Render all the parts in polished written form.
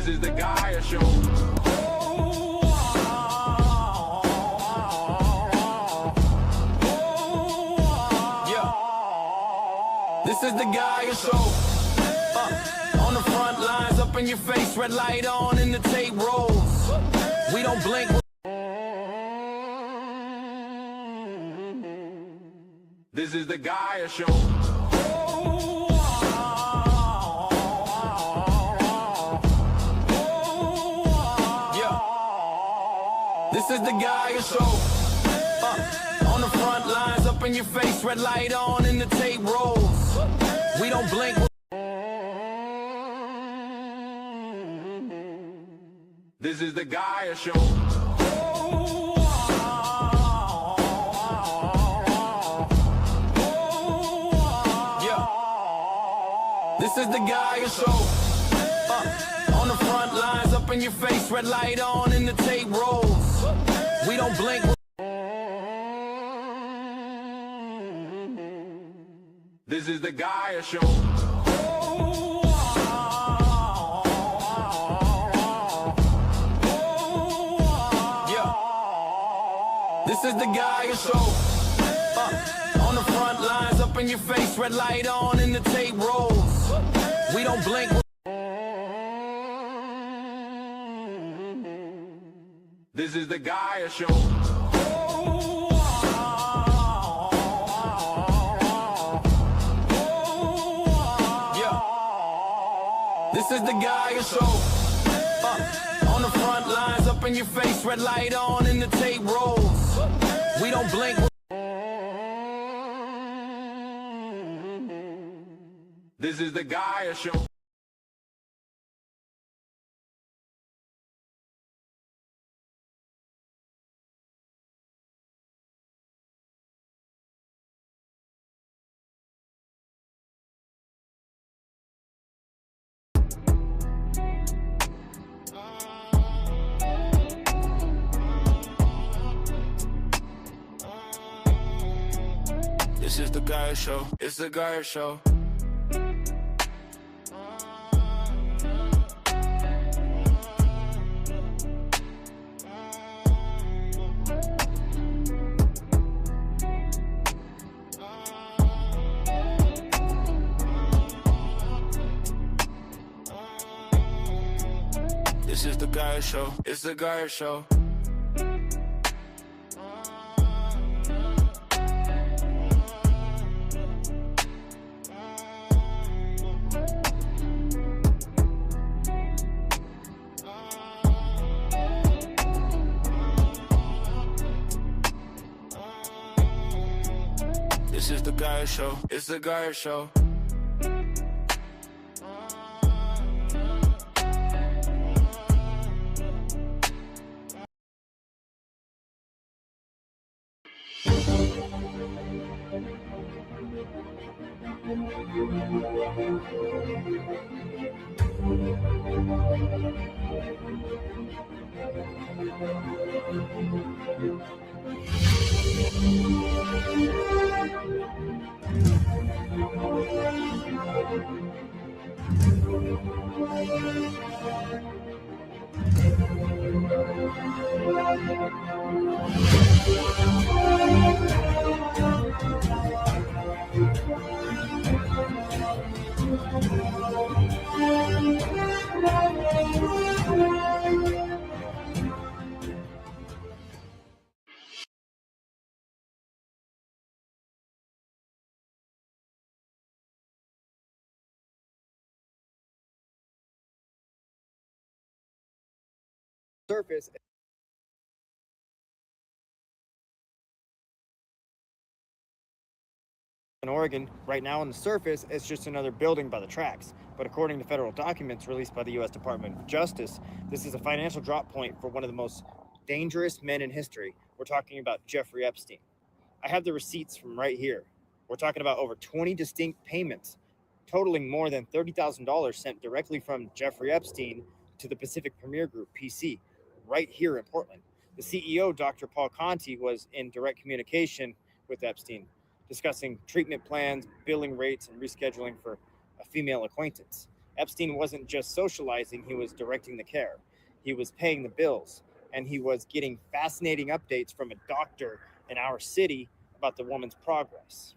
This is the Guyer Show. This is the Guyer Show. On the front lines, up in your face, red light on and the tape rolls. We don't blink. This is the Guyer Show. This is the Guyer Show. On the front lines, up in your face, red light on and the tape rolls. We don't blink. This is the Guyer Show. This is the Guyer Show. On the front lines, up in your face, red light on and the tape rolls. We don't blink. This is the Guyer Show. This is the Guyer Show. On the front lines, up in your face, red light on and the tape rolls. We don't blink. This is the Guyer Show. This is the Guyer Show. On the front lines, up in your face, red light on and the tape rolls. We don't blink. This is the Guyer Show. This is the Guyer Show. It's the Guyer Show. This is the Guyer Show. It's the Guyer Show. This is the Guyer Show. It's the Guyer Show. Surface. In Oregon, right now on the surface, it's just another building by the tracks. But according to federal documents released by the U.S. Department of Justice, this is a financial drop point for one of the most dangerous men in history. We're talking about Jeffrey Epstein. I have the receipts from right here. We're talking about over 20 distinct payments, totaling more than $30,000 sent directly from Jeffrey Epstein to the Pacific Premier Group, PC, right here in Portland. The CEO, Dr. Paul Conti, was in direct communication with Epstein, discussing treatment plans, billing rates, and rescheduling for a female acquaintance. Epstein wasn't just socializing, he was directing the care. He was paying the bills, and he was getting fascinating updates from a doctor in our city about the woman's progress.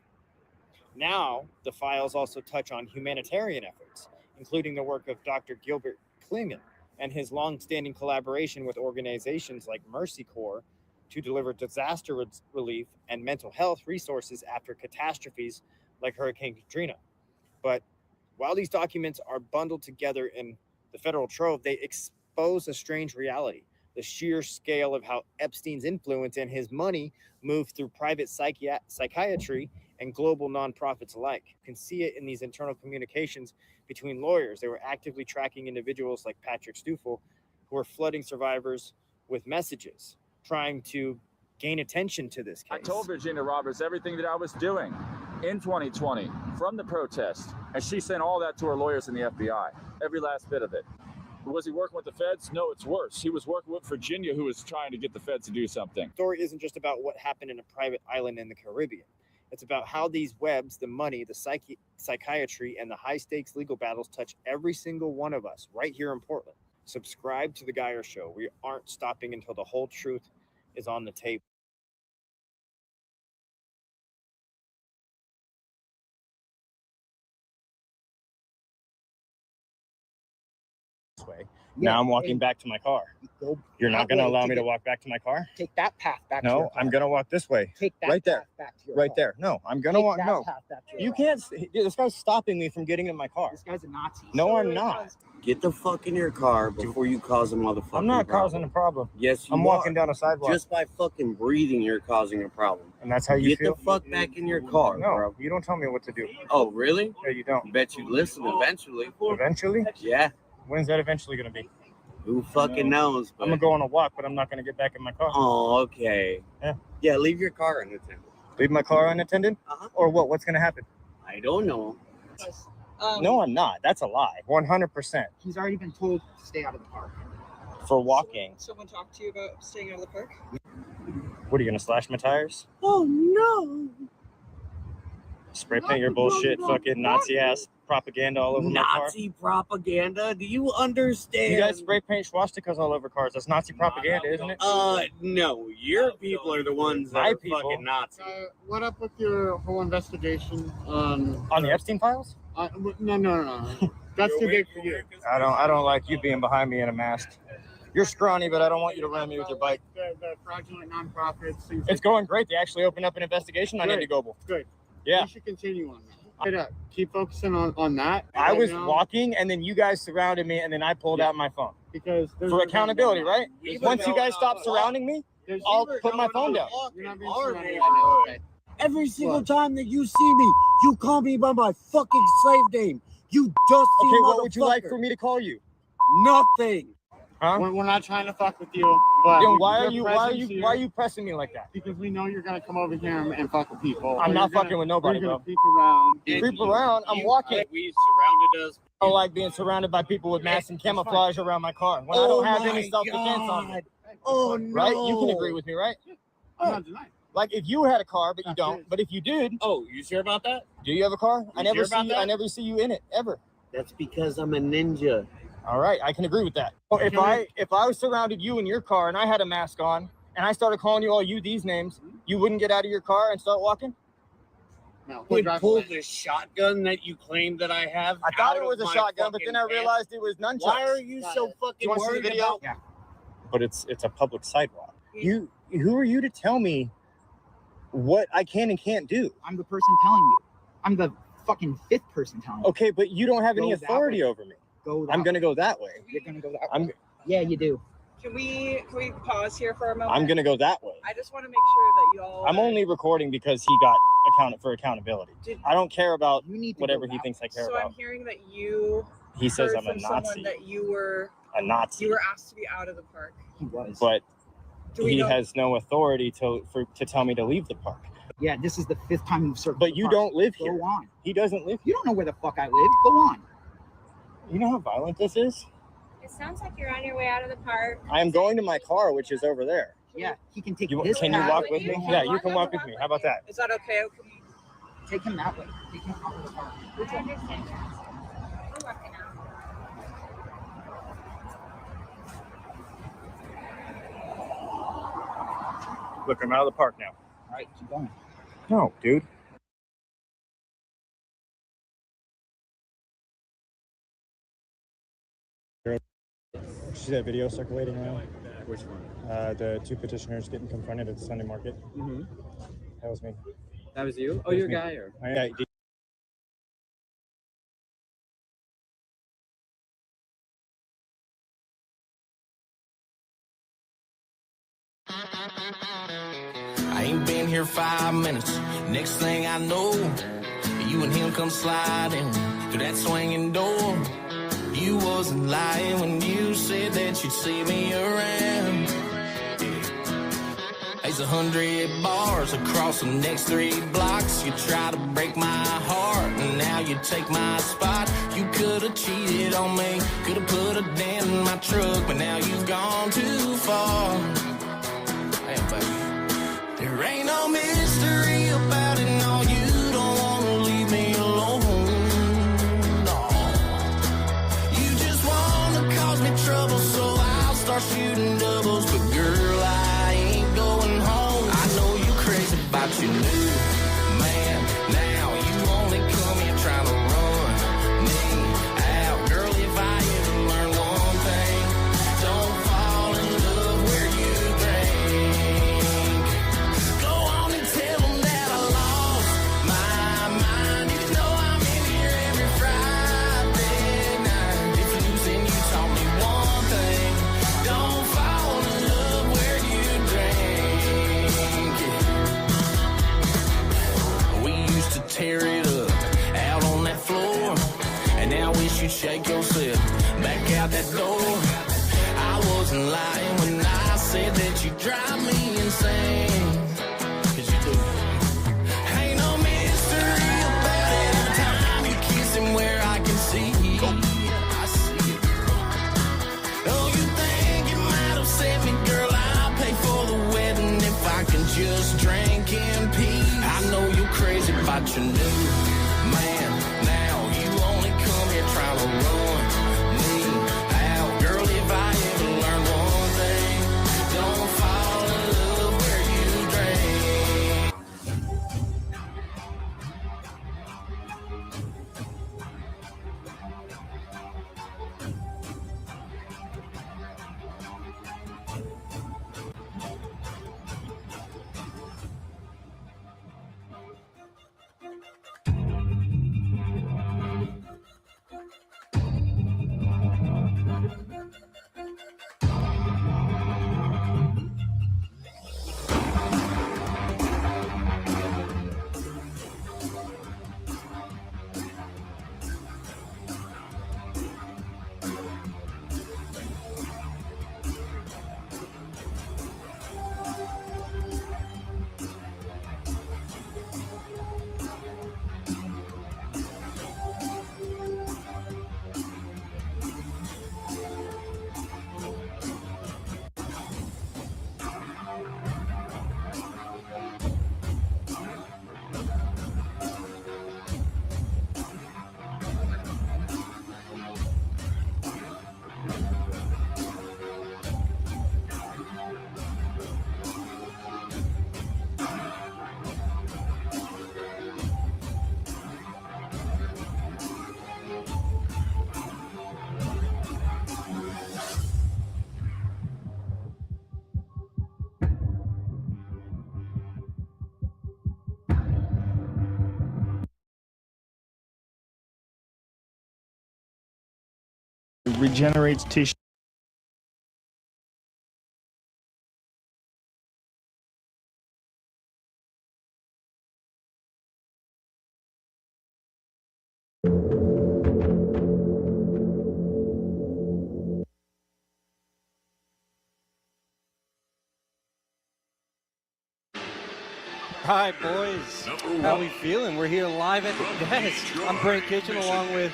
Now, the files also touch on humanitarian efforts, including the work of Dr. Gilbert Klingon and his long-standing collaboration with organizations like Mercy Corps to deliver disaster relief and mental health resources after catastrophes like Hurricane Katrina. But while these documents are bundled together in the federal trove, they expose a strange reality: the sheer scale of how Epstein's influence and his money moved through private psychiatry and global nonprofits alike. You can see it in these internal communications between lawyers. They were actively tracking individuals like Patrick Stoufel, who were flooding survivors with messages, trying to gain attention to this case. I told Virginia Roberts everything that I was doing in 2020 from the protest, and she sent all that to her lawyers in the FBI, every last bit of it. Was he working with the feds? No, it's worse. He was working with Virginia, who was trying to get the feds to do something. The story isn't just about what happened in a private island in the Caribbean. It's about how these webs, the money, the psychiatry, and the high-stakes legal battles touch every single one of us right here in Portland. Subscribe to The Guyer Show. We aren't stopping until the whole truth is on the table. Way. Now I'm walking back to my car. You're not going to allow me to walk back to my car? Take that path back to your car. No, I'm going to walk this way. Take that right there. path back to your Right car. there. No, I'm going to walk. No, path back to your you car. can't. This guy's stopping me from getting in my car. This guy's a Nazi. No, I'm not. Get the fuck in your car before you cause a motherfucking I'm not problem. causing a problem. Yes, you I'm walking are. down a sidewalk. Just by fucking breathing, you're causing a problem. And that's how you Get feel? the fuck back in your car, No, bro. you don't tell me what to do. Oh, really? Yeah, you don't. Bet you listen eventually. Eventually? Yeah. When's that eventually going to be? Who fucking knows? I'm going to go on a walk, but I'm not going to get back in my car. Oh, okay. Yeah. Yeah, leave your car unattended. Leave my car unattended? Uh-huh. Or what? What's going to happen? I don't know. No, I'm not. That's a lie. 100%. He's already been told to stay out of the park. For walking. Someone talked to you about staying out of the park? What, are you going to slash my tires? Oh, no. Spray paint your bullshit fucking Nazi-ass propaganda all over my car? Nazi propaganda? Do you understand? You guys spray paint swastikas all over cars. That's Nazi propaganda, isn't it? No. Your people are the ones that My are people? fucking Nazi. What up with your whole investigation on On the Epstein files? No. That's too big for you. I don't like you being behind me in a mask. You're scrawny, but I don't want you to ram me with your bike. The fraudulent nonprofits. Things It's going great. They actually opened up an investigation on Good. Indiegogo. good. Yeah. You should continue on that. Straight up. Keep focusing on that. I right was now, walking, and then you guys surrounded me, and then I pulled out my phone. because For accountability, right? We Once you were guys stop going surrounding me, There's I'll put my phone down. You're not being Our surrounded. neighborhood. Every single time that you see me, you call me by my fucking slave name. You dusty Okay, what would you like motherfucker. for me to call you? Nothing. Huh? We're not trying to fuck with you, but Then why are your presence you here- pressing me like that? Because we know you're gonna come over here and fuck with people. I'm Or not you're fucking with nobody, You're gonna bro. peek around. Creep around. I'm walking. We surrounded us. I don't like being surrounded by people with masks and camouflage around my car when I don't have any self-defense on me. Oh no. Right? You can agree with me, right? I'm not denying. Like if you had a car, but you don't. But if you did, Oh, you sure about that? do you have a car? I You never sure see about you. I that? never see you in it ever. That's because I'm a ninja. All right, I can agree with that. Well, if I surrounded you in your car and I had a mask on and I started calling you all these names, you wouldn't get out of your car and start walking? No. Would drive pull away. the shotgun that you claim that I have. I thought out it was of a my shotgun, but fucking then I pants. realized it was nunchucks. Why are you so Do fucking you want to see the worried video? about? Yeah. But it's a public sidewalk. Who are you to tell me what I can and can't do? I'm the person telling you. I'm the fucking fifth person telling you. Okay, but you don't have any Go that authority way. over me. Go that I'm gonna way. go that way. You're gonna go that way. I'm Yeah, you do. Can we pause here for a moment? I'm gonna go that way. I just want to make sure that you all. I'm only recording because he got accounted for accountability. Did- I don't care about You need to whatever go he that thinks I care So about. I'm hearing that you He says heard I'm a from someone Nazi. that you were A Nazi. asked to be out of the park. He was. But Do we he know? has no authority to tell me to leave the park. Yeah, this is the fifth time you've circled. But the you park. don't live Go here. on. He doesn't live You here. don't know where the fuck I live. Go on. You know how violent this is? It sounds like you're on your way out of the park. I am going to my car, which is over there. Yeah, he can take You, this can you path. walk with You me? can Yeah, walk you can on walk the with me. walkway. How about that? Is that okay? Can we- Take him that way. Take him out of the park. I understand that. We're walking out. Look, I'm out of the park now. All right, keep going. No, dude. See that video circulating around? Which one? The two petitioners getting confronted at the Sunday market. Mm-hmm. That was me. That was you? Oh, That was you're a me. guy, or? Yeah, I ain't been here 5 minutes. Next thing I know, you and him come sliding through that swinging door. You wasn't lying when you said that you'd see me around. There's 100 bars across the next 3 blocks. You try to break my heart, and now you take my spot. You could've cheated on me, could've put a dent in my truck, but now you've gone too far. Damn, baby. There ain't no mystery about it, no, you don't wanna leave me alone, no. You just wanna cause me trouble, so I'll start shooting doubles, but girl, I ain't going home. I know you crazy about your new man, now you only come here trying to run me out. Girl, if I ever learn one thing, don't fall in love where you think. Go on and tell them that I lost my mind. You know I'm in here every Friday night. If losing you taught me one thing, don't fall in love where you drink. We used to tear it up out on that floor, and now wish you'd shake yourself back out that door. I wasn't lying when I said that you drive me insane. 'Cause you do. Ain't no mystery about it. Every time you kiss him where I can see. I see it. Oh, you think you might upset me, girl? I'll pay for the wedding if I can just drink in peace. I know you're crazy about your new man. Now you only come here trying to run me out. Girl, if I ever learn one thing, don't fall in love where you drink. regenerates tissue. All right, boys. How we feeling? We're here live at the desk. I'm Brent Kitchen along with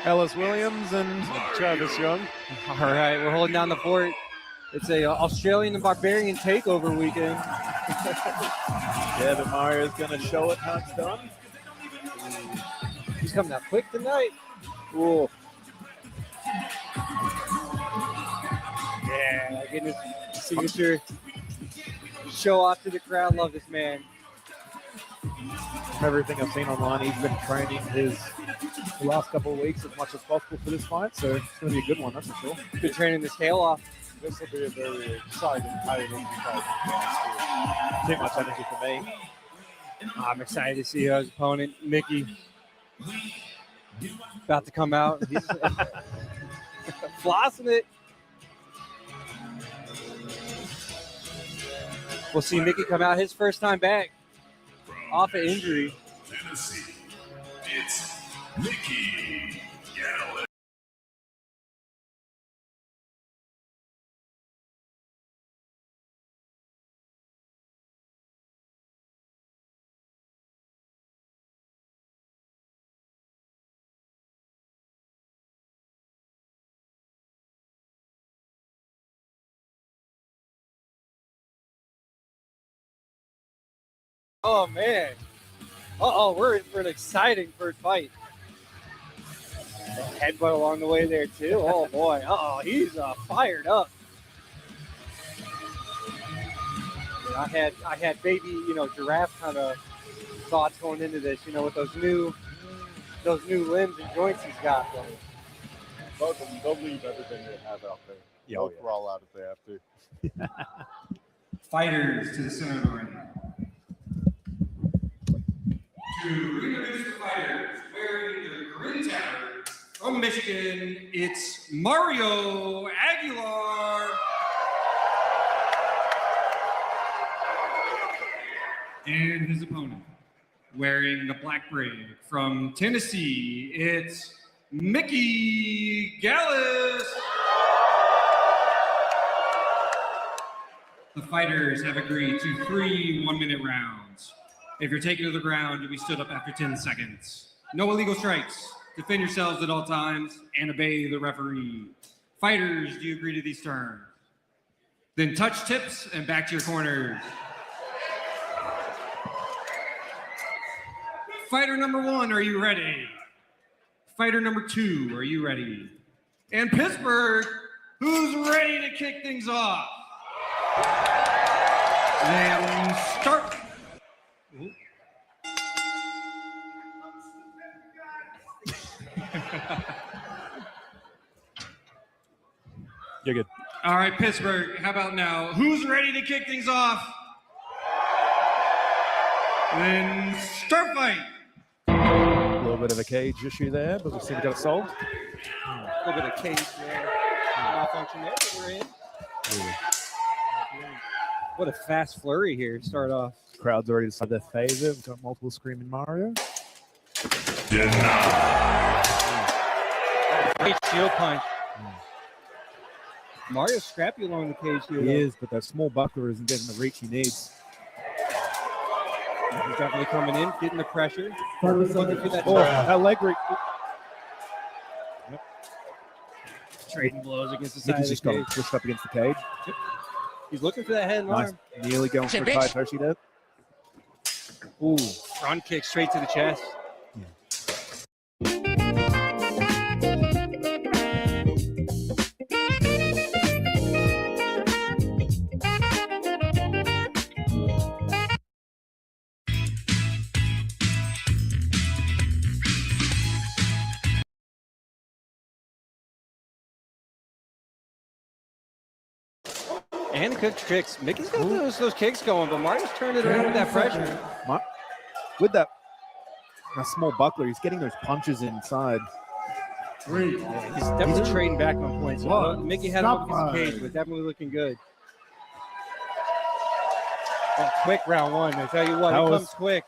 Ellis Williams and Travis Young. All right, we're holding down the fort. It's a Australian and Barbarian takeover weekend. Devin Meyer is going to show it how it's done. He's coming out quick tonight. Cool. Yeah, getting his signature Show off to the crowd. Love this man. Everything I've seen online, he's been training the last couple of weeks as much as possible for this fight, so it's going to be a good one, that's for sure. Been training his tail off. This will be a very exciting fight. Too much energy for me. I'm excited to see his opponent, Mickey, about to come out. He's flossing it. We'll see Mickey come out his first time back off an injury. Tennessee, it's Mickey Gallus. Oh man. We're for an exciting first fight. Headbutt along the way there too. Oh boy. He's fired up. Yeah, I had baby, giraffe kind of thoughts going into this, with those new limbs and joints he's got. Both of them, they'll leave everything they have out there. Yeah, They'll crawl out if they have to. Fighters to the center of the ring. To introduce the fighters wearing the green tower from Michigan, it's Mario Aguilar. And his opponent, wearing the black braid from Tennessee, it's Mickey Gallus. The fighters have agreed to 3 one-minute rounds. If you're taken to the ground, you'll be stood up after 10 seconds. No illegal strikes. Defend yourselves at all times and obey the referee. Fighters, do you agree to these terms? Then touch tips and back to your corners. Fighter number 1, are you ready? Fighter number 2, are you ready? And Pittsburgh, who's ready to kick things off? Then start. You're good. All right, Pittsburgh, how about now? Who's ready to kick things off? Then start fight. A little bit of a cage issue there, but we'll see if we got it solved. A little bit of cage there. Malfunction there, but we're in. What a fast flurry here to start off. Crowd's already decided their favor. We've got multiple screaming Mario. Great shield punch. Mario's scrappy along the cage here. He is, but that small buckler isn't getting the reach he needs. He's definitely coming in, getting the pressure. That leg rig. Yep. Trading blows against the side Mickey's of just the got cage. pushed up against the cage. Yep. He's looking for that head and Nice. arm. Nearly going for a tie Toshi there. Ooh, front kick straight to the chest. And good tricks. Mickey's got those kicks going, but Mario's turned it around with that pressure. With that small buckler, he's getting those punches inside. Yeah, he's definitely trading back on points. Mickey had him up against the cage, but definitely looking good. And quick round 1. I tell you what, it comes quick.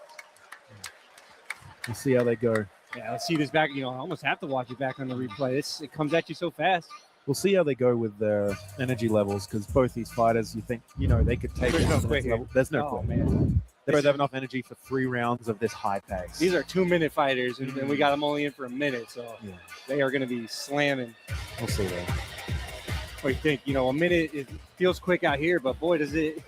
We'll see how they go. Yeah, let's see this back. I almost have to watch it back on the replay. It comes at you so fast. We'll see how they go with their energy levels, because both these fighters, you think, they could take it to the next level. There's no quit. Man. They both have enough energy for 3 rounds of this high pace. These are 2-minute fighters, and we got them only in for a minute, so they are going to be slamming. We'll see that. What do you think? A minute, it feels quick out here, but boy, does it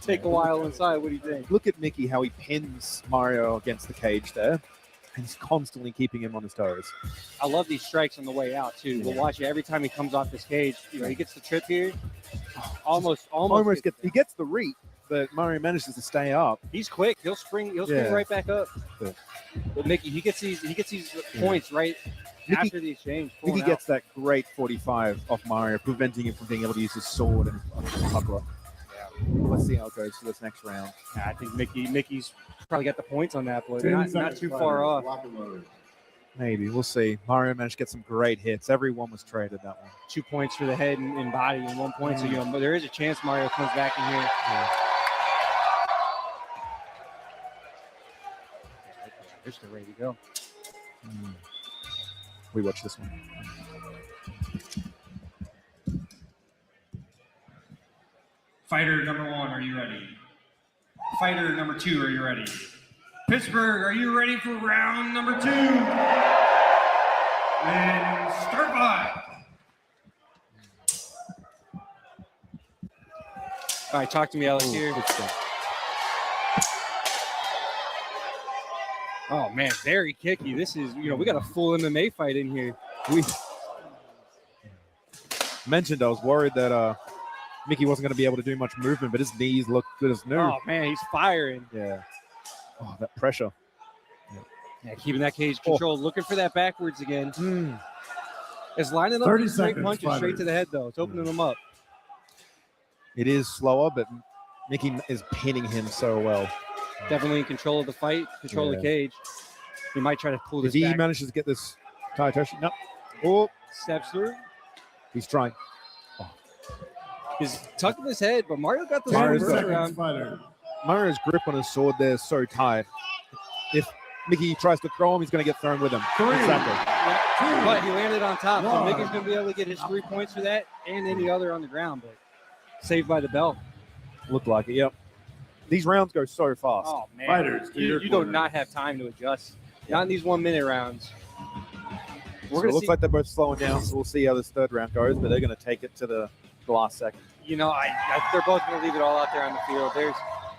take a while inside. What do you think? Look at Mickey, how he pins Mario against the cage there. And he's constantly keeping him on his toes. I love these strikes on the way out, too. We'll watch it every time he comes off this cage. He gets the trip here. Almost he gets the reach, but Mario manages to stay up. He's quick. He'll spring right back up. But Mickey, he gets these points right after the exchange. Mickey gets that great 45 off Mario, preventing him from being able to use his sword and buckler. Let's see how it goes for this next round. Yeah, I think Mickey's probably got the points on that, but not too far off. Maybe. We'll see. Mario managed to get some great hits. Everyone was traded that one. 2 points for the head and body and 1 point. So, but there is a chance Mario comes back in here. Yeah. They're ready to go. We watch this one. Fighter number 1, are you ready? Fighter number 2, are you ready? Pittsburgh, are you ready for round number 2? And start by. All right, talk to me, Alex, here. Oh, man, very kicky. This is, we got a full MMA fight in here. We mentioned I was worried that Mickey wasn't going to be able to do much movement, but his knees look good as new. Oh, man, he's firing. Yeah. Oh, that pressure. Yeah, keeping that cage controlled, looking for that backwards again. It's lining up 30 these straight seconds, punches straight to the head, though. It's opening them up. It is slower, but Mickey is pinning him so well. Definitely in control of the fight, control of the cage. He might try to pull this If he back. manages to get this tie touch, no. Oh, Steps through. he's trying. He's tucking his head, but Mario got the around. Mario's grip on his sword there is so tight. If Mickey tries to throw him, he's going to get thrown with him. Exactly. But he landed on top. So Mickey's going to be able to get his 3 points for that and any other on the ground, but saved by the bell. Looked like it, yep. These rounds go so fast. Oh, man. You do not have time to adjust. Not in these 1 minute rounds. So it looks like they're both slowing down, so we'll see how this third round goes, but they're going to take it to the last second. They're both going to leave it all out there on the field.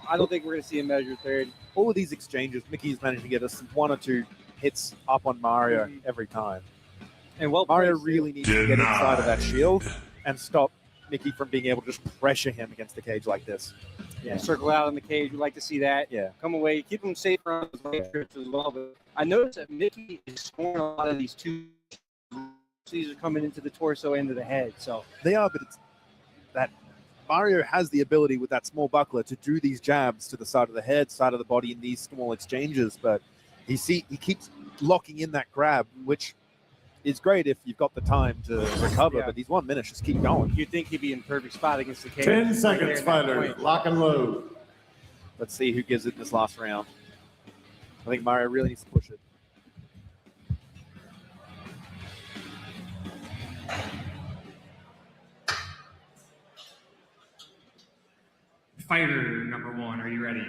I don't think we're going to see a measured third. All of these exchanges, Mickey's managed to get us 1 or 2 hits up on Mario every time. And Mario really needs to get inside of that shield and stop Mickey from being able to just pressure him against the cage like this. Yeah, circle out on the cage. We'd like to see that. Yeah. Come away. Keep him safe around his leg trips as well. But I noticed that Mickey is scoring a lot of these two. These are coming into the torso and to the head. So they are, but it's that Mario has the ability with that small buckler to do these jabs to the side of the head, side of the body in these small exchanges. But he keeps locking in that grab, which is great if you've got the time to recover. But these 1 minute just keep going. You'd think he'd be in perfect spot against the cage. 10 seconds, fighter. Lock and load. Let's see who gives it this last round. I think Mario really needs to push it. Fighter number 1, are you ready?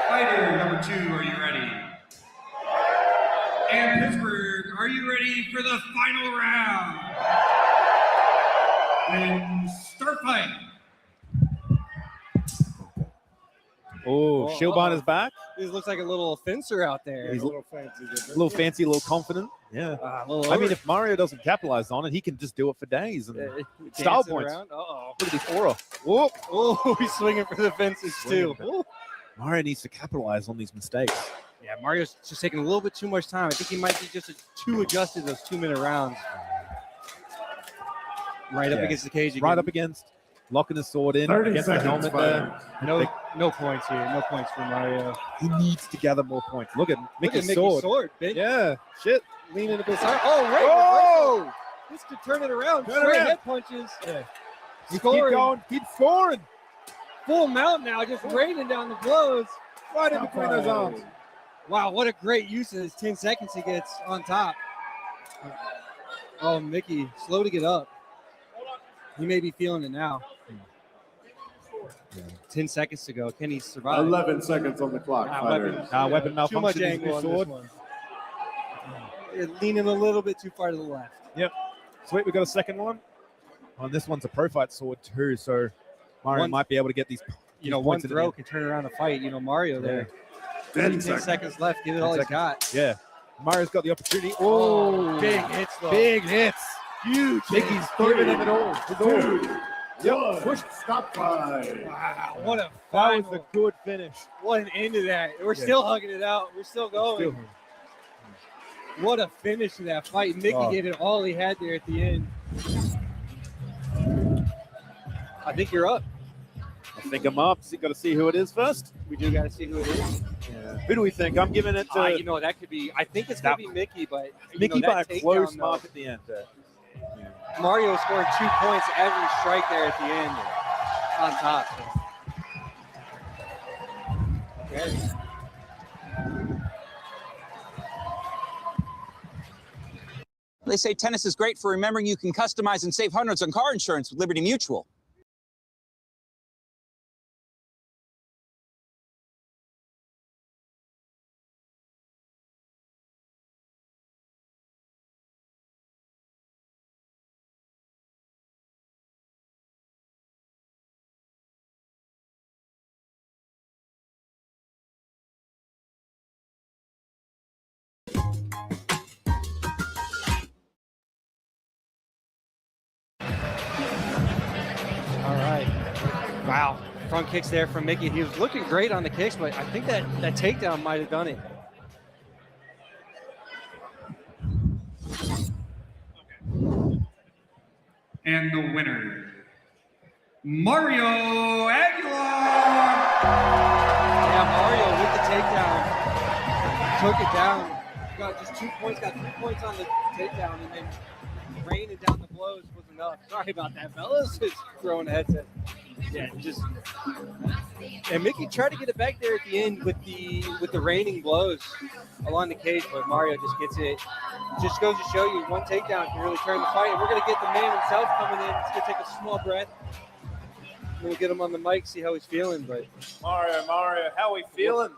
Fighter number 2, are you ready? And Pittsburgh, are you ready for the final round? And start fight. Oh, Shilban is back. This looks like a little fencer out there. He's a little fancy, a little confident. Yeah. I mean, if Mario doesn't capitalize on it, he can just do it for days. And style points. Uh-oh. Look at this aura. Whoa. Oh, he's swinging for the fences too. Mario needs to capitalize on these mistakes. Yeah, Mario's just taking a little bit too much time. I think he might be just too adjusted those 2 minute rounds. Right up against the cage again. Right up against, locking his sword in. 30 against the seconds, helmet there. No points here. No points for Mario. He needs to gather more points. Look at Mickey's sword. sword. Yeah. Shit. Lean in a bit. Oh, right. Oh! This could turn it around. Turn it Straight around. head punches. Yeah. Keep Scoring. going. Keep scoring. Full mount now, just raining down the blows. Right in between those arms. Wow, what a great use of his 10 seconds he gets on top. Oh, Mickey, slow to get up. He may be feeling it now. 10 seconds to go. Can he survive? 11 seconds on the clock, fighter. Weapon malfunction. Too much angle on sword. this one. Leaning a little bit too far to the left. Yep. Sweet, we got a second one. Oh, this one's a pro fight sword too, so Mario might be able to get these. One throw can turn around a fight. Mario there. 10 seconds left. Give it all he's got. Yeah. Mario's got the opportunity. Oh, big hits, though. Big hits. Huge. Mickey's giving him it all. Push. Stop fight. Wow, what a That was a good finish. What an end to that. We're still hugging it out. We're still going. What a finish to that fight. Mickey gave it all he had there at the end. I think you're up. I think I'm up. So you got to see who it is first. We do got to see who it is. Yeah. Who do we think? I'm giving it to. You know, that could be. I think it's going to be Mickey, but Mickey by a close mark at the end. Mario scored 2 points every strike there at the end on top. Okay. They say tennis is great for remembering you can customize and save hundreds on car insurance with Liberty Mutual. All right. Wow. Front kicks there from Mickey. He was looking great on the kicks, but I think that takedown might have done it. And the winner, Mario Aguilar. Yeah, Mario with the takedown. Took it down. Got just 2 points, got 3 points on the takedown, and then raining down the blows was enough. Sorry about that, fellas. Just throwing a headset. Yeah, just. And Mickey tried to get it back there at the end with the raining blows along the cage, but Mario just gets it. Just goes to show you one takedown can really turn the fight. And we're going to get the man himself coming in. He's going to take a small breath. We'll get him on the mic, see how he's feeling. But Mario, how are we feeling?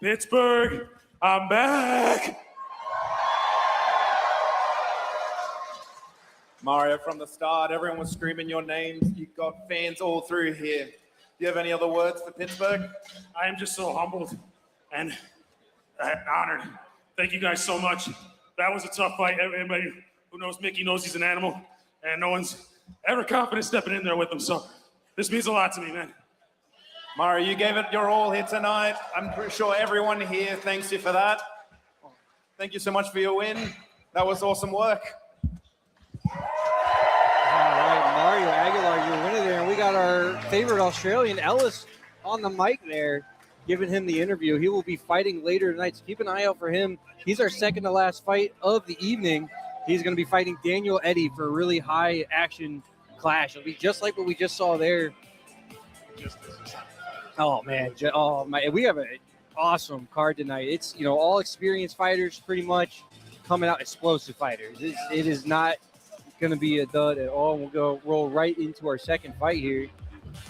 Pittsburgh, I'm back. Mario, from the start, everyone was screaming your names. You've got fans all through here. Do you have any other words for Pittsburgh? I am just so humbled and honored. Thank you guys so much. That was a tough fight. Everybody who knows Mickey knows he's an animal, and no one's ever confident stepping in there with him. So this means a lot to me, man. Mario, you gave it your all here tonight. I'm pretty sure everyone here thanks you for that. Thank you so much for your win. That was awesome work. all right, Mario Aguilar, your winner there. And we got our favorite Australian, Ellis, on the mic there, giving him the interview. He will be fighting later tonight, so keep an eye out for him. He's our second to last fight of the evening. He's going to be fighting Daniel Eddy for a really high action clash. It'll be just like what we just saw there. Oh man, we have an awesome card tonight. It's, you know, all experienced fighters pretty much coming out, explosive fighters. It is not going to be a dud at all. We'll roll right into our second fight here.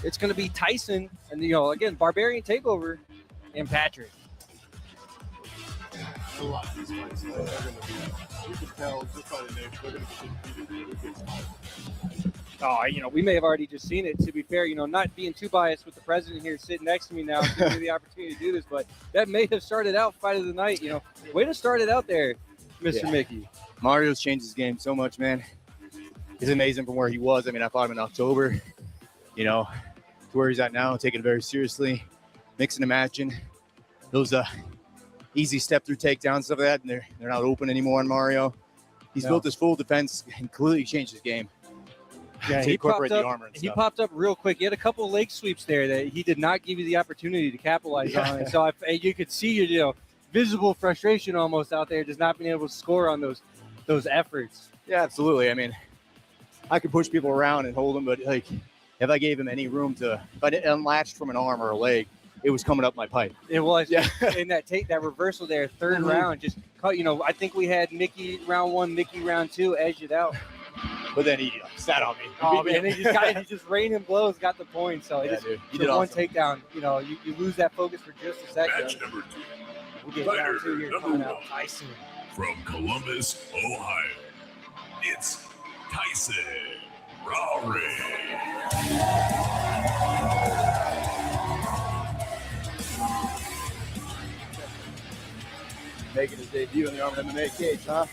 It's going to be Tyson and, you know, again, Barbarian Takeover and Patrick. A lot of these fights, they're going to be, you can tell just by the name, they're going to be Oh, you know, we may have already just seen it. To be fair, you know, not being too biased with the president here sitting next to me now, giving me the opportunity to do this, but that may have started out fight of the night. You know, way to start it out there, Mr. Mickey. Mario's changed his game so much, man. He's amazing from where he was. I mean, I fought him in October, you know, to where he's at now, taking it very seriously, mixing and matching. Those easy step through takedowns, stuff like that, and they're not open anymore on Mario. He's built his full defense and completely changed his game. Yeah, to incorporate the armor and he stuff. popped up real quick. He had a couple of leg sweeps there that he did not give you the opportunity to capitalize on. And so you could see, you know, visible frustration almost out there, just not being able to score on those efforts. Yeah, absolutely. I mean, I could push people around and hold them, but like if I gave him any room to, if I unlatched from an arm or a leg, it was coming up my pipe. It was, yeah. And that reversal there, third round, just cut. You know, I think we had Mickey round one, Mickey round two, edged it out. But then he sat on me. Oh man, he just rained and blows, got the point. So he did one awesome. takedown. You know, you lose that focus for just a second. Match number 2. We'll get round two here Number coming 1. out. Tyson from Columbus, Ohio. It's Tyson Rowery. Making his debut in the Armored MMA cage, huh?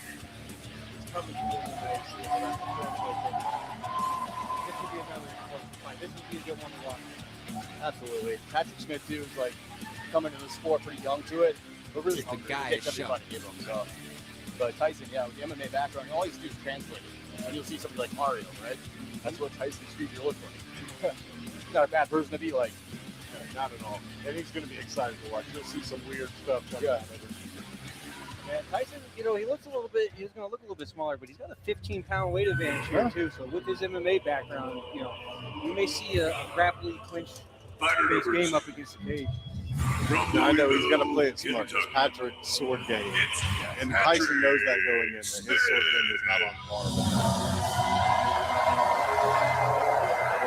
fine. This would be a good one to watch. Absolutely. Patrick Smith too is like coming to the sport pretty young to it, but really hungry. guy He takes is everybody to give him. So. But Tyson, yeah, with the MMA background, all he's do is translate it. And you'll see somebody like Mario, right? That's what Tyson's future looks like. He's not a bad person to be like. Not at all. And he's going to be excited to watch. You'll see some weird stuff coming out of it. And Tyson, you know, he's going to look a little bit smaller, but he's got a 15-pound weight advantage here, too. So with his MMA background, you know, you may see a grappling clinch based game up against the cage. I know he's going to play it smart. It's Patrick's sword game. And Tyson knows that going in, that his sword game is not on par.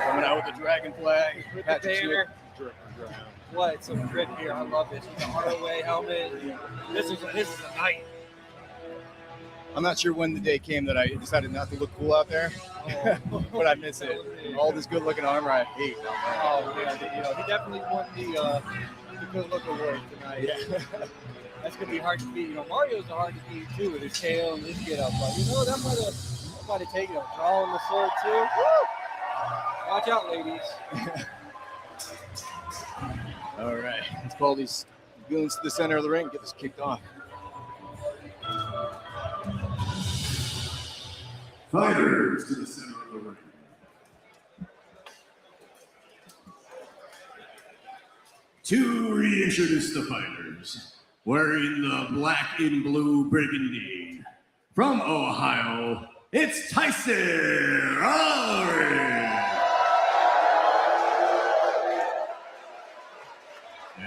Coming out with the dragon flag. With Patrick the banner. Smith. What? Some drip here. I love this. With the ROA helmet. This is a night. I'm not sure when the day came that I decided not to look cool out there, but I miss it. All this good-looking armor I hate. Oh, yeah. You know, he definitely won the good look award tonight. Yeah. That's going to be hard to beat. You know, Mario's hard to beat, too, with his tail and his get-up. But, you know, that might have taken him. Drawing the sword, too. Woo! Watch out, ladies. All right, let's call these goons to the center of the ring and get this kicked off. Fighters to the center of the ring. To reintroduce the fighters, wearing the black and blue burgundy, from Ohio, it's Tyson Rory.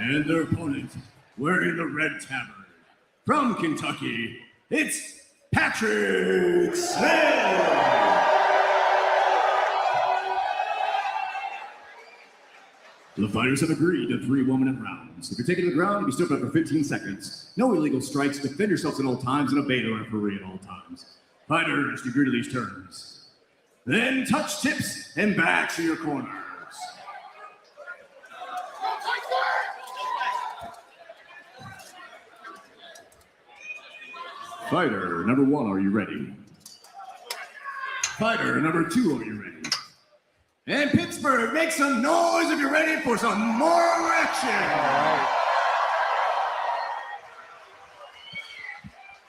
And their opponent, wearing the red tabard, from Kentucky, it's Patrick Smith. The fighters have agreed to 3 1-minute rounds. If you're taking the ground, you can still up for 15 seconds. No illegal strikes, defend yourselves at all times, and obey the referee at all times. Fighters, you agree to these terms. Then touch tips and back to your corners. Fighter number 1, are you ready? Fighter number 2, are you ready? And Pittsburgh, make some noise if you're ready for some more action. Right.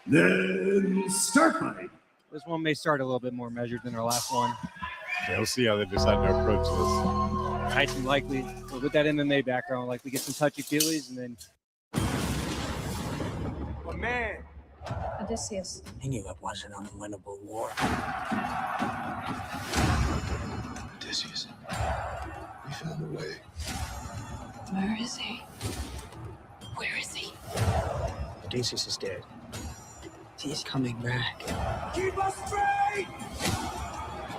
Then start fight. This one may start a little bit more measured than our last one. Yeah, we'll see how they decide to approach this. Tyson likely, with that MMA background, likely get some touchy-feelies and then... Oh, man. Odysseus. I knew it was an unwinnable war. Odysseus, we found a way. Where is he? Where is he? Odysseus is dead. He's coming back. Keep us straight!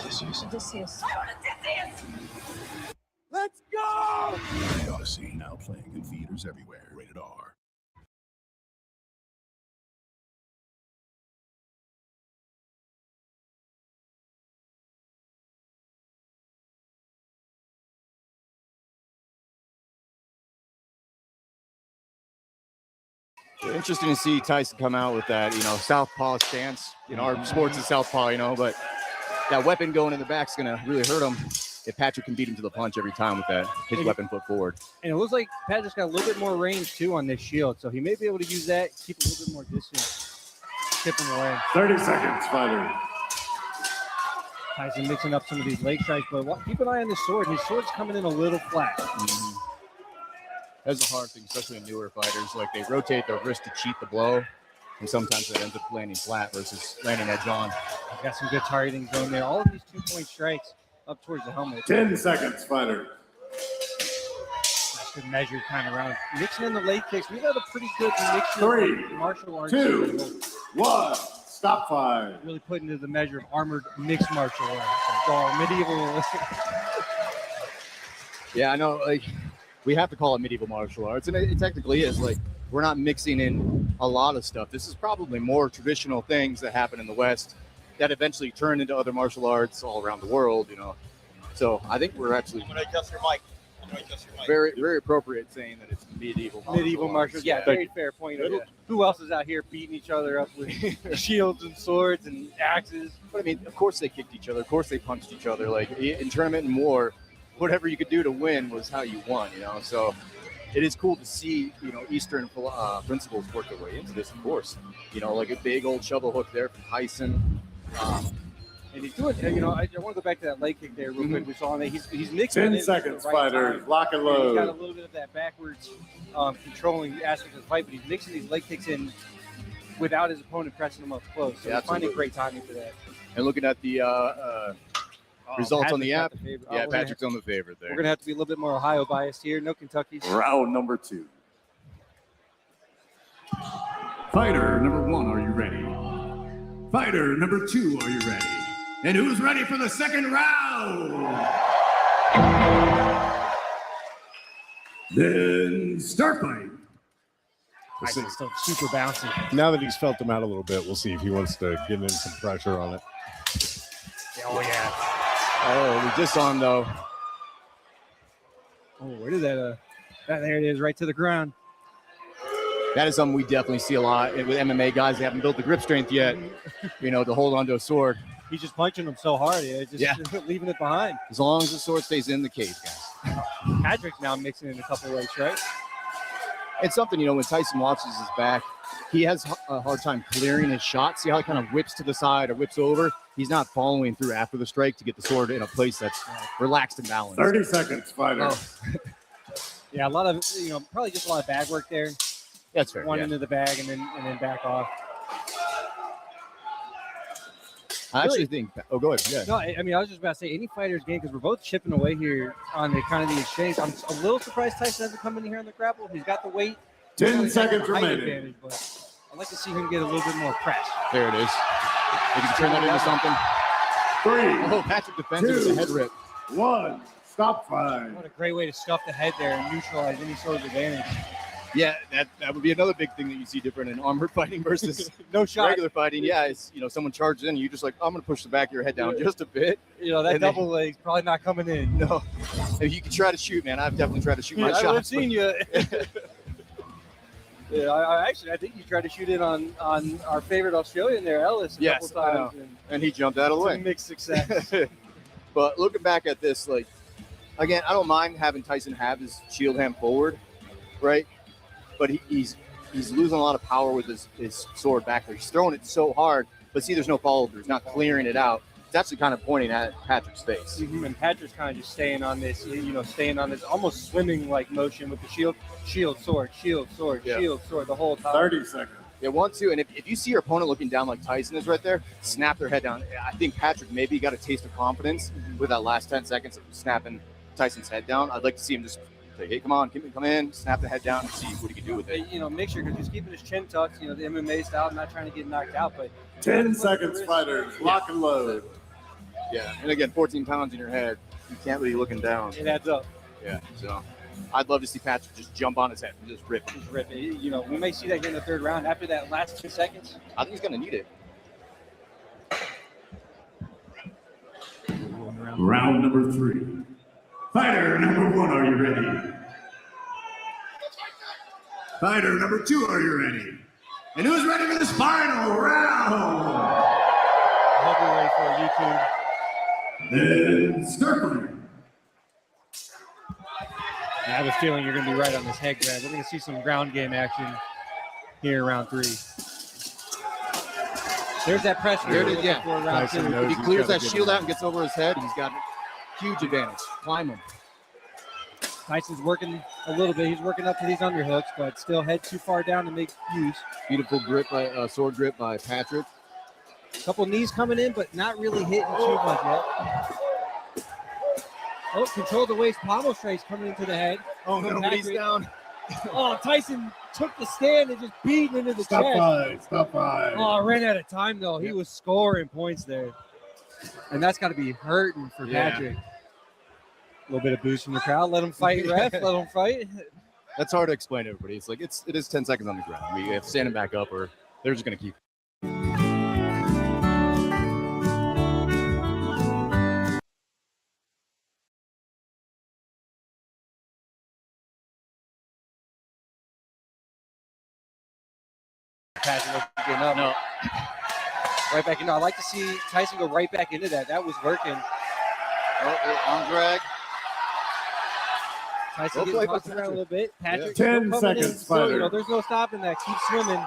Odysseus. Odysseus. Odysseus! Let's go! The Odyssey now playing in theaters everywhere. Rated R. Interesting to see Tyson come out with that, you know, southpaw stance. You know, our sports is southpaw, you know, but that weapon going in the back is going to really hurt him if Patrick can beat him to the punch every time with that, his weapon foot forward. And it looks like Patrick's got a little bit more range, too, on this shield, so he may be able to use that, keep a little bit more distance, tip him away. 30 seconds, fighter. Tyson mixing up some of these leg strikes, but keep an eye on the sword. His sword's coming in a little flat. Mm-hmm. That's a hard thing, especially in newer fighters. Like, they rotate their wrist to cheat the blow, and sometimes that ends up landing flat versus landing edge on. He's got some good targeting going there. All of these 2-point strikes up towards the helmet. 10 seconds, fighter. That's good measured kind of round. Mixing in the leg kicks. We've got a pretty good mixture 3, of martial arts. 2, 1. Stop 5. Really put into the measure of armored mixed martial arts. Or medieval. Yeah, I know, like, we have to call it medieval martial arts, and it technically is. Like, we're not mixing in a lot of stuff. This is probably more traditional things that happen in the West that eventually turn into other martial arts all around the world, you know. So I think we're actually very, very appropriate saying that it's medieval Martial arts. Yeah, very fair point. Yeah. Who else is out here beating each other up with shields and swords and axes? But I mean, of course they kicked each other. Of course they punched each other. Like, in tournament and war, whatever you could do to win was how you won, you know. So it is cool to see, you know, Eastern principles work their way into this, of course. You know, like a big old shovel hook there from Tyson. And he's doing, you know, I want to go back to that leg kick there real quick. We saw him. He's mixing 10 it in seconds, the right fighters. time. Lock and He's load. got a little bit of that backwards controlling aspect of the fight, but he's mixing these leg kicks in without his opponent pressing him up close. So he's finding great timing for that. And looking at the results on the app, Patrick's yeah, Patrick's on the favorite there. We're going to have to be a little bit more Ohio biased here. No Kentucky's. Round number 2. Fighter number 1, are you ready? Fighter number 2, are you ready? And who's ready for the second round? Then start fight. Tyson's still super bouncy. Now that he's felt him out a little bit, we'll see if he wants to get in some pressure on it. Oh, yeah. Oh, we just saw him, though. Oh, where did that, there it is, right to the ground. That is something we definitely see a lot with MMA guys. They haven't built the grip strength yet, you know, to hold onto a sword. He's just punching him so hard, just leaving it behind. As long as the sword stays in the cage, guys. Patrick's now mixing in a couple weights, right? It's something, you know, when Tyson watches his back, he has a hard time clearing his shot. See how he kind of whips to the side or whips over? He's not following through after the strike to get the sword in a place that's relaxed and balanced. 30 seconds, fighter. Oh. Yeah, a lot of, you know, probably just a lot of bag work there. That's fair. One into the bag and then back off. I actually think. Oh, go ahead. Yeah. No, I mean, I was just about to say any fighter's game because we're both chipping away here on the kind of the exchange. I'm a little surprised Tyson hasn't come in here on the grapple. He's got the weight. 10 seconds remaining. But I'd like to see him get a little bit more press. There it is. If you can turn that into something. 3. Oh, Patrick defends it with a head rip. 1. Stop fight. What a great way to stuff the head there and neutralize any sort of advantage. Yeah, that would be another big thing that you see different in armored fighting versus no shot. Regular fighting. Yeah, it's, you know, someone charges in, you just like, I'm going to push the back of your head down just a bit. You know, that and double leg's probably not coming in. No. And you can try to shoot, man. I've definitely tried to shoot my shots. I've seen you. Yeah, I think you tried to shoot it on our favorite Australian there, Ellis, a couple times. And he jumped out of the way. Mixed success. But looking back at this, like, again, I don't mind having Tyson have his shield hand forward, right? But he's losing a lot of power with his sword back there. He's throwing it so hard, but see, there's no follow through. He's not clearing it out. It's actually kind of pointing at Patrick's face. Mm-hmm. And Patrick's kind of just staying on this, you know, almost swimming like motion with the shield, sword, shield, sword, shield, sword the whole time. 30 seconds. Yeah, 1, 2, and if you see your opponent looking down like Tyson is right there, snap their head down. I think Patrick maybe got a taste of confidence with that last 10 seconds of snapping Tyson's head down. I'd like to see him just say, hey, come on, come in, snap the head down and see what he can do with it. You know, make sure, because he's keeping his chin tucked, you know, the MMA style, not trying to get knocked out. But 10 seconds, fighters. Lock and load. Yeah, and again, 14 pounds in your head, you can't be looking down. It adds up. Yeah, so I'd love to see Patrick just jump on his head and just rip it. Just rip it. You know, we may see that here in the third round after that last 2 seconds. I think he's going to need it. Round number 3. Fighter number 1, are you ready? Fighter number 2, are you ready? And who's ready for this final round? I hope you're ready for YouTube. Then start fight. I have a feeling you're going to be right on this head grab. We're going to see some ground game action here in round 3. There's that pressure. There it is, yeah. For round 2. If he clears that shield out and gets over his head, he's got a huge advantage. Climb him. Tyson's working a little bit. He's working up to these underhooks, but still head too far down to make use. Beautiful grip by sword grip by Patrick. Couple knees coming in, but not really hitting too much yet. Oh, control the waist. Pommel strikes coming into the head. Oh, no, he's down. Oh, Tyson took the stand and just beat into the chest. Stop fight. Oh, ran out of time, though. He was scoring points there. And that's got to be hurting for Patrick. A little bit of boost from the crowd. Let him fight, ref. Let him fight. That's hard to explain to everybody. It's like it is 10 seconds on the ground. We have to stand him back up, or they're just going to keep. Patrick getting up. No. Right back in. I'd like to see Tyson go right back into that. That was working. Oh, arm drag. Tyson getting tossed around a little bit. Patrick, Yeah. 10 still coming in. seconds, Still, fighter. there's no stopping that. Keep swimming.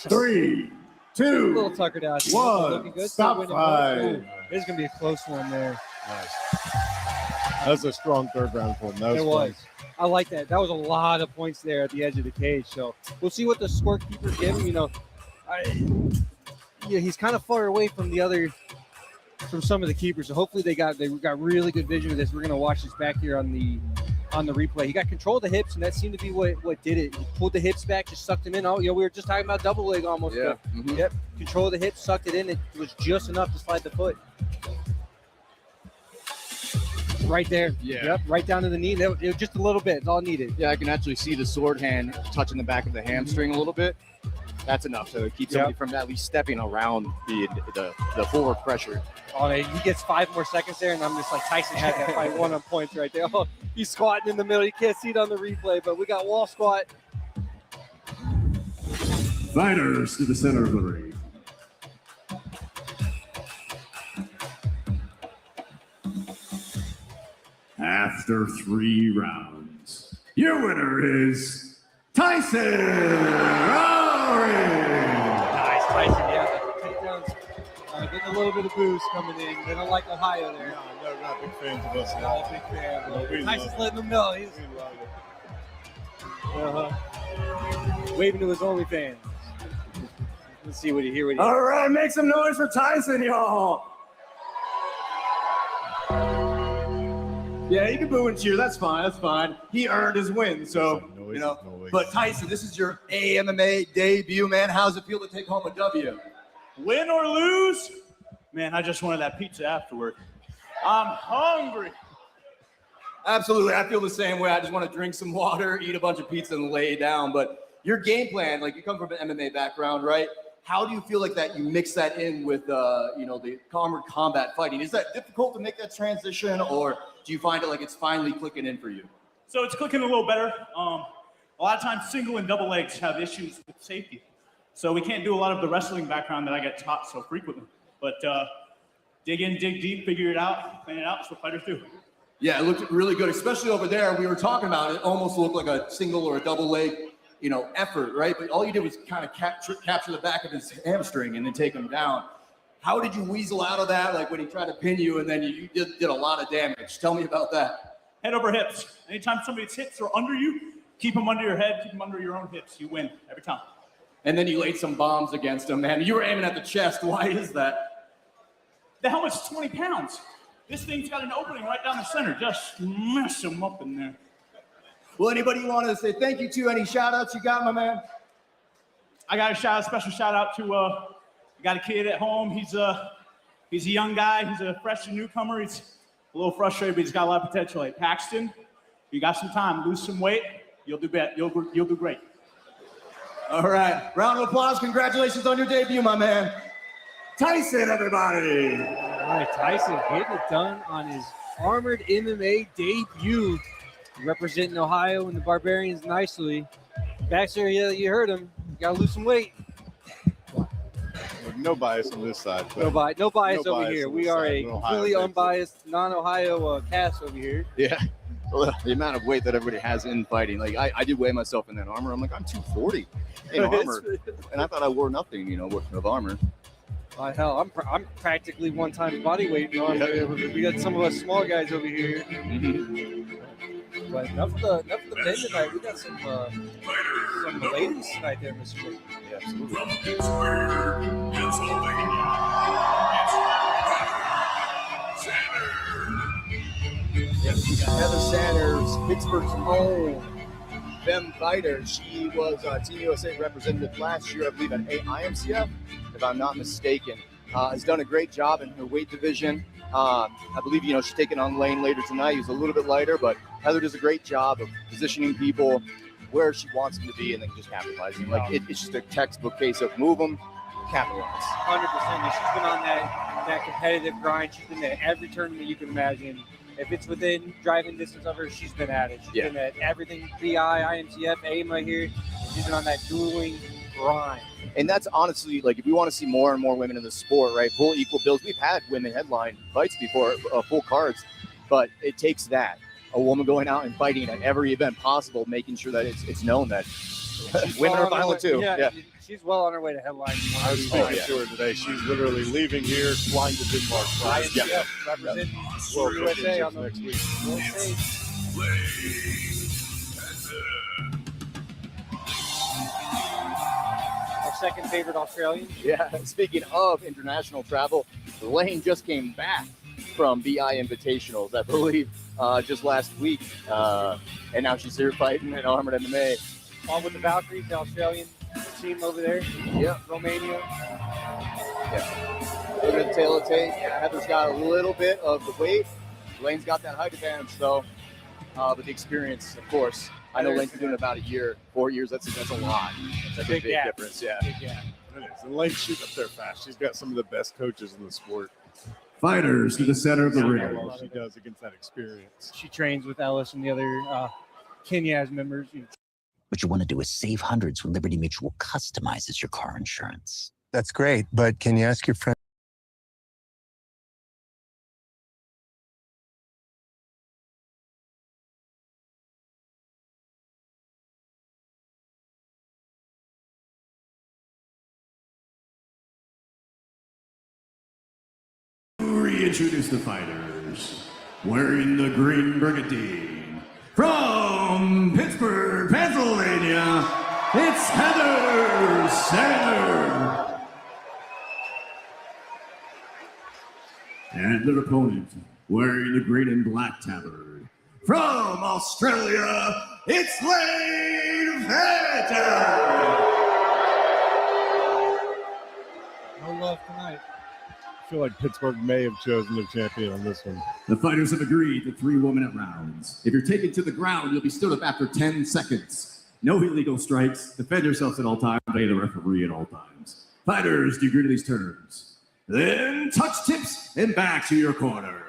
3, A 2, little tuckered out. Looking 1. good. Stop Still winning fight. votes. Ooh, this is going to be a close one there. Nice. That was a strong third round for him. That was It fun. was. I like that. That was a lot of points there at the edge of the cage. So we'll see what the scorekeepers give him. You know, he's kind of far away from some of the keepers. So hopefully they got really good vision of this. We're gonna watch this back here on the replay. He got control of the hips, and that seemed to be what did it. He pulled the hips back, just sucked him in. Oh, we were just talking about double leg almost. Yeah. Yep. Control of the hips, sucked it in. It was just enough to slide the foot. Right there. Yeah. Yep. Right down to the knee. It was just a little bit. That's all needed. Yeah, I can actually see the sword hand touching the back of the hamstring a little bit. That's enough to keep somebody from at least stepping around the forward pressure. Oh, he gets 5 more seconds there, and I'm just like, Tyson had that fight won on points right there. Oh, he's squatting in the middle. You can't see it on the replay, but we got wall squat. Fighters to the center of the ring. After 3 rounds, your winner is Tyson Lowry. Nice, Tyson. Yeah, the takedowns getting a little bit of boost coming in. They don't like Ohio there. No, they're not big fans of us. Not a big fan. No, we Tyson's love it. letting them know. He's waving to his OnlyFans. Let's see what he hear. All right, make some noise for Tyson, y'all. Yeah, you can boo and cheer. That's fine. That's fine. He earned his win. So, you know. But Tyson, this is your AMMA debut, man. How's it feel to take home a W? Win or lose, man, I just wanted that pizza afterward. I'm hungry. Absolutely. I feel the same way. I just want to drink some water, eat a bunch of pizza, and lay down. But your game plan, like you come from an MMA background, right? How do you feel like that you mix that in with, the armored combat fighting? Is that difficult to make that transition, or do you find it like it's finally clicking in for you? So it's clicking a little better. A lot of times single and double legs have issues with safety. So we can't do a lot of the wrestling background that I get taught so frequently. But dig in, dig deep, figure it out, plan it out. That's what fighters do. Yeah, it looked really good, especially over there. We were talking about it. It almost looked like a single or a double leg, effort, right? But all you did was kind of capture the back of his hamstring and then take him down. How did you weasel out of that? Like when he tried to pin you and then you did a lot of damage. Tell me about that. Head over hips. Anytime somebody's hips are under you, keep them under your head, keep them under your own hips. You win every time. And then you laid some bombs against him, man. You were aiming at the chest. Why is that? The helmet's 20 pounds. This thing's got an opening right down the center. Just smash them up in there. Well, anybody you wanted to say thank you to? Any shout outs you got, my man? I got a special shout out to I got a kid at home. He's a young guy. He's a fresh newcomer. He's a little frustrated, but he's got a lot of potential. Hey, Paxton, you got some time. Lose some weight. You'll do better. You'll do great. All right. Round of applause. Congratulations on your debut, my man. Tyson, everybody. All right, Tyson getting it done on his armored MMA debut. Representing Ohio and the Barbarians nicely. Baxter, you heard him. You got to lose some weight. No bias on this side. No bias over here. on We this are side. a An Ohio completely thing. unbiased, non-Ohio cast over here. Yeah. Well, the amount of weight that everybody has in fighting. Like I did weigh myself in that armor. I'm like, I'm 240 in armor. And I thought I wore nothing, of armor. Hell, I'm practically one time body weight in armor. We got some of us small guys over here. But enough of the men tonight. We got some ladies tonight there, Mr. Lee. Yeah, absolutely. From Pittsburgh, Heather Sanders, Pittsburgh's own femme fighter. She was Team USA representative last year, I believe, at IMCF, if I'm not mistaken. Has done a great job in her weight division. I believe, she's taking on Lane later tonight. He's a little bit lighter, but Heather does a great job of positioning people where she wants them to be and then just capitalizing. Like, it's just a textbook case of move them, capitalize. 100%. She's been on that competitive grind. She's been at every tournament you can imagine. If it's within driving distance of her, she's been at it. She's been at everything, BI, IMCF, AMA here. She's been on that dueling grind. And that's honestly, like, if we want to see more and more women in the sport, right, full equal bills. We've had women headline fights before, full cards, but it takes that. A woman going out and fighting at every event possible, making sure that it's known that women are violent too. Yeah, she's well on her way to headline. I was speaking to her today. She's literally leaving here, flying to Denmark. Representing USA on the next week. Our second favorite Australian. Yeah, speaking of international travel, Lane just came back from BI Invitationals, I believe, just last week. And now she's here fighting at Armored MMA. On with the Valkyries, the Australian team over there. Yeah. Romania. Yeah. A little bit of tail of tape. Yeah, Heather's got a little bit of the weight. Lane's got that height advantage, though. But the experience, of course. I know Lane's been doing about a year, 4 years. That's a lot. That's a big difference. Yeah. It is. And Lane's shooting up there fast. She's got some of the best coaches in the sport. Fighters to the center of the ring. What she does against that experience. She trains with Ellis and the other Kenya's members. What you want to do is save hundreds when Liberty Mutual customizes your car insurance. That's great, but can you ask your friend? Reintroduce the fighters. Wearing the green brigandine. From Pittsburgh, Pennsylvania, it's Heather Saylor. And their opponent, wearing the green and black tabard. From Australia, it's Lane Vetter. No love tonight. I feel like Pittsburgh may have chosen their champion on this one. The fighters have agreed to 3 1-minute rounds. If you're taken to the ground, you'll be stood up after 10 seconds. No illegal strikes. Defend yourselves at all times. Obey the referee at all times. Fighters, do you agree to these terms? Then touch tips and back to your corners.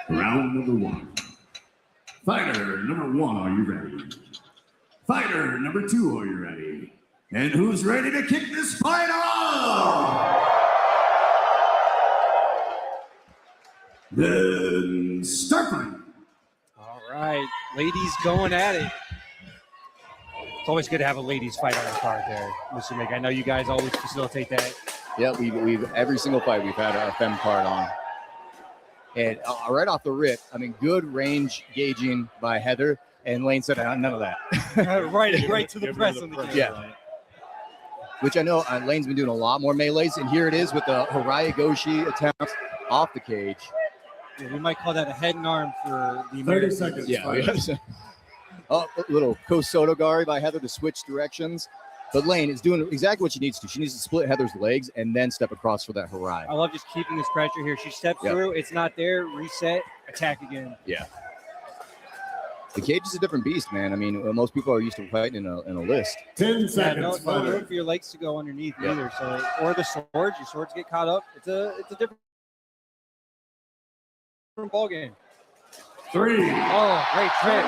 Round number 1. Fighter number 1, are you ready? Fighter number 2, are you ready? And who's ready to kick this fight off? Then start fight. All right, ladies going at it. It's always good to have a ladies fight on the card there, Mr. Mick. I know you guys always facilitate that. Yeah, we've every single fight we've had a femme card on. And right off the rip, I mean, good range gauging by Heather. And Lane said, none of that. right to the press on the camera. Yeah. Which I know Lane's been doing a lot more melees. And here it is with the Harai Goshi attempt off the cage. Yeah, we might call that a head and arm for the 30 seconds. Yeah. A little Kosotogari by Heather to switch directions. But Lane is doing exactly what she needs to. She needs to split Heather's legs and then step across for that Harai. I love just keeping this pressure here. She steps through. It's not there. Reset. Attack again. Yeah. The cage is a different beast, man. I mean, most people are used to fighting in a list. 10 seconds. No room for your legs to go underneath either. So, or the swords. Your swords get caught up. It's a different ball game. 3. Oh, great trick.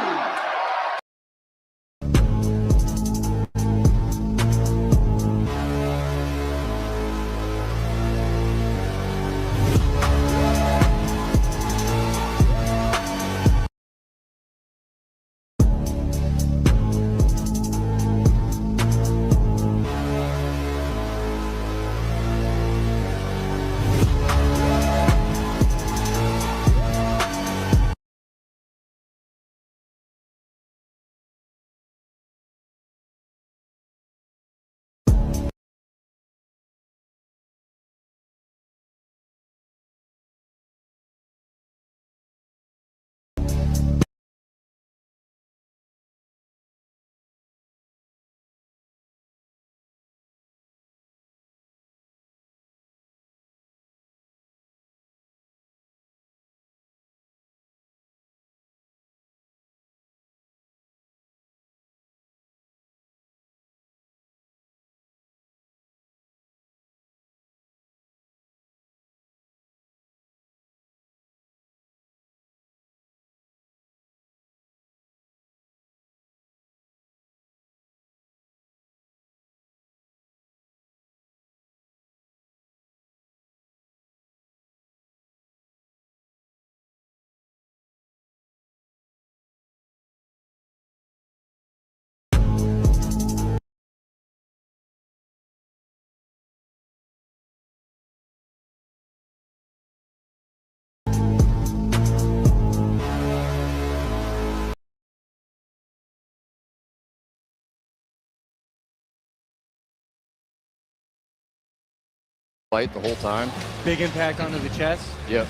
Fight the whole time. Big impact onto the chest. Yep.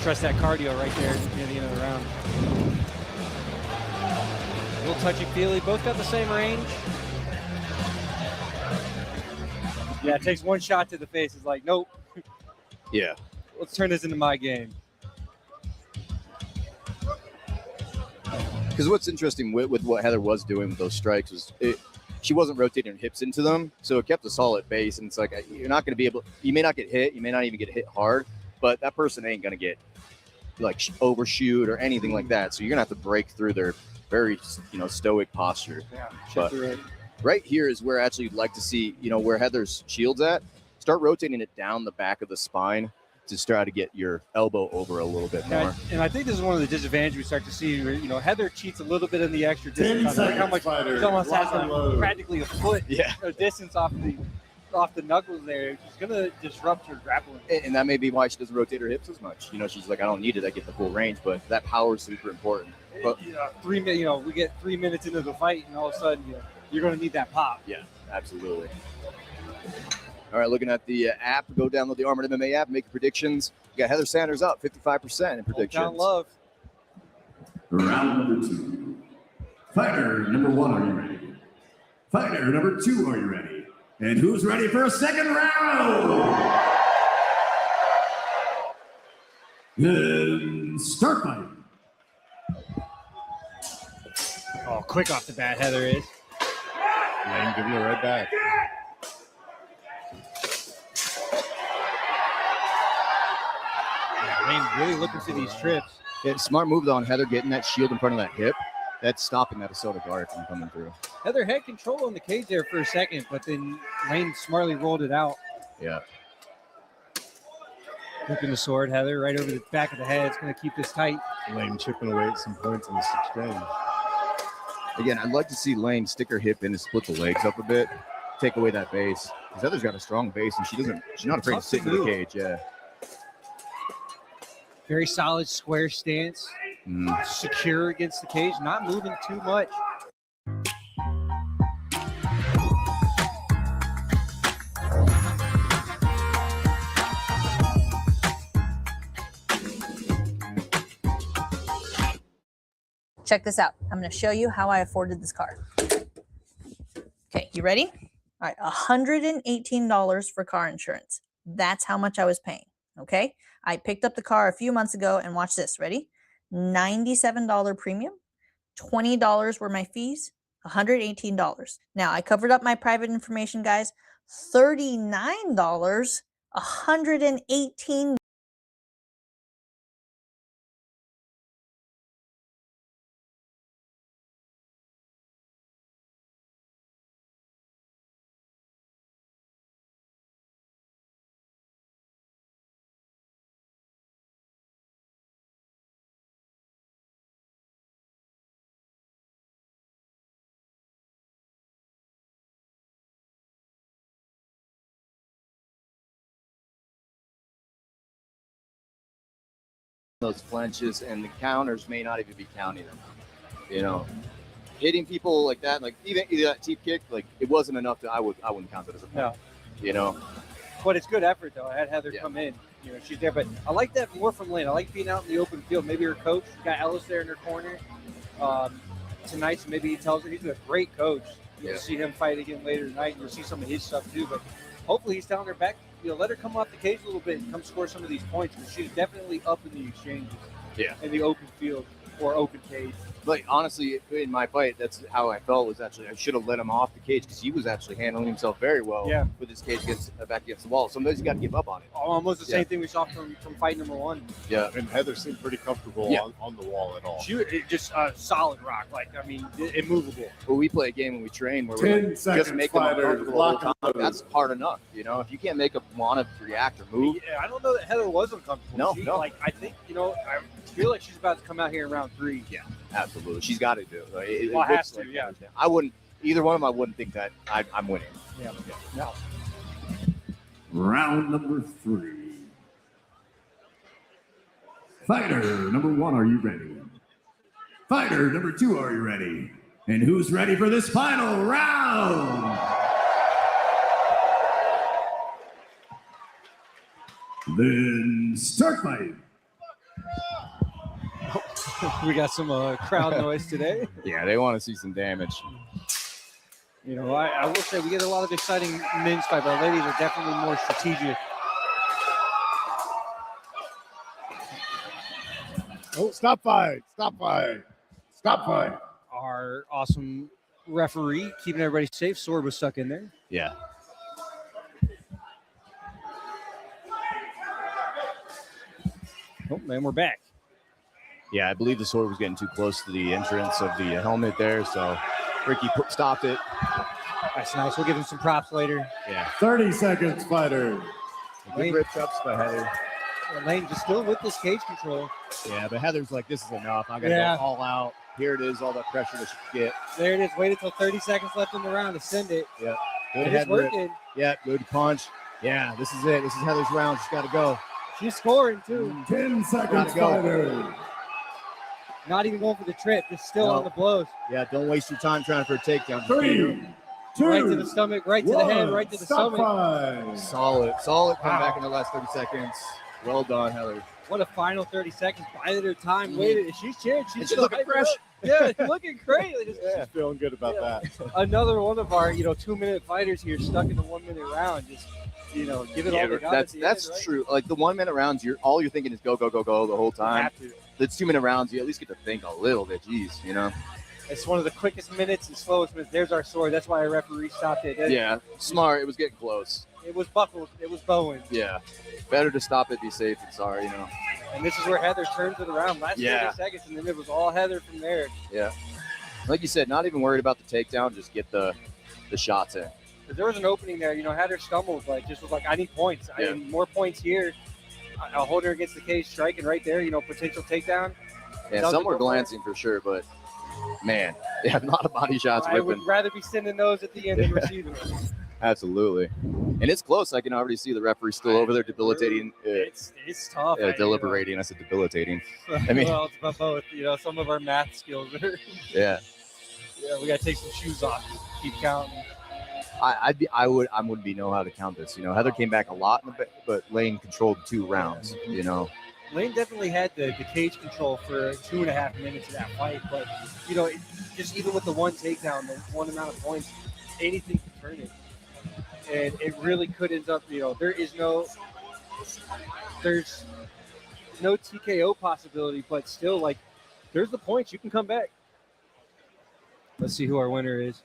Trust that cardio right there near the end of the round. A little touchy-feely. Both got the same range. Yeah, it takes one shot to the face. It's like, nope. Yeah. Let's turn this into my game. Because what's interesting with what Heather was doing with those strikes was she wasn't rotating her hips into them, so it kept a solid base. And it's like you're not going to be able. You may not get hit. You may not even get hit hard, but that person ain't going to get like overshoot or anything like that. So you're going to have to break through their very stoic posture. Yeah. But right here is where actually you'd like to see where Heather's shield's at. Start rotating it down the back of the spine to try to get your elbow over a little bit more. And I think this is one of the disadvantages we start to see. Where, Heather cheats a little bit in the extra distance. Look how much she almost has practically a foot of distance off the knuckles there. She's gonna disrupt her grappling. And that may be why she doesn't rotate her hips as much. She's like, I don't need it. I get the full range, but that power is super important. But 3 minutes, we get 3 minutes into the fight, and all of a sudden, you're gonna need that pop. Yeah, absolutely. All right, looking at the app, go download the Armored MMA app, make your predictions. You got Heather Sanders up 55% in predictions. John Love. Round number 2. Fighter number 1, are you ready? Fighter number 2, are you ready? And who's ready for a second round? And start fighting. Oh, quick off the bat, Heather is. Yeah, give you it right back. Lane really looking for these trips. Yeah, smart move on Heather getting that shield in front of that hip. That's stopping that Asota guard from coming through. Heather had control on the cage there for a second, but then Lane smartly rolled it out. Yeah. Hooking the sword, Heather, right over the back of the head. It's going to keep this tight. Lane chipping away at some points in this exchange. Again, I'd like to see Lane stick her hip in and split the legs up a bit, take away that base. Because Heather's got a strong base, and she's not afraid to sit in the cage. Yeah. Very solid square stance, secure against the cage, not moving too much. Check this out. I'm going to show you how I afforded this car. Okay, you ready? All right, $118 for car insurance. That's how much I was paying, okay? I picked up the car a few months ago and watch this. Ready? $97 premium, $20 were my fees, $118. Now, I covered up my private information, guys. $39, $118. Those flinches and the counters may not even be counting them. Hitting people like that, like either that teep kick, like it wasn't enough to I wouldn't count it as a point. No. But it's good effort though. I had Heather come in. She's there, but I like that more from Lynn. I like being out in the open field. Maybe her coach got Ellis there in her corner tonight, so maybe he tells her he's a great coach. You'll see him fight again later tonight, and you'll see some of his stuff too. But hopefully he's telling her back, let her come off the cage a little bit and come score some of these points, because she's definitely up in the exchanges. Yeah. In the open field or open cage. Like honestly, in my fight, that's how I felt. Was actually I should have let him off the cage because he was actually handling himself very well. With his cage back against the wall. Sometimes you got to give up on it. Almost the same thing we saw from fight number 1. Yeah, and Heather seemed pretty comfortable on the wall at all. She just solid rock, immovable. Well, we play a game when we train where 10 we're seconds, just make them uncomfortable all the time. lock. That's hard enough. If you can't make them want to react or move. Yeah, I don't know that Heather was uncomfortable. No. I think I feel like she's about to come out here in round 3. Yeah, absolutely. She's got to do it. It has to. Like Yeah. I wouldn't. Either one of them. I wouldn't think that I'm winning. Yeah. No. Round number 3. Fighter number 1, are you ready? Fighter number 2, are you ready? And who's ready for this final round? Then start fight. We got some crowd noise today. Yeah, they want to see some damage. You know, I will say we get a lot of exciting men's fight, but ladies are definitely more strategic. Oh, stop fight. Stop fight. Stop fight. Our awesome referee keeping everybody safe. Sword was stuck in there. Yeah. Oh, man, we're back. Yeah, I believe the sword was getting too close to the entrance of the helmet there, so Ricky stopped it. That's nice. We'll give him some props later. Yeah. 30 seconds, fighter. Good rip chops by Heather. Lane just still with this cage control. Yeah, but Heather's like, this is enough. I got to go all out. Here it is, all that pressure that she get. There it is. Wait until 30 seconds left in the round to send it. Yeah. Good It head is working. rip. Yeah, good punch. Yeah, this is it. This is Heather's round. She's got to go. She's scoring, too. 10 seconds, Gotta go. fighter. Not even going for the trip. Just still No. on the blows. Yeah, don't waste your time trying for a takedown. 3, 2, Right to the stomach, right to the head, right to the stop stomach. fight. Solid comeback in the last 30 seconds. Well done, Heather. What a final 30 seconds. Bided her time, waited. She's cheering. And she's looking fresh. Yeah, looking great. She's feeling good about that. Another one of our, 2-minute fighters here stuck in the 1-minute round. Just, give it all they got. That's right? true. Like the 1-minute rounds, all you're thinking is go, go, go, go the whole time. Have to. The 2-minute rounds, you at least get to think a little bit. Jeez, It's one of the quickest minutes and slowest minutes. There's our sword. That's why our referee stopped it. Yeah, smart. It was getting close. It was buckled. It was bowing. Yeah, better to stop it, be safe than sorry, And this is where Heather turns it around. Last 30 seconds, and then it was all Heather from there. Yeah. Like you said, not even worried about the takedown, just get the shots in. Because there was an opening there. Heather stumbled. Was like, I need points. I need more points here. I'll hold her against the cage, striking right there. Potential takedown. Yeah, some were glancing for sure, but man, they have a lot of body shots I whipping. would rather be sending those at the end than receiving them. Absolutely. And it's close. I can already see the referee still over there debilitating. It's tough. Deliberating. I said debilitating. I mean, well, it's about both. Some of our math skills are. Yeah. Yeah, we got to take some shoes off. Keep counting. I wouldn't know how to count this. Heather came back a lot, but Lane controlled 2 rounds. Lane definitely had the cage control for 2.5 minutes of that fight, but just even with the one takedown, the one amount of points, anything could turn it, and it really could end up. There's no TKO possibility, but still, like, there's the points. You can come back. Let's see who our winner is.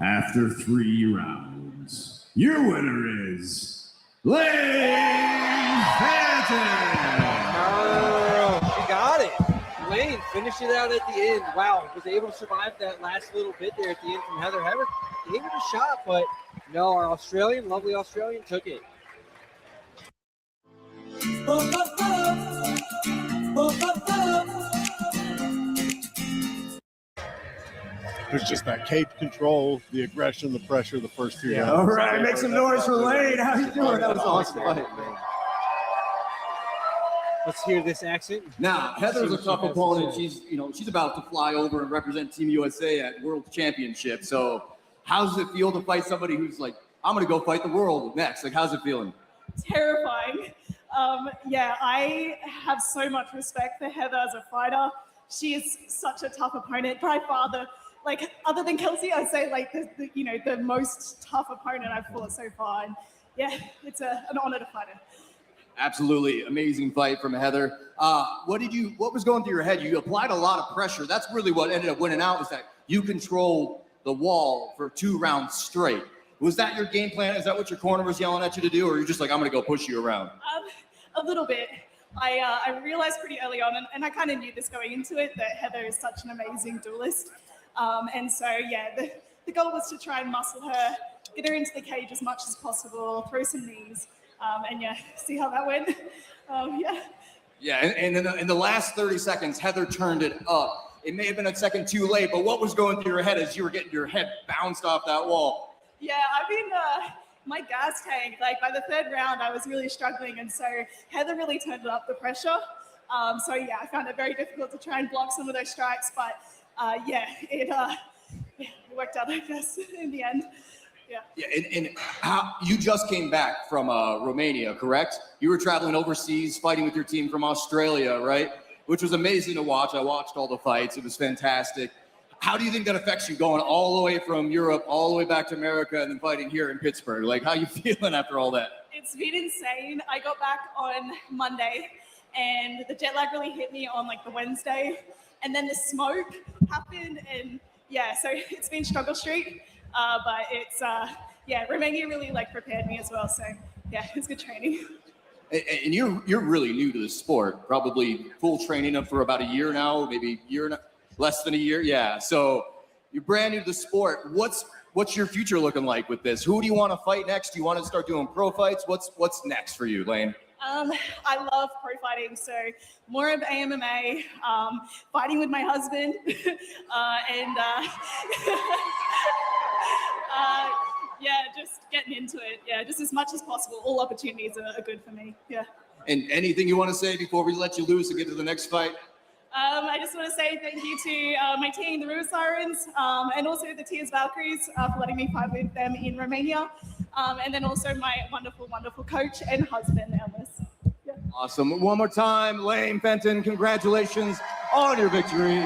After 3 rounds, your winner is Lane Phantom. Oh, she got it. Lane finished it out at the end. Wow, was able to survive that last little bit there at the end from Heather. Heather gave it a shot, but no, our lovely Australian took it. There's just that cage control, the aggression, the pressure, the first 2 rounds. All right, make some noise for Lane. How you doing? That was awesome. Let's hear this accent. Now, Heather's a tough opponent. She's about to fly over and represent Team USA at World Championship. So how does it feel to fight somebody who's like, I'm going to go fight the world next? Like, how's it feeling? Terrifying. I have so much respect for Heather as a fighter. She is such a tough opponent. By far other than Kelsey, I'd say the most tough opponent I've fought so far. And yeah, it's an honor to fight her. Absolutely amazing fight from Heather. What was going through your head? You applied a lot of pressure. That's really what ended up winning out, is that you controlled the wall for 2 rounds straight. Was that your game plan? Is that what your corner was yelling at you to do? Or you're just like, I'm going to go push you around? A little bit. I realized pretty early on, and I kind of knew this going into it, that Heather is such an amazing duelist. And so, the goal was to try and muscle her, get her into the cage as much as possible, throw some knees, and see how that went. Yeah, and in the last 30 seconds, Heather turned it up. It may have been a second too late, but what was going through your head as you were getting your head bounced off that wall? Yeah, my gas tank, by the 3rd round, I was really struggling, and so Heather really turned up the pressure. I found it very difficult to try and block some of those strikes, but it worked out, I guess, in the end. Yeah. Yeah, and how you just came back from Romania, correct? You were traveling overseas, fighting with your team from Australia, right? Which was amazing to watch. I watched all the fights. It was fantastic. How do you think that affects you going all the way from Europe, all the way back to America, and then fighting here in Pittsburgh? Like, how you feeling after all that? It's been insane. I got back on Monday, and the jet lag really hit me on like the Wednesday, and then the smoke happened, and yeah, so it's been struggle street, but it's yeah, Romania really like prepared me as well. So yeah, it's good training. And you're really new to the sport, probably full training up for about a year now, maybe a year and less than a year. Yeah. So you're brand new to the sport. What's your future looking like with this? Who do you want to fight next? Do you want to start doing pro fights? What's next for you, Lane? I love pro fighting, so more of AMMA, fighting with my husband, and yeah, just getting into it. Yeah, just as much as possible. All opportunities are good for me. Yeah. And anything you want to say before we let you loose and get to the next fight? I just want to say thank you to my team, the River Sirens, and also the Tears Valkyries for letting me fight with them in Romania, and then also my wonderful, wonderful coach and husband, Elvis. Yeah. Awesome. One more time, Lane Fenton, congratulations on your victory.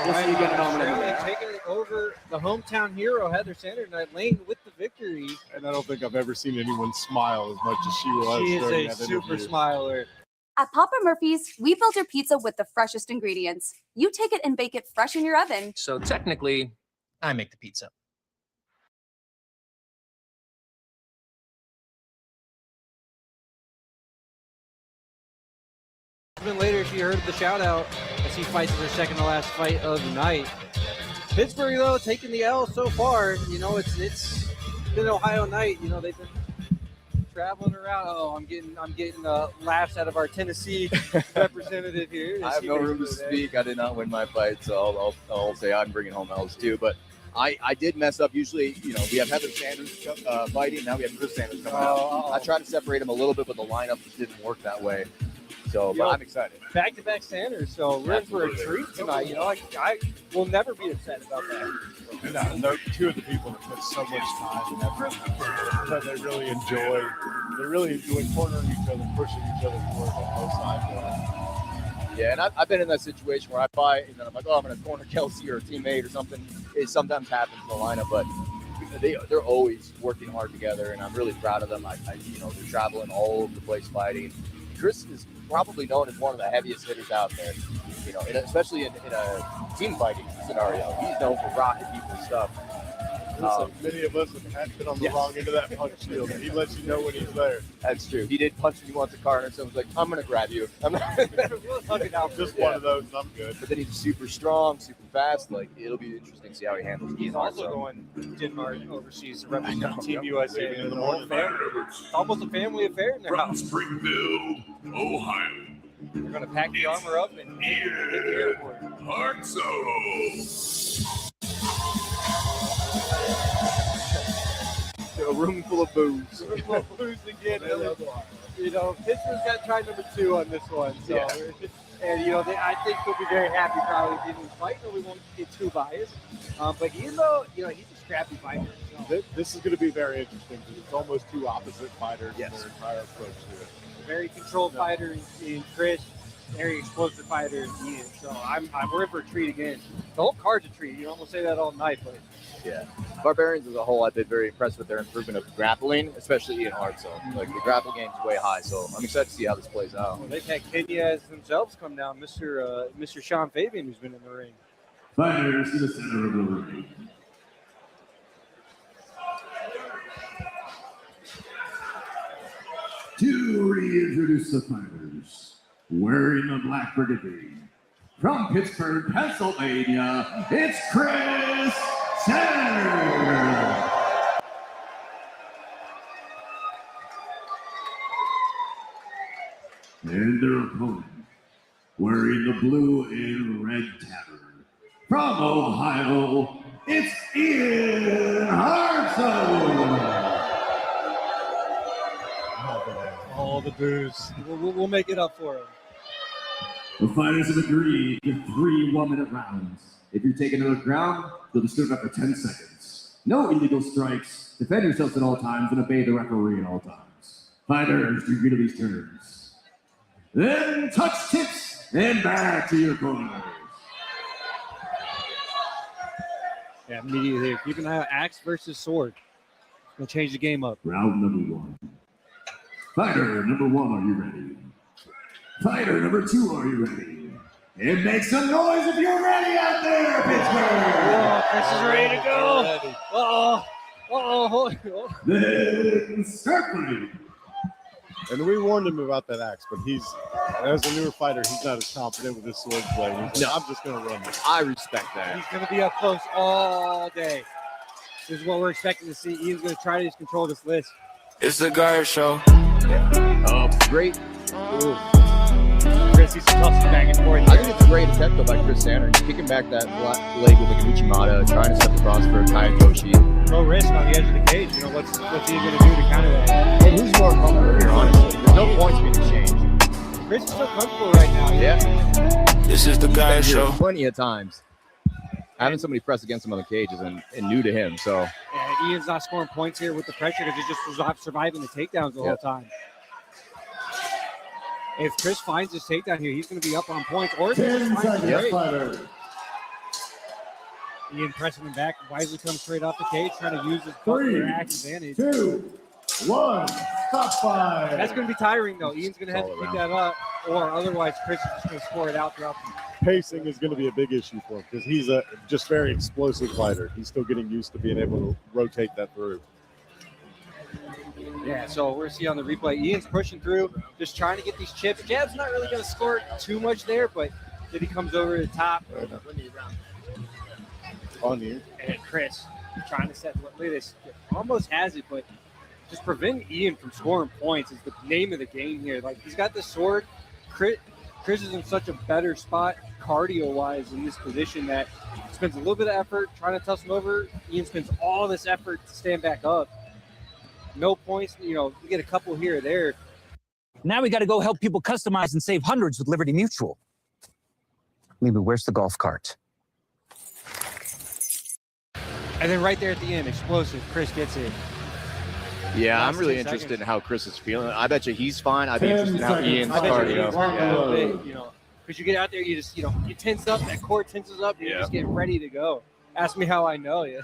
We'll see you again in a minute. Taking it over the hometown hero, Heather Sanders, and Lane with the victory. And I don't think I've ever seen anyone smile as much as she was. She during is a that super interview. smiler. At Papa Murphy's, we build your pizza with the freshest ingredients. You take it and bake it fresh in your oven. So technically, I make the pizza. Even later, she heard the shout out as he fights in her second to last fight of the night. Pittsburgh, though, taking the L so far. You know, it's been Ohio night. You know, they've been traveling around. Oh, I'm getting laughs out of our Tennessee representative here. I have no room to speak. I did not win my fight, so I'll say I'm bringing home L's too. But I did mess up. Usually, you know, we have Heather Sanders fighting. Now we have Chris Sanders coming out. I tried to separate them a little bit, but the lineup just didn't work that way. So, but I'm excited. Back-to-back Sanders, so we're in for a treat tonight. You know, I will never be upset about that. And they're two of the people that put so much time and effort that they really enjoy. They're really enjoying cornering each other, pushing each other forward on both sides. Yeah, and I've been in that situation where I fight, and then I'm like, oh, I'm going to corner Kelsey or a teammate or something. It sometimes happens in the lineup, but they're always working hard together, and I'm really proud of them. You know, they're traveling all over the place fighting. Chris is probably known as one of the heaviest hitters out there, you know, especially in a team fighting scenario. He's known for rocking people's stuff. Many of us have been on the wrong end of that punch shield, and he lets you know when he's there. That's true. He did punch when he wants a car, and someone's like, I'm going to grab you. I'm just one of those, and I'm good. But then he's super strong, super fast. Like, it'll be interesting to see how he handles it. He's also going to Denmark overseas to represent Team USA. In the morning. It's almost a family affair now. From Springfield, Ohio. They're going to pack the armor up and hit the airport. A room full of booze. Booze again. You know, Pittsburgh's got try number 2 on this one. So, yeah. And you know, I think they'll be very happy probably with the fight. We won't get too biased. But he's a scrappy fighter. So. This is going to be very interesting because it's almost two opposite fighters in their entire approach to it. Very controlled fighter in Chris, very explosive fighter in Ian. So I'm worried for a treat again. The whole card's a treat. You can almost say that all night, but yeah. Barbarians as a whole, I've been very impressed with their improvement of grappling, especially Ian Hartzell. Like, the grapple game's way high, so I'm excited to see how this plays out. Well, they've had Kenyas themselves come down, Mr. Sean Fabian, who's been in the ring. Fighters to the center of the ring. To reintroduce the fighters, wearing the black brigade, from Pittsburgh, Pennsylvania, it's Chris Sanders. And their opponent, wearing the blue and red tabard, from Ohio, it's Ian Hartzell. All the booze. We'll make it up for him. The fighters have agreed to 3 1-minute rounds. If you're taken to the ground, you'll be stood up for 10 seconds. No illegal strikes, defend yourselves at all times, and obey the referee at all times. Fighters, do agree to these terms. Then touch tips and back to your corners. Yeah, immediately here. Keep an eye out. Axe versus sword. Gonna change the game up. Round number 1. Fighter number 1, are you ready? Fighter number 2, are you ready? And make some noise if you're ready out there, Pittsburgh! Oh, Chris is ready to go. Uh-oh. Then start fighting. And we warned him about that axe, but as a newer fighter, he's not as confident with his sword play. He's like, I'm just going to run this. I respect that. He's going to be up close all day. This is what we're expecting to see. Ian's going to try to just control this list. It's the Guyer Show. Oh, great. Ooh. Chris, he's tossing back and forth. I think it's a great attempt though by Chris Sanders, kicking back that leg with like an Uchimata, trying to step across for a Kayatoshi. No risk on the edge of the cage. You know, what's he going to do to counter that? And who's more comfortable here, honestly? There's no points being exchanged. Chris is so comfortable right now. Yeah. This is the Guyer Show. Plenty of times. Having somebody press against him on the cage is and new to him. So yeah, Ian's not scoring points here with the pressure because he's just surviving the takedowns the whole time. If Chris finds his takedown here, he's going to be up on points. Or if he just finds the break. Ian pressing him back, wisely comes straight off the cage, trying to use his buckler axe advantage. 2, 1, stop fight. That's going to be tiring, though. Ian's going to have to keep that up, or otherwise Chris is just going to score it out throughout the Pacing is going to be a big issue for him because he's a just very explosive fighter. He's still getting used to being able to rotate that through. Yeah, so we're seeing on the replay, Ian's pushing through, just trying to get these chips. Jab's not really going to score too much there, but then he comes over the top. On you. And Chris trying to set, look at this, almost has it, but just prevent Ian from scoring points is the name of the game here. Like, he's got the sword. Chris is in such a better spot cardio-wise in this position that he spends a little bit of effort trying to toss him over. Ian spends all this effort to stand back up. No points, you know, you get a couple here or there. Now we got to go help people customize and save hundreds with Liberty Mutual. Maybe where's the golf cart? And then right there at the end, explosive, Chris gets it. yeah, Last I'm really 10 interested seconds. in how Chris is feeling. I bet you he's fine. I'd be interested in how Ian's cardio. You know, because you get out there, you just, you know, you tense up, that core tenses up, and you just get ready to go. Ask me how I know you.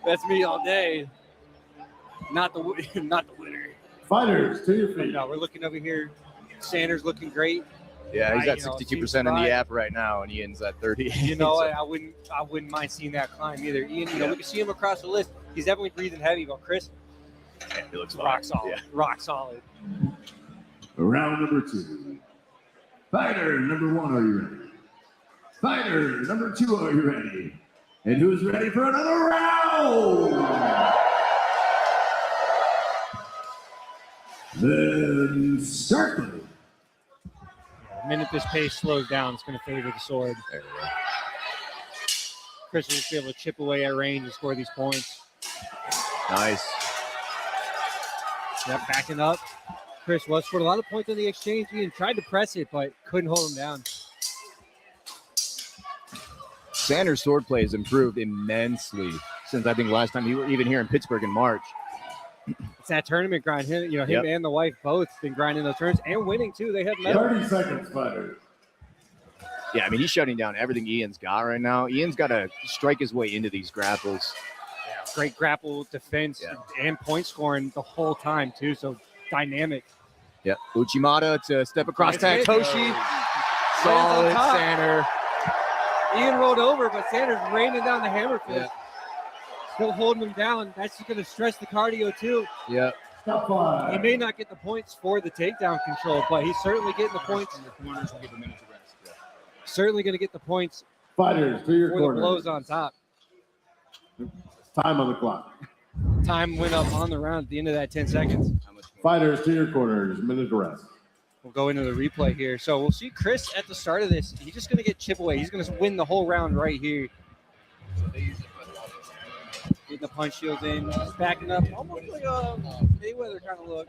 That's me all day. Not the winner. Fighters, to your feet. No, we're looking over here. Sanders looking great. Yeah, he's at You know, 62% in the app right now, and Ian's at 30. You know, So- I wouldn't mind seeing that climb either. Ian, you know, we can see him across the list. He's definitely breathing heavy, but Chris, he looks rock fine. solid. Yeah. Rock solid. Round number 2. Fighter number 1, are you ready? Fighter number 2, are you ready? And who's ready for another round? Then start fighting. The minute this pace slows down, it's going to favor the sword. There we go. Chris will just be able to chip away at range and score these points. Nice. Yep, backing up. Chris was scored a lot of points on the exchange. Ian tried to press it, but couldn't hold him down. Sanders' sword play has improved immensely since I think last time you were even here in Pittsburgh in March. It's that tournament grind. Him and the wife both been grinding those turns and winning too. They have medals. 30 seconds, fighter. Yeah, I mean, he's shutting down everything Ian's got right now. Ian's got to strike his way into these grapples. Yeah, great grapple defense and point scoring the whole time too. So dynamic. Yep. Uchimata to step across Nice hit. Takeshi. Lands Solid on top. Sander. Ian rolled over, but Sanders raining down the hammer fist. Yeah. Still holding him down. That's going to stress the cardio too. Yeah. Stop fight. He may not get the points for the takedown control, but he's certainly getting the points. Certainly going to get the points Fighters, to your for the corner. blows on top. Time on the clock. Time went up on the round at the end of that 10 seconds. Fighters, to your corners. Minute to rest. We'll go into the replay here. So we'll see Chris at the start of this. He's just going to get chip away. He's going to win the whole round right here. Getting the punch shield in. Just backing up. Almost like a Mayweather kind of look.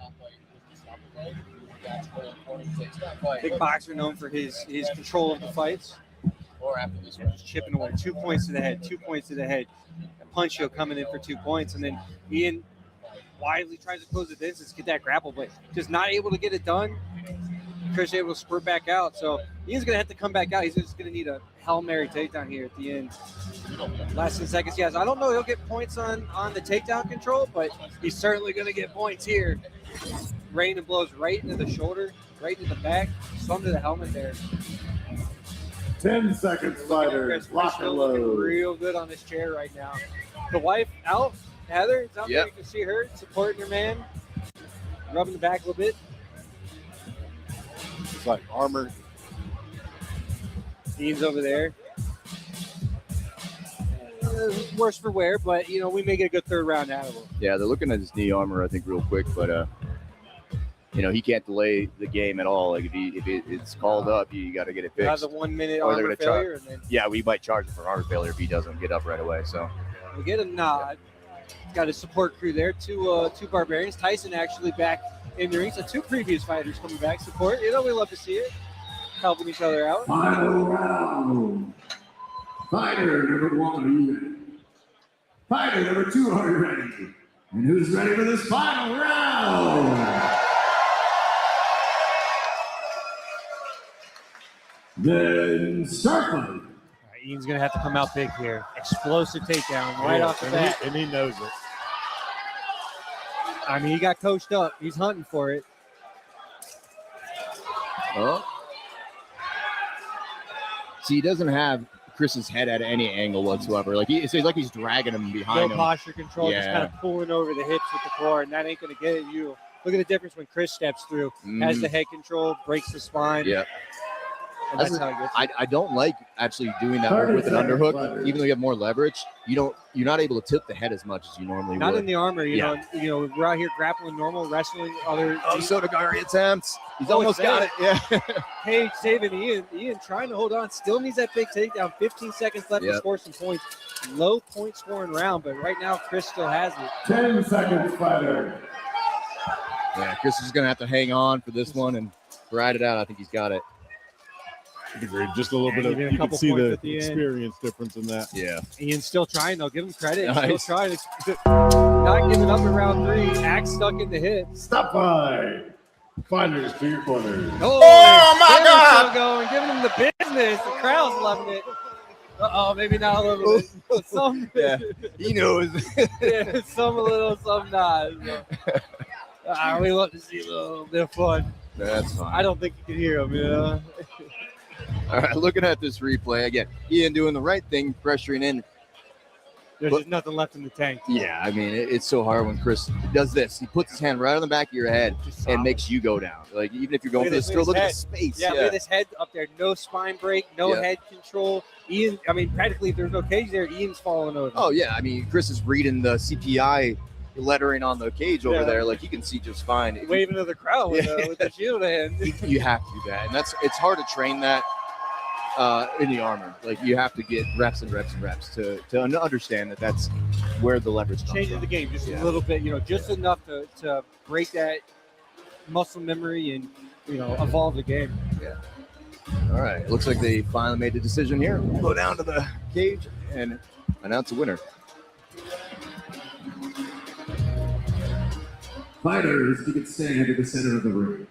Big boxer known for his control of the fights. Just chipping away. 2 points to the head. 2 points to the head. Punchio coming in for 2 points, and then Ian widely tries to close the distance, get that grapple, but just not able to get it done. Chris able to spurt back out, so Ian's gonna have to come back out. He's just gonna need a Hail Mary takedown here at the end. Last 10 seconds, yes. I don't know he'll get points on the takedown control, but he's certainly gonna get points here. Rain and blows right into the shoulder, right into the back, some to the helmet there. 10 seconds, fighters. Lock and Looking load. real good on this chair right now. The wife out, Heather, it's out there. You can see her supporting her man, rubbing the back a little bit. It's like armor. Ian's over there. Worse for wear, but we may get a good third round out of him. Yeah, they're looking at his knee armor, I think, real quick, but he can't delay the game at all. Like if it's called up, you got to get it fixed. Has a 1 minute Or they're armor gonna failure, and then Yeah, we might charge him for armor failure if he doesn't get up right away. So we get a nod. Got his support crew there, two Barbarians. Tyson actually back in the ring, so 2 previous fighters coming back support. We love to see it, helping each other out. Final round. Fighter number 1, are you ready? Fighter number 2, are you ready? And who's ready for this final round? Then start fight. All right, Ian's going to have to come out big here. Explosive takedown right off the bat. And he knows it. I mean, he got coached up. He's hunting for it. Oh. See, he doesn't have Chris's head at any angle whatsoever. Like it's like he's dragging him behind No him. posture control, just Yeah. kind of pulling over the hips with the core, and that ain't going to get at you. Look at the difference when Chris steps through. Has the head control, breaks the spine. Yeah. And that's how it gets. I don't like actually doing that with an underhook. Even though you have more leverage, you're not able to tip the head as much as you normally Not would. in the armor, you know, we're out here grappling normal, wrestling other. Sotogari attempts. He's Oh, almost it's got it. there. Yeah. Hey, saving Ian. Ian trying to hold on. Still needs that big takedown. 15 seconds left to Yep. score some points. Low point scoring round, but right now Chris still has it. 10 seconds, fighter. Yeah, Chris is going to have to hang on for this one and ride it out. I think he's got it. Just a little bit of, even a you can couple see points the at the end. experience difference in that. Yeah. Ian's still trying, though. Give him credit. He's Nice. still trying. Not giving up in round 3. Axe stuck in the hip. Stop fight. Fighters to your corners. Oh my God! Still going, giving him the business. The crowd's loving it. Maybe not a little bit. Some, Yeah, he knows. Yeah, some a little, some not. So. We love to see a little bit of fun. That's fine. I don't think you can hear him, All right, looking at this replay again, Ian doing the right thing, pressuring in. There's just nothing left in the tank. Yeah, I mean, it's so hard when Chris does this. He puts his hand right on the back of your head and makes you go down. Like, even if you're going for this, still look at the space. Yeah, look at his head up there. No spine break, no Yeah. head control. Ian, I mean, practically, if there's no cage there, Ian's falling over. Oh, yeah. I mean, Chris is reading the CPI lettering on the cage over there. Like, you can see just fine. Waving to the crowd with the shield hand. You have to do that. And it's hard to train that in the armor. Like, you have to get reps and reps and reps to understand that that's where the leverage comes Changes from. the game just a little bit, just enough to break that muscle memory and, evolve the game. Yeah. All right. Looks like they finally made the decision here. We'll go down to the cage and announce a winner. Fighters, you can stand at the center of the ring.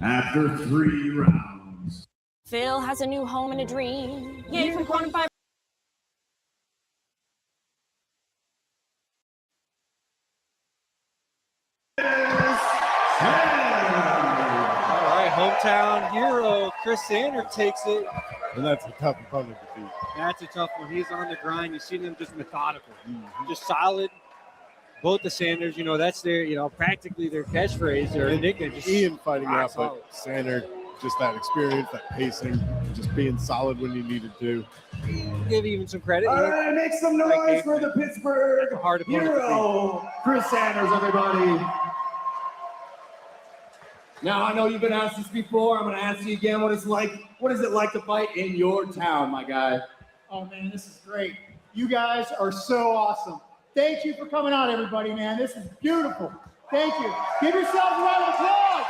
After 3 rounds. Phil has a new home and a dream. Yeah, you can quantify. All right, hometown hero Chris Sanders takes it. And that's a tough opponent to beat. That's a tough one. He's on the grind. You see them just methodical, just solid. Both the Sanders, that's their, practically their catchphrase or nickname. Just Ian fighting out, solid. but Sander, just that experience, that pacing, just being solid when you needed to. Give even some credit. All right, make some noise for the Pittsburgh hard opponent to hero, Chris Sanders, everybody. Now, I know you've been asked this before. I'm going to ask you again what it's like. What is it like to fight in your town, my guy? Oh, man, this is great. You guys are so awesome. Thank you for coming out, everybody, man. This is beautiful. Thank you. Give yourselves a round of applause.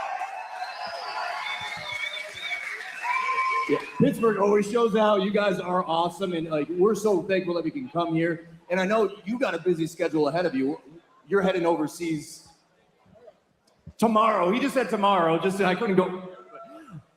Pittsburgh always shows out. You guys are awesome, and like we're so thankful that we can come here. And I know you got a busy schedule ahead of you. You're heading overseas tomorrow. He just said tomorrow. Just I couldn't go.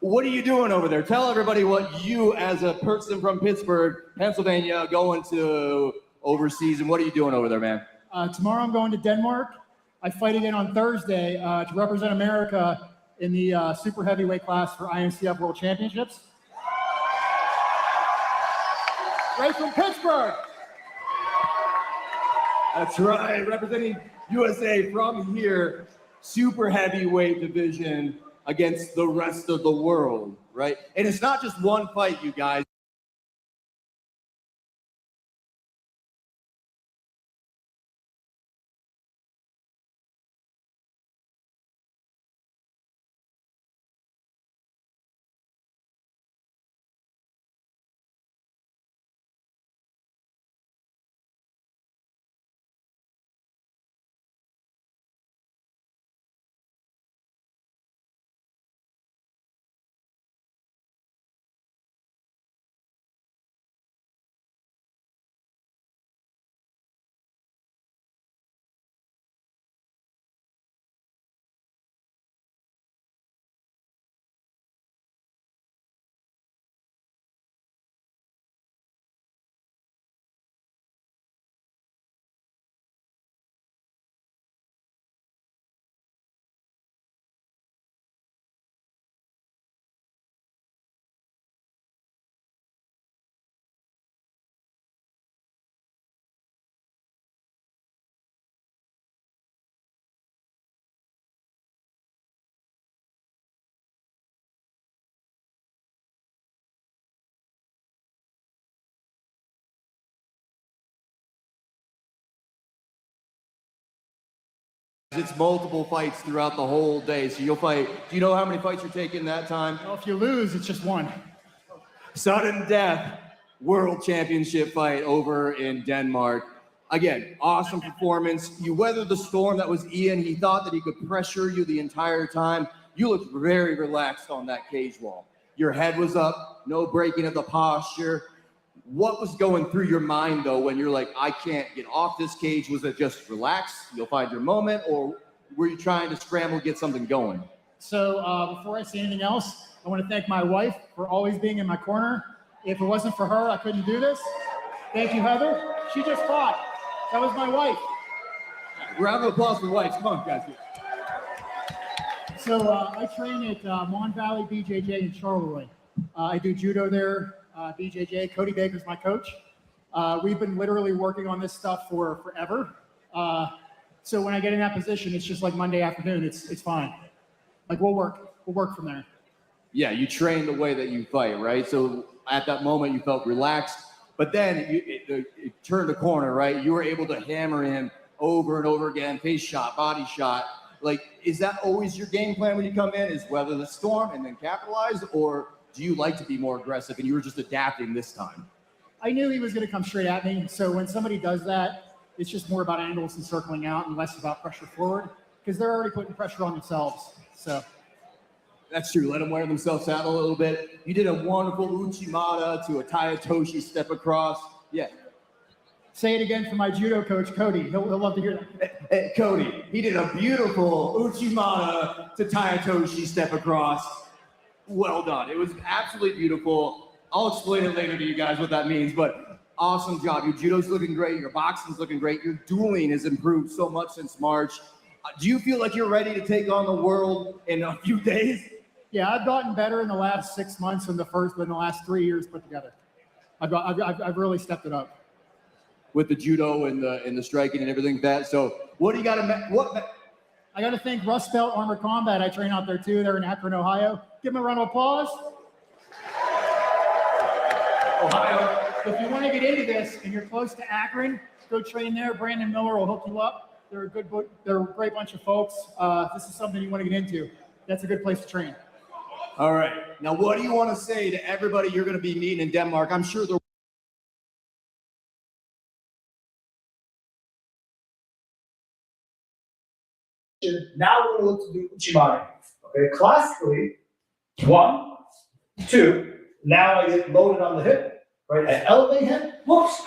What are you doing over there? Tell everybody what you, as a person from Pittsburgh, Pennsylvania, going to overseas, and what are you doing over there, man? Tomorrow I'm going to Denmark. I fight again on Thursday to represent America in the super heavyweight class for IMCF World Championships. Right from Pittsburgh. That's right, representing USA from here, super heavyweight division against the rest of the world, right? And it's not just one fight, you guys. It's multiple fights throughout the whole day, so you'll fight. Do you know how many fights you're taking that time? Well, if you lose, it's just one. Sudden death world championship fight over in Denmark. Again, awesome performance. You weathered the storm that was Ian. He thought that he could pressure you the entire time. You looked very relaxed on that cage wall. Your head was up, no breaking of the posture. What was going through your mind, though, when you're like, I can't get off this cage? Was it just relax, you'll find your moment, or were you trying to scramble, get something going? So before I say anything else, I want to thank my wife for always being in my corner. If it wasn't for her, I couldn't do this. Thank you, Heather. She just fought. That was my wife. Round of applause for wives. Come on, guys. So I train at Mon Valley BJJ in Charleroi. I do judo there. BJJ, Cody Baker's my coach. We've been literally working on this stuff for forever. So when I get in that position, it's just like Monday afternoon. It's fine. Like we'll work from there. Yeah, you train the way that you fight, right? So at that moment, you felt relaxed, but then it turned a corner, right? You were able to hammer him over and over again, face shot, body shot. Like, is that always your game plan when you come in, is weather the storm and then capitalize, or do you like to be more aggressive and you were just adapting this time? I knew he was going to come straight at me. So when somebody does that, it's just more about angles and circling out and less about pressure forward because they're already putting pressure on themselves. So that's true. Let them wear themselves out a little bit. You did a wonderful Uchimata to a Tayatoshi step across. Yeah. Say it again for my judo coach, Cody. He'll love to hear that. Hey, Cody, he did a beautiful Uchimata to Tayatoshi step across. Well done. It was absolutely beautiful. I'll explain it later to you guys what that means, but awesome job. Your judo's looking great. Your boxing's looking great. Your dueling has improved so much since March. Do you feel like you're ready to take on the world in a few days? Yeah, I've gotten better in the last 6 months than the last 3 years put together. I've really stepped it up. With the judo and the striking and everything like that. So what do you got to I got to thank Rust Belt Armor Combat. I train out there too. They're in Akron, Ohio. Give them a round of applause. Ohio. If you want to get into this and you're close to Akron, go train there. Brandon Miller will hook you up. They're a great bunch of folks. This is something you want to get into. That's a good place to train. All right. Now, what do you want to say to everybody you're going to be meeting in Denmark? I'm sure they're now we're going to look to do Uchimata. Okay, classically, 1, 2, Now I get loaded on the hip, right? I elevate hip, whoops.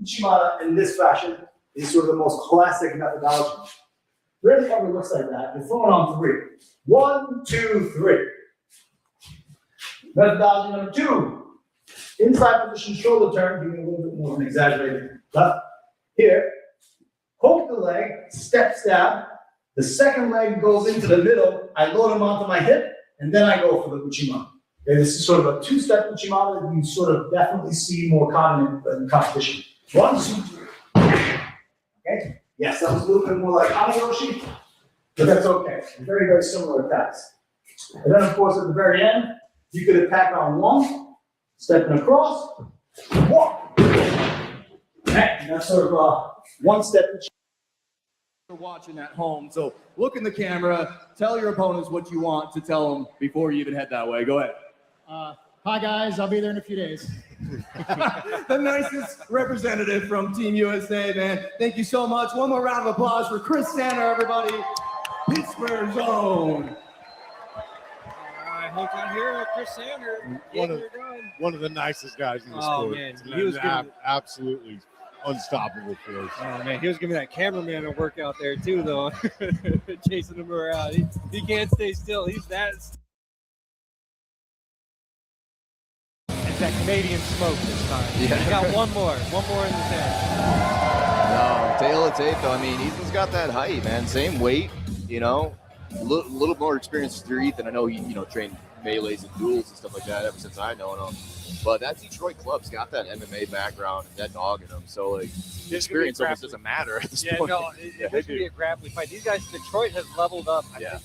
Uchimata in this fashion is sort of the most classic methodology. Really probably looks like that. You're throwing on 3. 1, 2, 3. Methodology number 2. Inside position shoulder turn, giving a little bit more of an exaggerated left. Here, hook the leg, step stab. The second leg goes into the middle. I load him onto my hip, and then I go for the Uchimata. Okay, this is sort of a 2-step Uchimata that you sort of definitely see more common in competition. 1, 2, 3. Okay? Yes, that was a little bit more like Amayoshi, but that's okay. Very, very similar attacks. And then, of course, at the very end, you could attack on 1, stepping across, walk. Okay, that's sort of a 1-step. You're watching at home, so look in the camera, tell your opponents what you want to tell them before you even head that way. Go ahead. Hi guys, I'll be there in a few days. The nicest representative from Team USA, man. Thank you so much. One more round of applause for Chris Sanner, everybody. Pittsburgh's own. Hold on here, Chris Sanner. One of the nicest guys in the Oh, sport. man. He was absolutely unstoppable force. Oh man, he was giving that cameraman a workout there too, though. Chasing him around. He can't stay still. He's that. It's that Canadian smoke this time. Yeah. He got one more in the tank. No, tail of tape, though. I mean, Ethan's got that height, man. Same weight, you know. A little more experience through Ethan. I know he, trained melees and duels and stuff like that ever since I know him. But that Detroit club's got that MMA background and that dog in them. So, like, experience almost doesn't matter at this point. No, it should be a grappling fight. These guys, Detroit has leveled up. Yeah.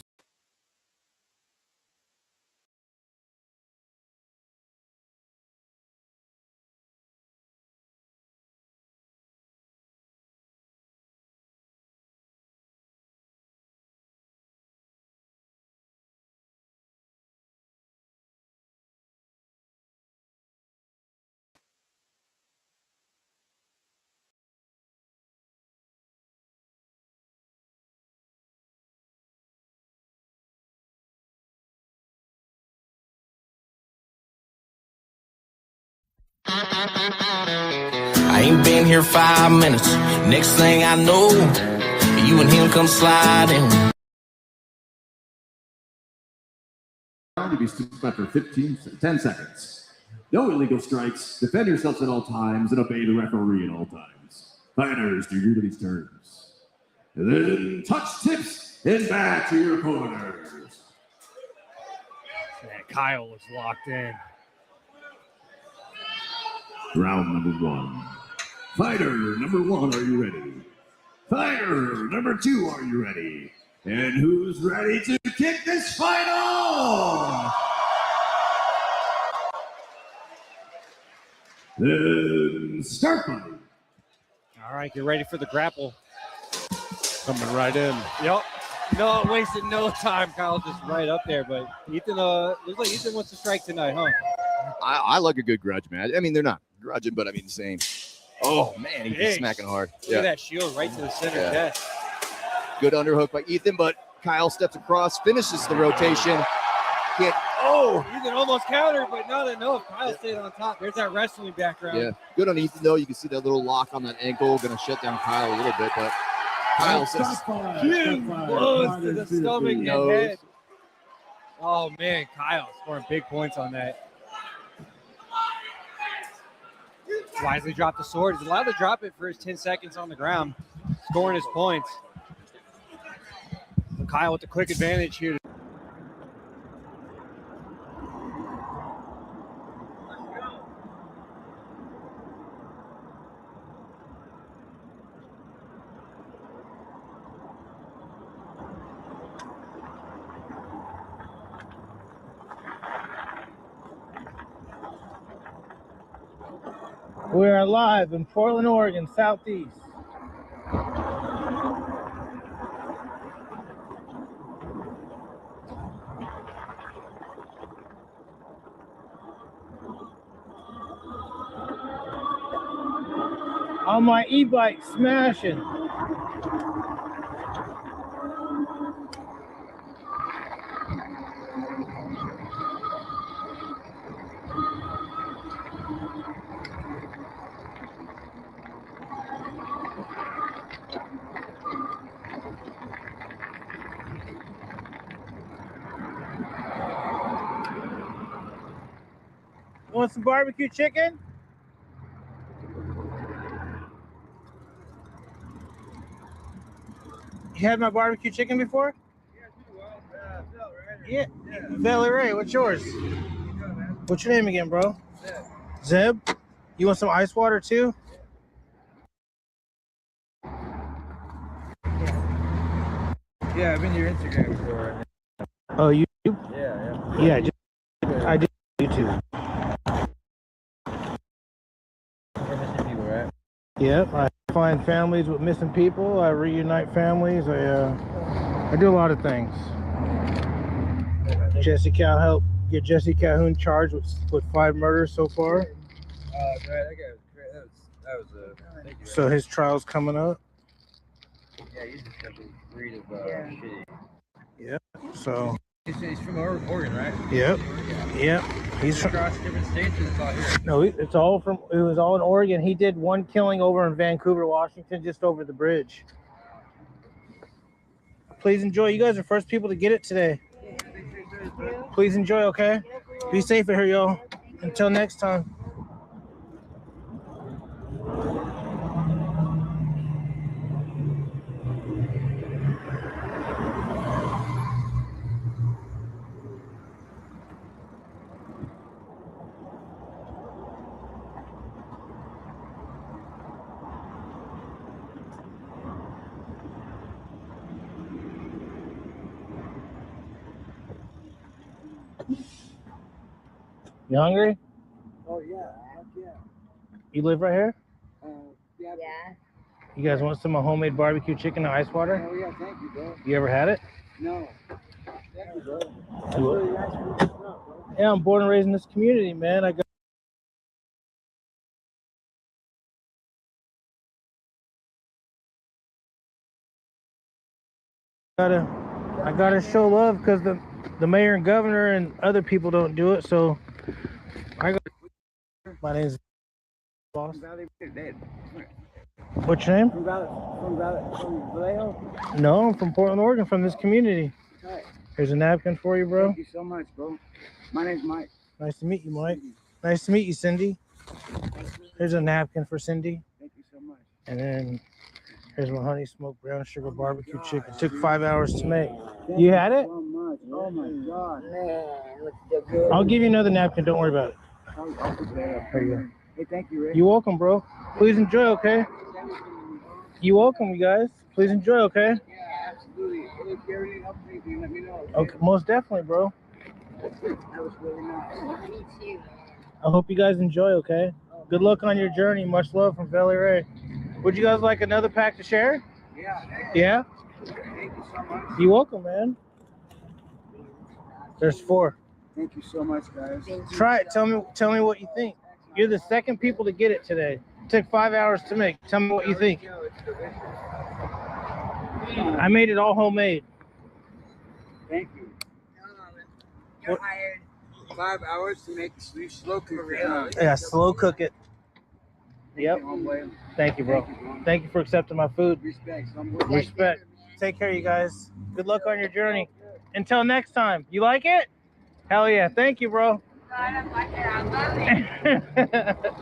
I ain't been here 5 minutes. Next thing I know, you and him come sliding. To be stopped after 10 seconds. No illegal strikes. Defend yourselves at all times and obey the referee at all times. Fighters, do you agree to these terms? And then touch tips and back to your corners. Man, Kyle was locked in. Round number 1. Fighter number 1, are you ready? Fighter number 2, are you ready? And who's ready to kick this fight off? Then start fighting. All right, get ready for the grapple. Coming right in. Yep. No, wasted no time. Kyle's just right up there. But Ethan, looks like Ethan wants to strike tonight, huh? I like a good grudge match. I mean, they're not grudging, but I mean the same. Oh, man, he's smacking hard. Look at that shield right to the center chest. Good underhook by Ethan, but Kyle steps across, finishes the rotation. Ethan almost countered, but not enough. Kyle stayed on top. There's that wrestling background. Yeah, good on Ethan, though. You can see that little lock on that ankle. Going to shut down Kyle a little bit, but Kyle says, blows to the stomach and head. Oh, man, Kyle scoring big points on that. Wisely dropped the sword. He's allowed to drop it for his 10 seconds on the ground, scoring his points. But Kyle with the quick advantage here. We're live in Portland, Oregon, Southeast. On my e-bike smashing. want some barbecue chicken? You had my barbecue chicken before? Yeah. Valley Ray, what's yours? What's your name again, bro? Zeb. You want some ice water too? Yeah, I've been to your Instagram before. Oh, YouTube? Yeah. Yeah, I did YouTube. We're missing people, right? Yep, I find families with missing people. I reunite families. I do a lot of things. Jesse Cal helped get Jesse Calhoun charged with 5 murders so far. Great. That guy was great. That was thank you. So his trial's coming up. Yeah, he's just such a breed of shitty. Yep. So. He's from Oregon, right? Yep. Yep. He's from across different states. It's all here. No, it was all in Oregon. He did one killing over in Vancouver, Washington, just over the bridge. Please enjoy. You guys are the first people to get it today. Please enjoy, okay? Be safe out here, y'all. Until next time. You hungry? Oh, yeah. Heck yeah. You live right here? Yeah. You guys want some homemade barbecue chicken and ice water? Oh, yeah. Thank you, bro. You ever had it? No. Thank you, bro. That's Cool. really nice for you to know, bro. Yeah, I'm born and raised in this community, man. I gotta show love because the mayor and governor and other people don't do it. So my name's Boss. What's your name? From Vallejo? No, I'm from Portland, Oregon, from this community. Right. Here's a napkin for you, bro. Thank you so much, bro. My name's Mike. Nice to meet you, Mike. Nice to meet you, Cindy. Here's a napkin for Cindy. Thank you so much. And then here's my honey smoked brown sugar barbecue chicken. It took 5 hours to make. You had it? So much. Oh my God. Man, looks so good. I'll give you another napkin. Don't worry about it. I'll put that up. There you go. Hey, thank you, Ray. You're welcome, bro. Please enjoy, okay? You're welcome, you guys. Please enjoy, okay? Yeah, absolutely. If you ever need help, please let me know. Okay, most definitely, bro. That was really nice. Me too. I hope you guys enjoy, okay? Good luck on your journey. Much love from Valley Ray. Would you guys like another pack to share? Yeah. Yeah? Thank you so much. You're welcome, man. There's 4. Thank you so much, guys. Try it. Tell me what you think. You're the second people to get it today. It took 5 hours to make. Tell me what you think. I made it all homemade. Thank you. You're hired 5 hours to make the slow cook. Yeah, slow cook it. Yep. Thank you, bro. Thank you for accepting my food. Respect. Take care, you guys. Good luck on your journey. Until next time. You like it? Hell yeah. Thank you, bro. I don't like it. I love it.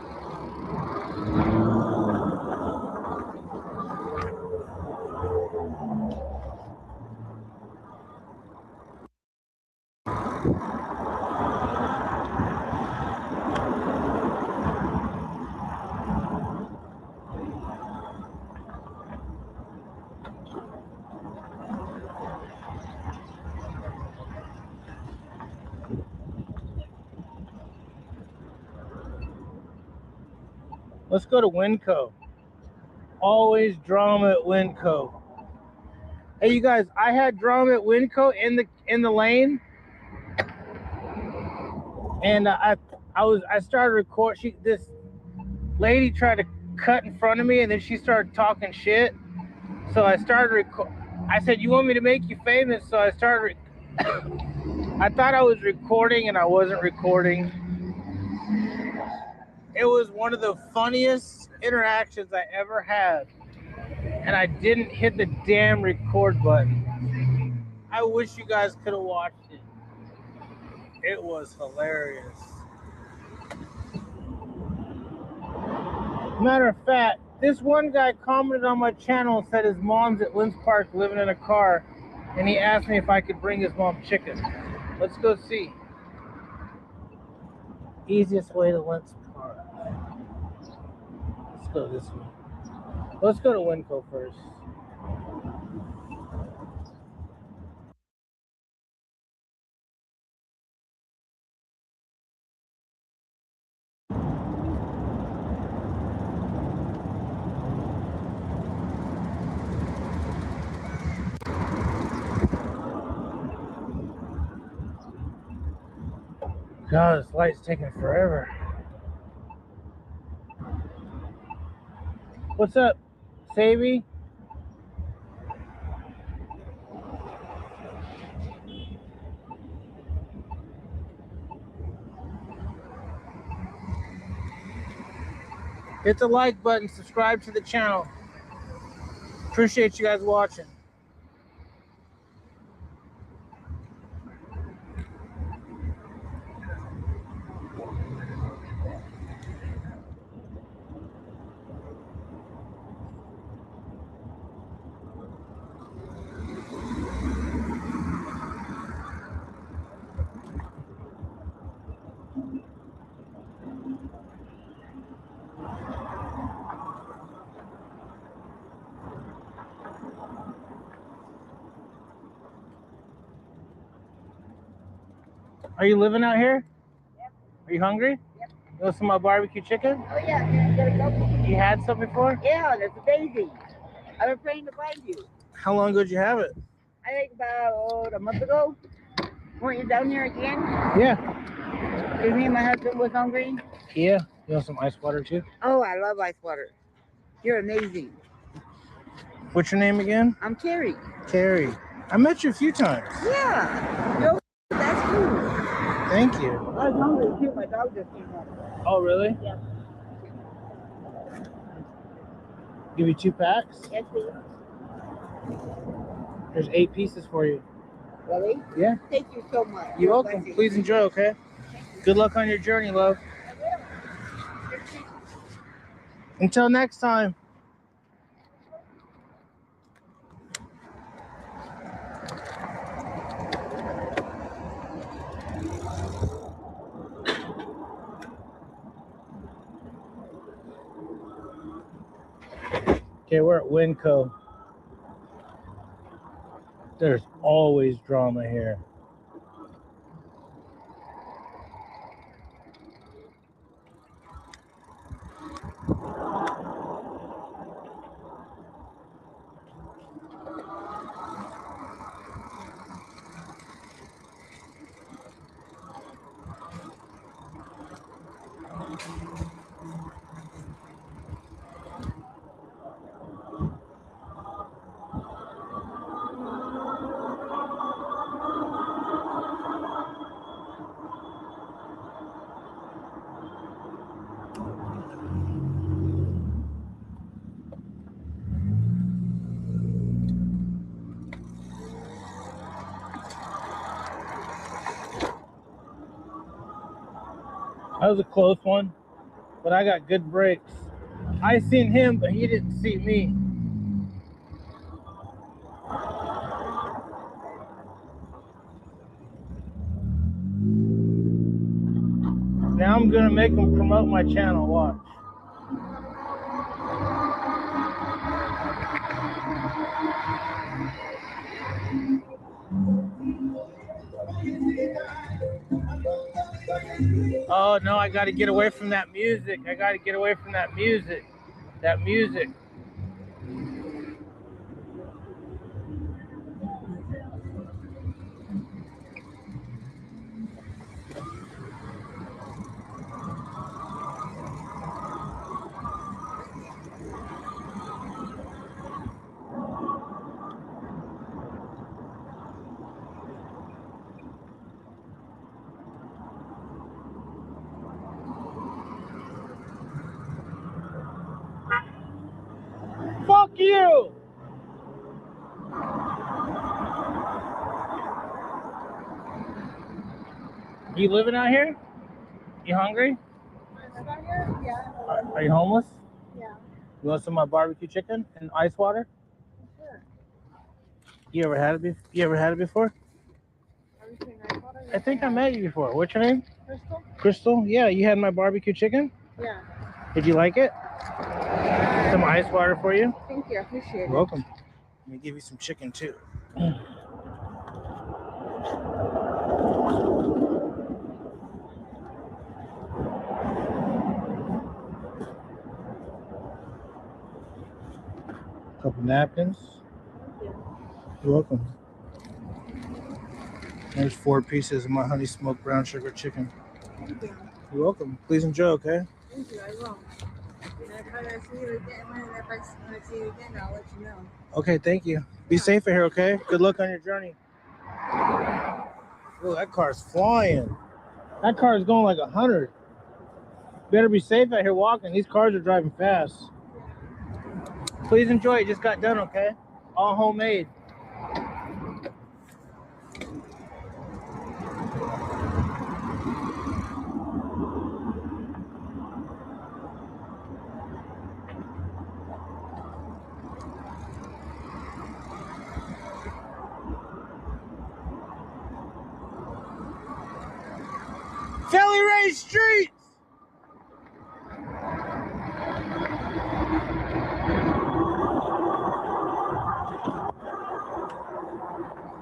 Let's go to Winco. Always drama at Winco. Hey, you guys, I had drama at Winco in the lane, and I started recording. This lady tried to cut in front of me, and then she started talking shit. So I started I said, "You want me to make you famous?" So I started. I thought I was recording, and I wasn't recording. It was one of the funniest interactions I ever had, and I didn't hit the damn record button. I wish you guys could have watched it. It was hilarious. Matter of fact, this one guy commented on my channel and said his mom's at Lynn's Park living in a car, and he asked me if I could bring his mom chicken. Let's go see. Easiest way to Lynn's Park. Let's go this way. Let's go to Winco first. God, this light's taking forever. What's up, Savvy? Hit the like button, subscribe to the channel. Appreciate you guys watching. Are you living out here? Yep. Are you hungry? Yep. You want some of my barbecue chicken? Oh yeah, man, you got a couple. You had some before? Yeah, that's a daisy. I've been praying to find you. How long ago did you have it? I think about a month ago. Weren't you down here again? Yeah. Because me and my husband was hungry. Yeah. You want some ice water too? Oh, I love ice water. You're amazing. What's your name again? I'm Carrie. Carrie. I met you a few times. Yeah. Yo, that's cool. Thank you. I was hungry too. My dog just came home. Oh, really? Yeah. Give you 2 packs? Yes, please. There's 8 pieces for you. Really? Yeah. Thank you so much. You're welcome. Please enjoy, okay? Good luck on your journey, love. Until next time. Okay, we're at Winco. There's always drama here. That was a close one, but I got good brakes. I seen him, but he didn't see me. Now I'm gonna make him promote my channel, watch. Oh no, I gotta get away from that music. I gotta get away from that music. That music. Fuck you! You living out here? You hungry? Yeah. Are you homeless? You want some of my barbecue chicken and ice water? Sure. You ever had it? You ever had it before? I think I met you before. What's your name? Crystal? Crystal? Yeah, you had my barbecue chicken? Yeah. Did you like it? Some ice water for you? Thank you. I appreciate it. You're welcome. Let me give you some chicken too. Couple napkins. You're welcome. There's 4 pieces of my honey smoked brown sugar chicken. Thank you. You're welcome. Please enjoy, okay? Thank you. I will. And if I see you again, when I see you again, I'll let you know. Okay, thank you. Be safe here, okay? Good luck on your journey. Oh, that car's flying. That car is going like 100. Better be safe out here walking. These cars are driving fast. Please enjoy it. Just got done, okay? All homemade. Philly Ray Streets!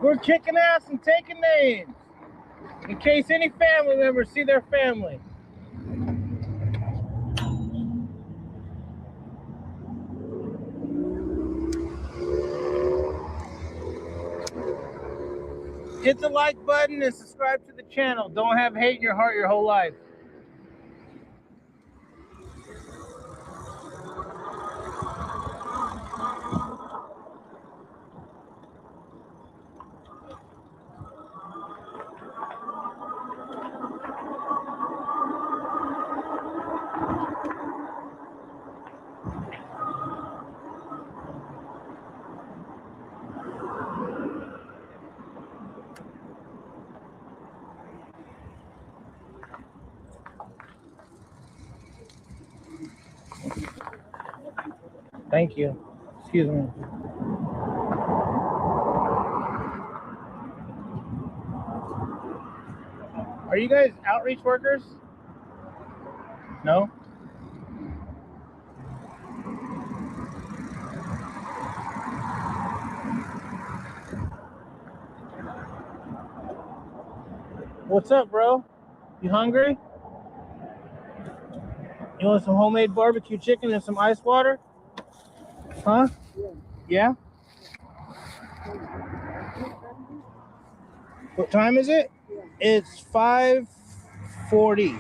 We're kicking ass and taking names in case any family members see their family. Hit the like button and subscribe to the channel. Don't have hate in your heart your whole life. Thank you. Excuse me. Are you guys outreach workers? No? What's up, bro? You hungry? You want some homemade barbecue chicken and some ice water? Huh? Yeah? What time is it? It's 5:40.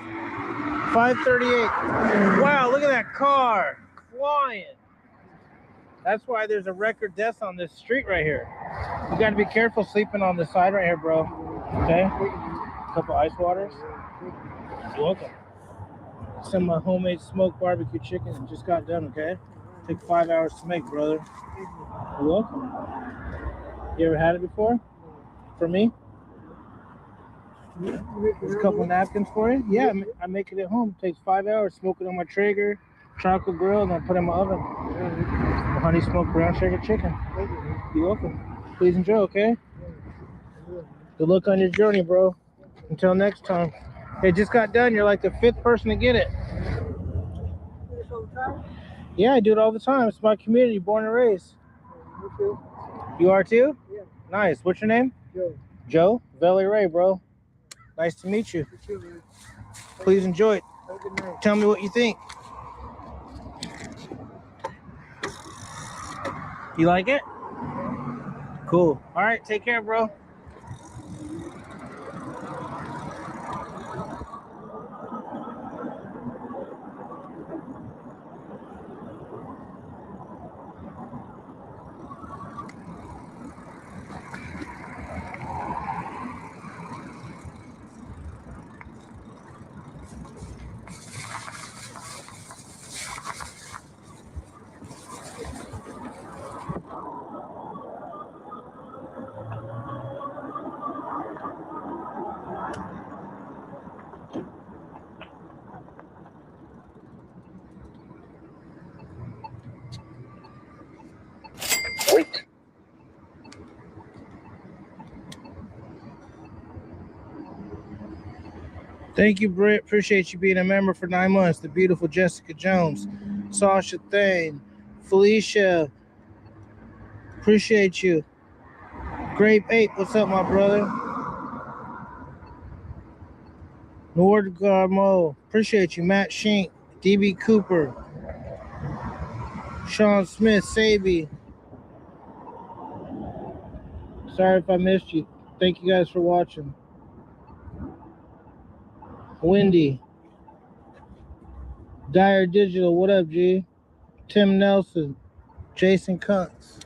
5:38. Wow, look at that car flying. That's why there's a record death on this street right here. You got to be careful sleeping on the side right here, bro. Okay? A couple ice waters. You're welcome. Some homemade smoked barbecue chicken. Just got done, okay? Took 5 hours to make, brother. You're welcome. You ever had it before? For me? There's a couple napkins for you. Yeah, I make it at home. It takes 5 hours. Smoke it on my Traeger, charcoal grill, and then put it in my oven. The honey smoked brown sugar chicken. You're welcome. Please enjoy, okay? Good luck on your journey, bro. Until next time. Hey, just got done. You're like the 5th person to get it. Yeah, I do it all the time. It's my community, born and raised. You are too? Yeah. Nice. What's your name? Joe. Joe? Valley Ray, bro. Nice to meet you. Please enjoy it. Have a good night. Tell me what you think. You like it? Cool. All right, take care, bro. Thank you, Britt. Appreciate you being a member for 9 months. The beautiful Jessica Jones, Sasha Thane, Felicia. Appreciate you. Grape 8, what's up, my brother? Nord Garmo, appreciate you. Matt Shink, DB Cooper, Sean Smith, Sabi. Sorry if I missed you. Thank you guys for watching. Wendy, Dyer Digital, what up, G? Tim Nelson, Jason Kuntz.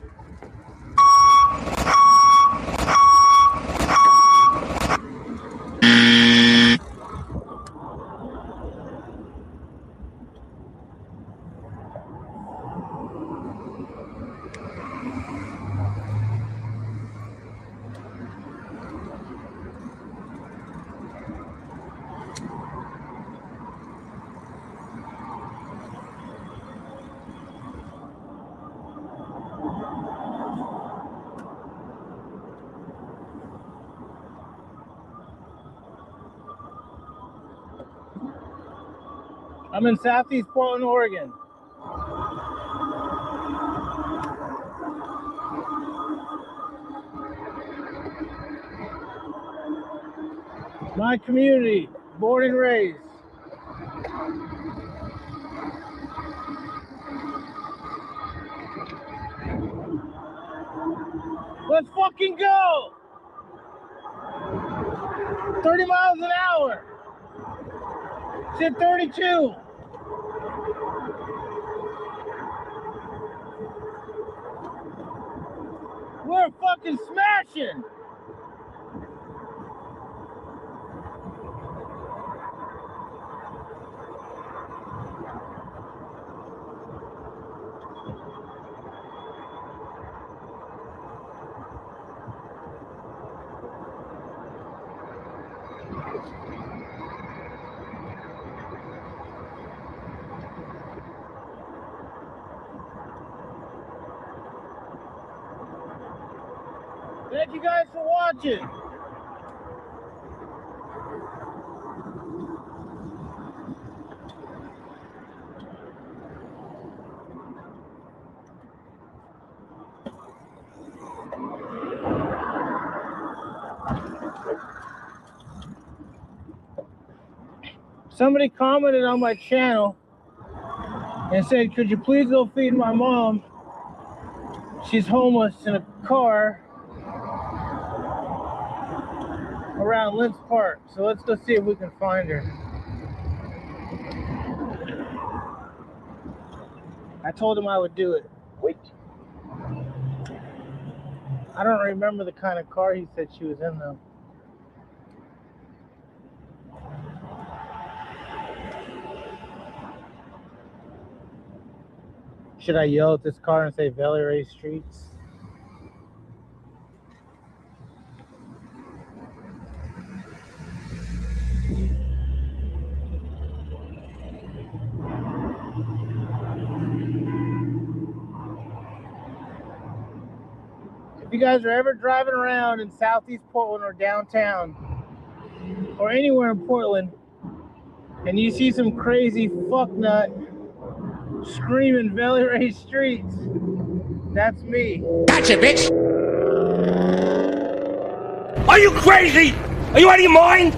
I'm in Southeast Portland, Oregon. My community, born and raised. Let's fucking go! 30 miles an hour. It's at 32. We're fucking smashing. Thank you guys for watching. Somebody commented on my channel and said, could you please go feed my mom? She's homeless in a car around Lynch Park. So let's go see if we can find her. I told him I would do it. Wait. I don't remember the kind of car he said she was in though. Should I yell at this car and say Valley Ray Streets? If you guys are ever driving around in Southeast Portland or downtown or anywhere in Portland and you see some crazy fucknut screaming Valley Ray Streets, that's me. Gotcha, bitch! Are you crazy? Are you out of your mind?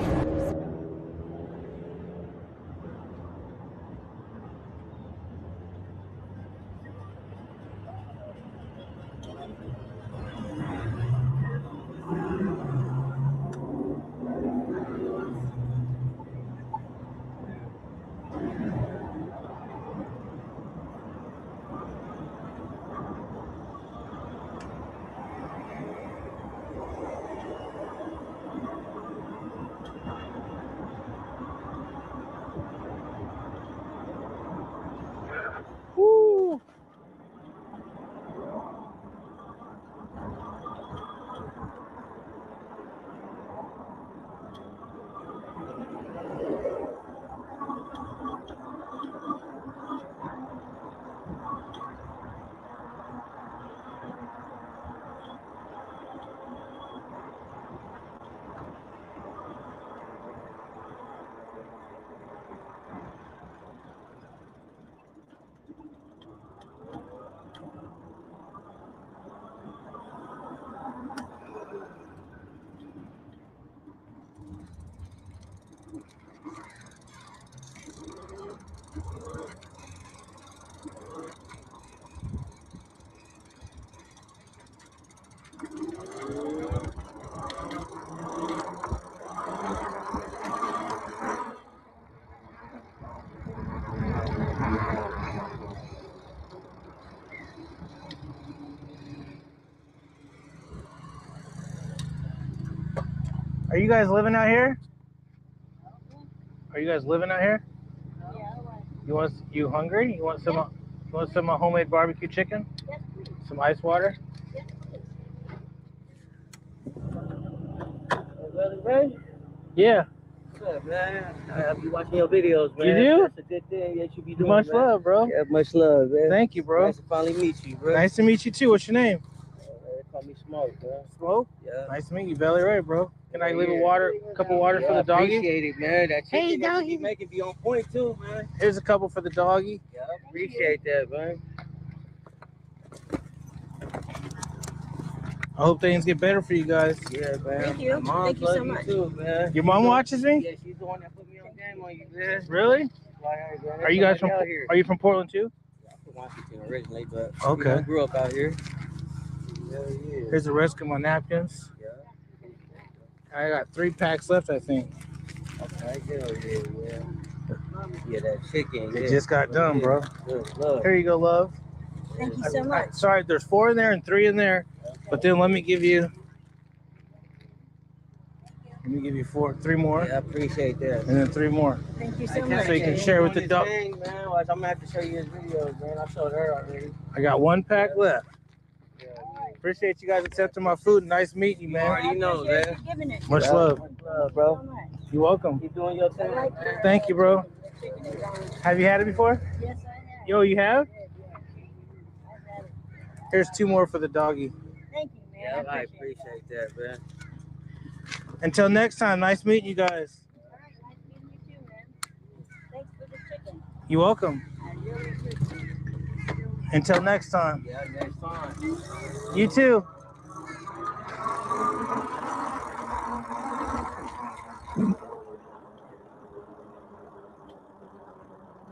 Are you guys living out here? Are you guys living out here? You hungry? You want some homemade barbecue chicken? Yes, please. Some ice water? Yes, please. Right? Yeah. What's up, man? I'll be watching your videos, man. You do? That's a good thing that you be doing. Much man. love, bro. Yeah, much love, man. Thank you, bro. Nice to finally meet you, bro. Nice to meet you too. What's your name? They call me Smoke, bro. Smoke? Yeah. Nice to meet you, Valley Ray, bro. Can I leave a cup of water for the doggy? Appreciate it, man. That chicken Hey, that you doggy. be making be on point too, man. Here's a couple for the doggy. Yeah, I appreciate that, man. I hope things get better for you guys. Yeah, man. Thank you. My mom Thank you loves so much. too, man. Your mom watches me? Yeah, she's the one that put me on game on you, man. Really? Are you guys from? out here? Are you from Portland too? I'm from Washington originally, but Okay. I grew up out here. Hell yeah. Here's the rest of my napkins. Yeah. I got 3 packs left, I think. Okay, hell yeah. Yeah, that chicken. It yeah. just got done, bro. Good love. Here you go, love. Thank you so much. Sorry, there's 4 in there and 3 in there, but then let me give you 3 more. Yeah, I appreciate that. And then 3 more. Thank you so much. So you can share with the dog. Man, I'm gonna have to show you his videos, man. I showed her already. I got 1 pack left. Appreciate you guys accepting my food. Nice meeting you, man. You already know, man. Giving it. Much love. Much love, bro. You're welcome. Keep doing your thing, man. Thank you, bro. Have you had it before? Yes, I have. Yo, you have? I've had it. Here's 2 more for the doggy. Thank you, man. Yeah, I appreciate that, man. Until next time, nice meeting you guys. All right, nice meeting you too, man. Thanks for the chicken. You're welcome. I really appreciate it. Until next time. Yeah, next time. You too.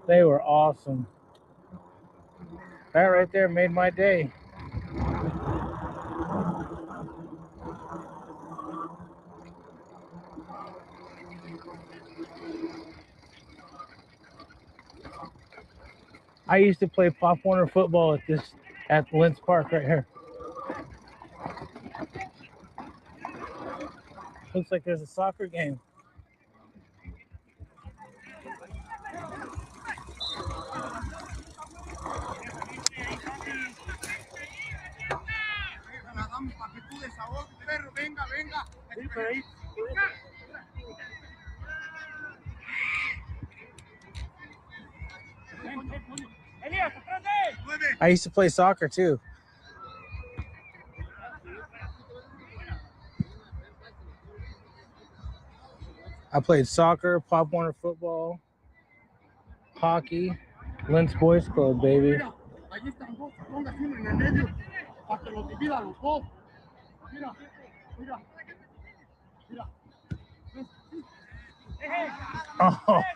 They were awesome. That right there made my day. I used to play Pop Warner football at Lentz Park right here. Looks like there's a soccer game. I used to play soccer too. I played soccer, Pop Warner football, hockey, Lentz Boys Club, baby.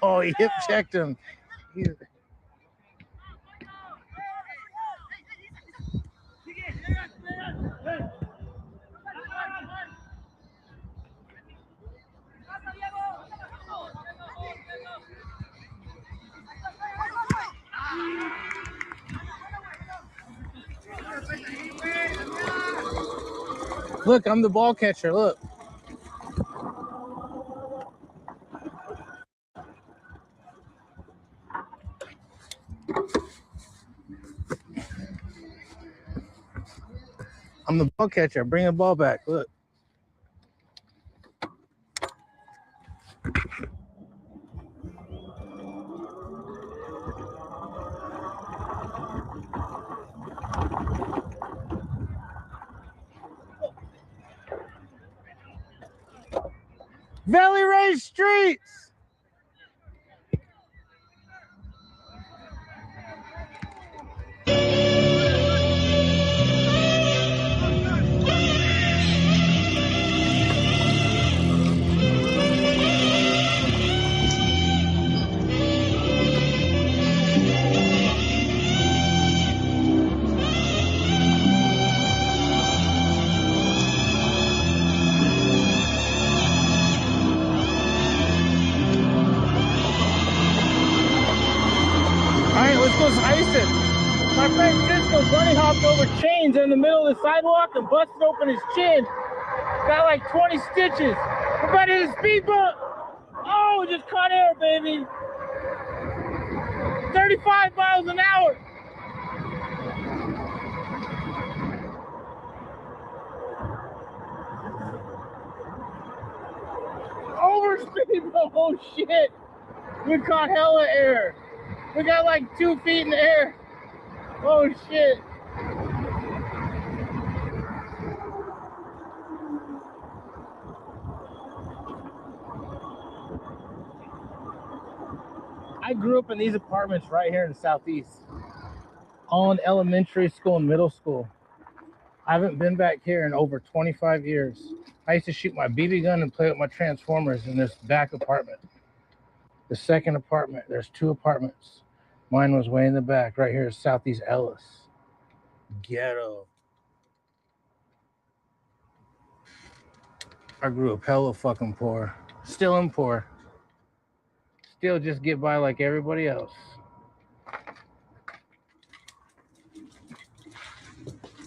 Oh, he hip checked him. Look, I'm the ball catcher. Look. I'm the ball catcher. Bring the ball back. Look. Valley Ray Streets. My friend Cisco bunny hopped over chains in the middle of the sidewalk and busted open his chin. Got like 20 stitches. We're about to hit a speed bump. Oh, just caught air, baby. 35 miles an hour. Over speed bump. Oh shit. We caught hella air. We got like 2 feet in the air. Oh shit. I grew up in these apartments right here in the Southeast. All in elementary school and middle school. I haven't been back here in over 25 years. I used to shoot my BB gun and play with my Transformers in this back apartment. The second apartment, there's 2 apartments. Mine was way in the back, right here in Southeast Ellis. Ghetto. I grew up hella fucking poor. Still am poor. Still just get by like everybody else.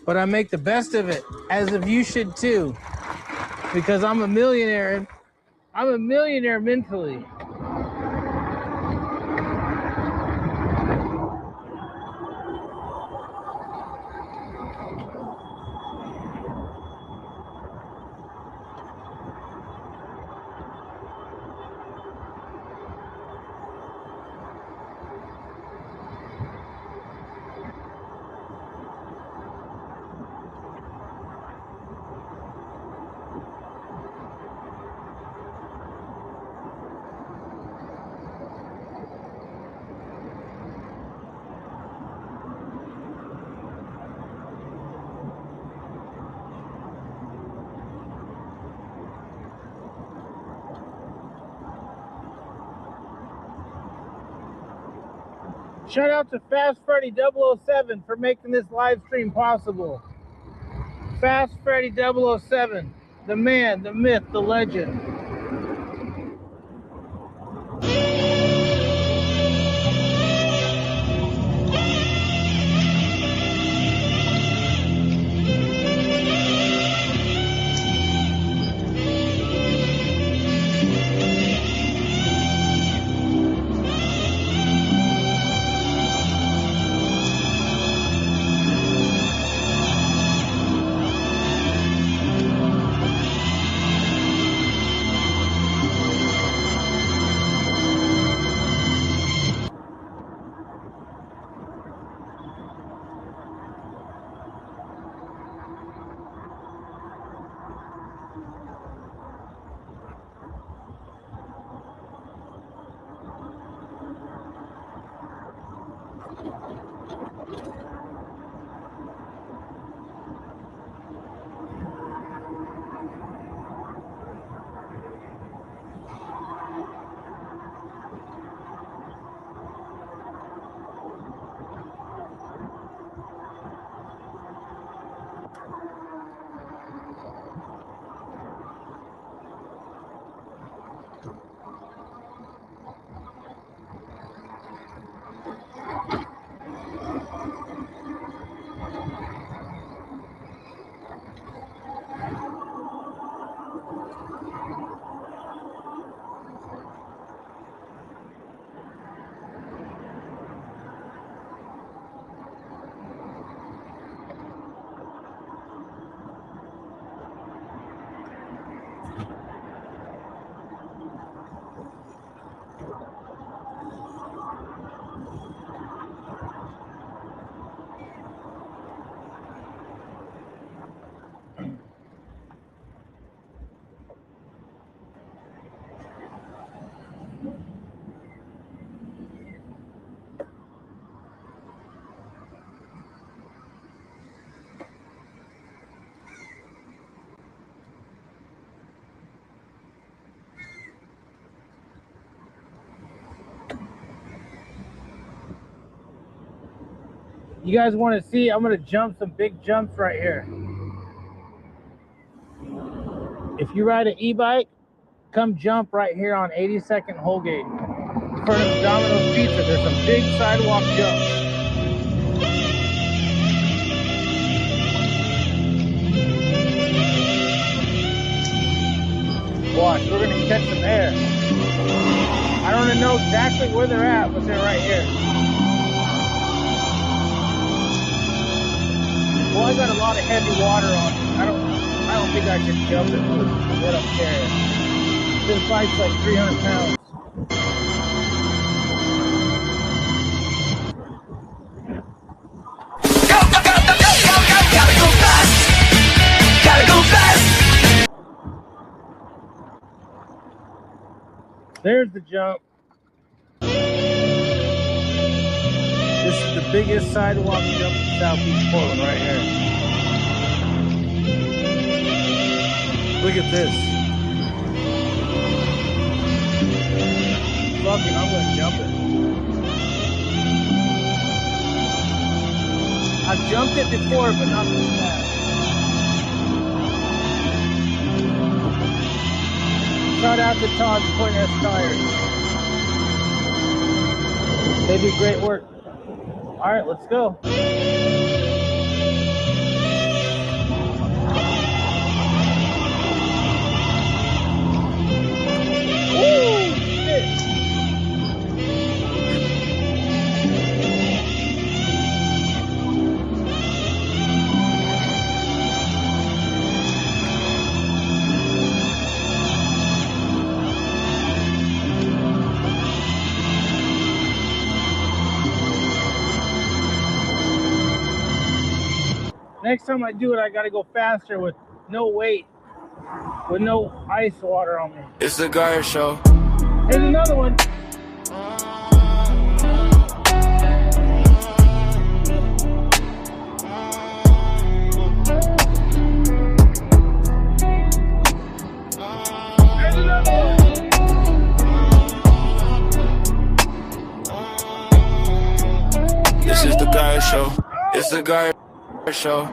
But I make the best of it, as if you should too. Because I'm a millionaire. I'm a millionaire mentally. Shout out to Fast Freddy 007 for making this live stream possible. Fast Freddy 007, the man, the myth, the legend. You guys want to see? I'm going to jump some big jumps right here. If you ride an e-bike, come jump right here on 82nd Holgate. In front of Domino's Pizza, there's some big sidewalk jumps. Watch. exactly where they're at, but they're right here. Well, I got a lot of heavy water on me. I don't think I should jump it with what I'm carrying. This bike's like 300 pounds. Gotta go fast. There's the jump. This is the biggest sidewalk jump in Southeast Portland right here. Look at this. Fuck it, I'm gonna jump it. I've jumped it before, but not this fast. Shout out to Todd's Point S Tires. They do great work. All right, let's go. Woo! Shit. Next time I do it, I gotta go faster with no weight, with no ice water on me. It's the Guyer Show. Here's another one. Here's another one. This is the Guyer Show. It's the Guyer Show.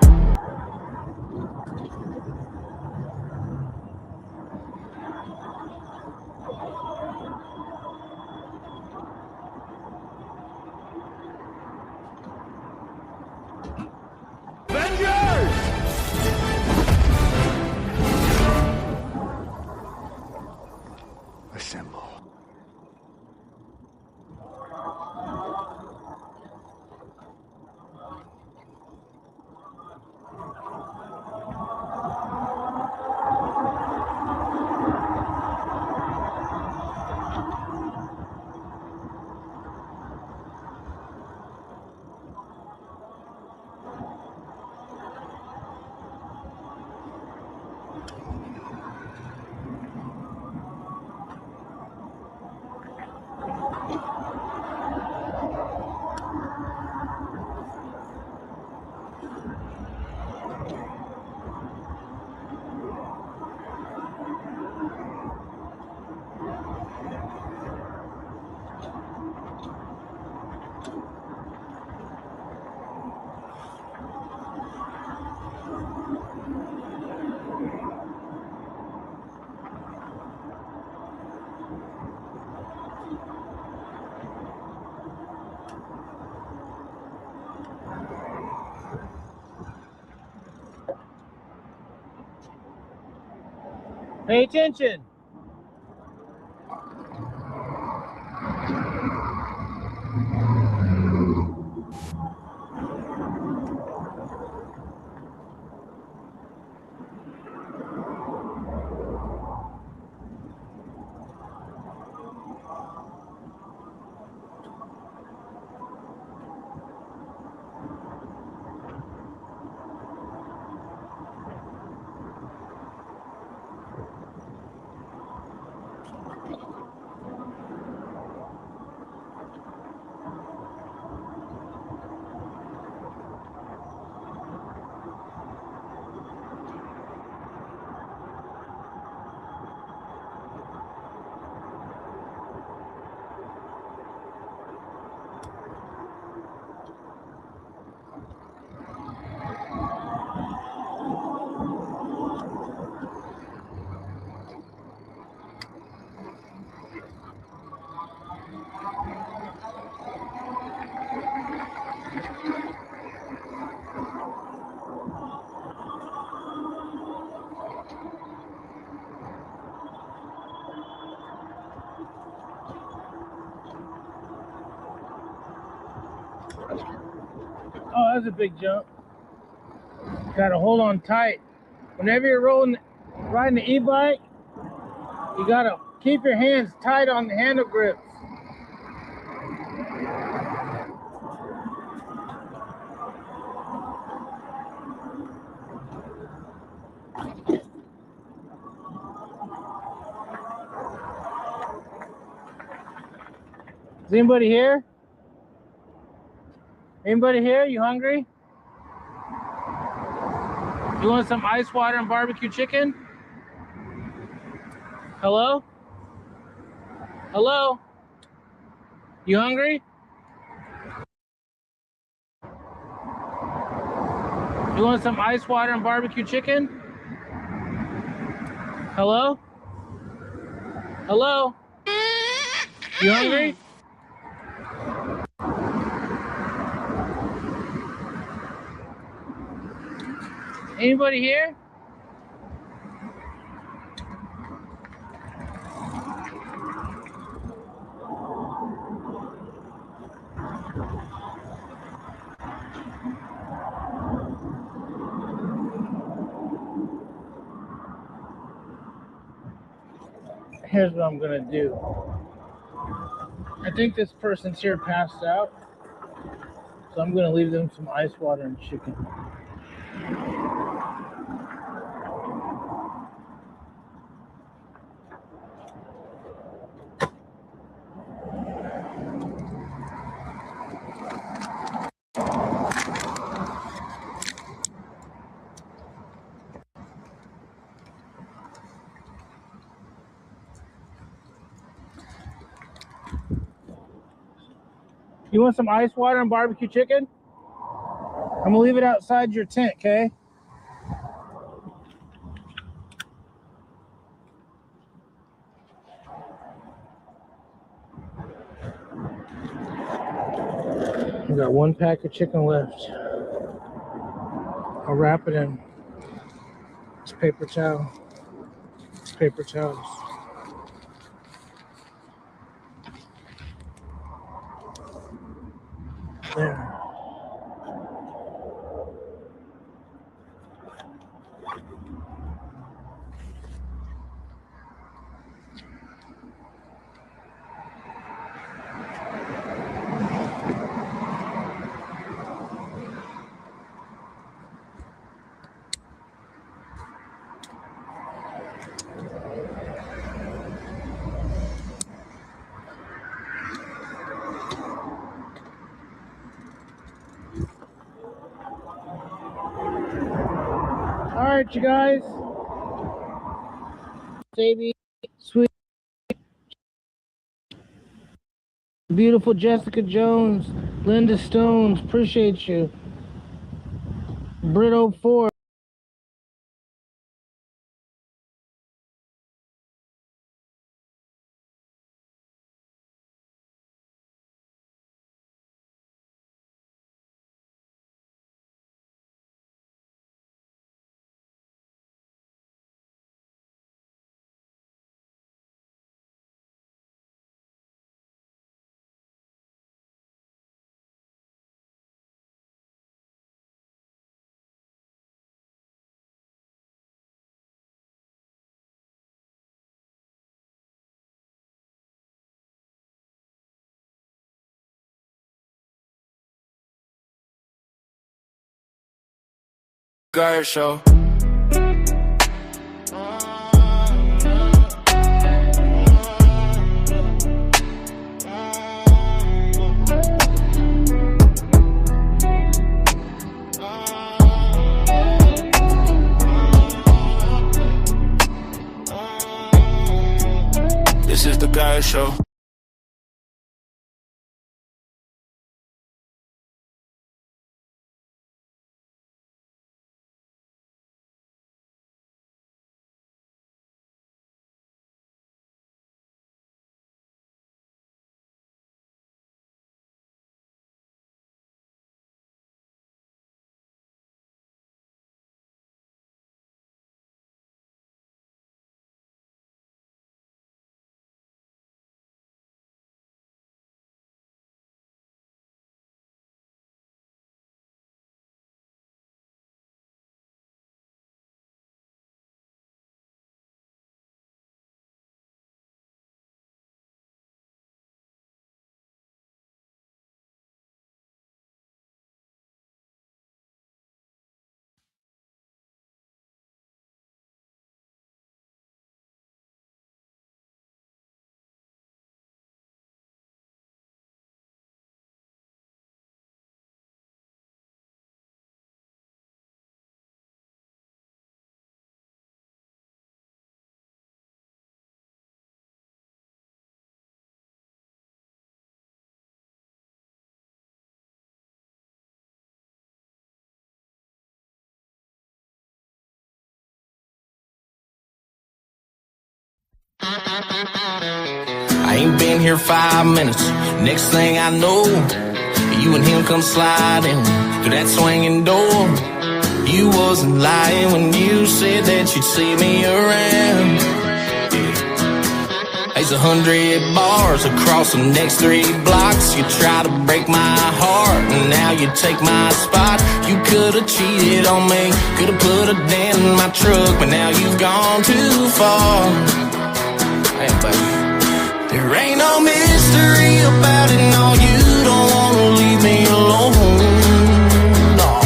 Assemble. Pay attention. that was a big jump. Gotta hold on tight. Whenever you're riding the e-bike, you gotta keep your hands tight on the handle grips. Is anybody here? Anybody here? You hungry? You want some ice water and barbecue chicken? Hello? Hello? You hungry? You want some ice water and barbecue chicken? Hello? Hello? You hungry? Anybody here? Here's what I'm gonna do. I think this person's here passed out, so I'm gonna leave them some ice water and chicken. You want some ice water and barbecue chicken? I'm gonna leave it outside your tent, okay? I got one pack of chicken left. I'll wrap it in this paper towel. Paper towels. There. All right, you guys. Baby, sweet, beautiful Jessica Jones, Linda Stones, appreciate you. Brit 04. Guyer Show. This is the Guyer Show. I ain't been here 5 minutes. Next thing I know, you and him come sliding through that swinging door. You wasn't lying when you said that you'd see me around. There's 100 bars across the next 3 blocks. You try to break my heart, and now you take my spot. You could've cheated on me, could've put a dent in my truck, but now you've gone too far. Hey, baby. There ain't no mystery about it, no, you don't wanna leave me alone. No.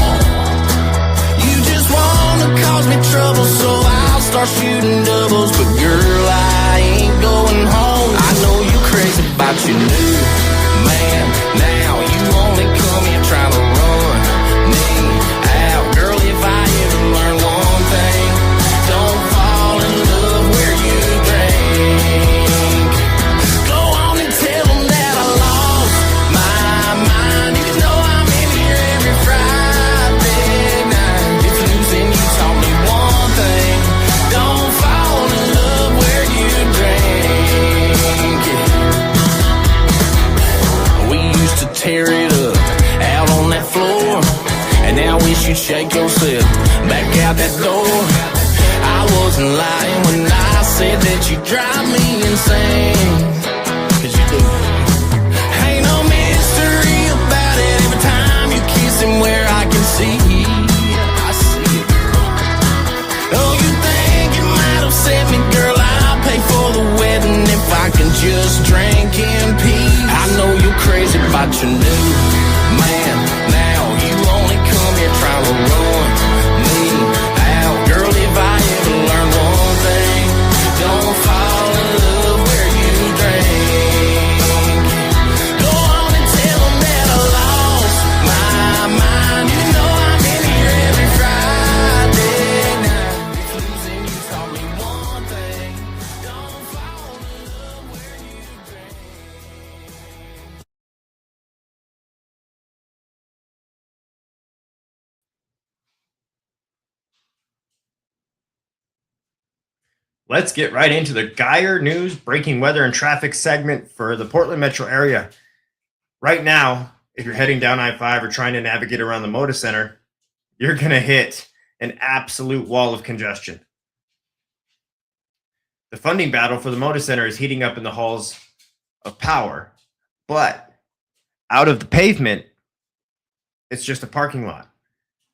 You just wanna cause me trouble, so I'll start shooting doubles. But girl, I ain't going home. I know you're crazy about your new man. Now you only come here trying to run me out. Girl, if I ever learn one thing, don't fall in love where you drink. Go on and tell them that I lost my mind. You know I'm in here every Friday night. If losing you taught me one thing, don't fall in love where you drink. We used to tear it up out on that floor, and now I wish you'd shake yourself back out that door. I wasn't lying when I said that you drive me insane, 'cause you do. Ain't no mystery about it. Every time you kiss him where I can see, I see it, girl. Oh, you think you might upset me, girl? I'll pay for the wedding if I can just drink in peace. I know you're crazy about your new man. Now you only come here trying to run me out. Girl, if I ever learn one thing, don't fall in love where you drink. Go on and tell them that I lost my mind. You know I'm in here every Friday night. If losing you taught me one thing, don't fall in love where you drink. Let's get right into the Guyer News breaking weather and traffic segment for the Portland metro area. Right now, if you're heading down I-5 or trying to navigate around the Moda Center, you're going to hit an absolute wall of congestion. The funding battle for the Moda Center is heating up in the halls of power, but out of the pavement, it's just a parking lot.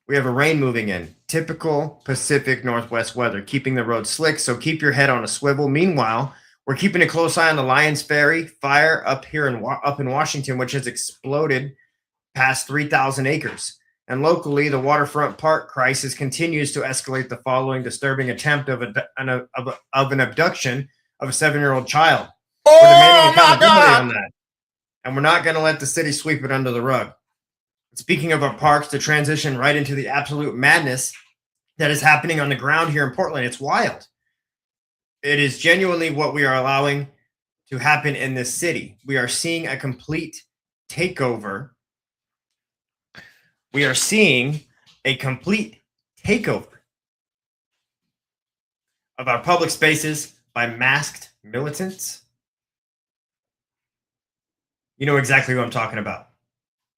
We have a rain moving in. Typical Pacific Northwest weather, keeping the road slick, so keep your head on a swivel. Meanwhile, we're keeping a close eye on the Lions Ferry fire up here up in Washington, which has exploded past 3,000 acres. And locally, the waterfront park crisis continues to escalate the following disturbing attempt of an abduction of a 7-year-old child. We're demanding accountability on that. And we're not going to let the city sweep it under the rug. Speaking of our parks, to transition right into the absolute madness that is happening on the ground here in Portland, it's wild. It is genuinely what we are allowing to happen in this city. We are seeing a complete takeover. We are seeing a complete takeover of our public spaces by masked militants. You know exactly who I'm talking about.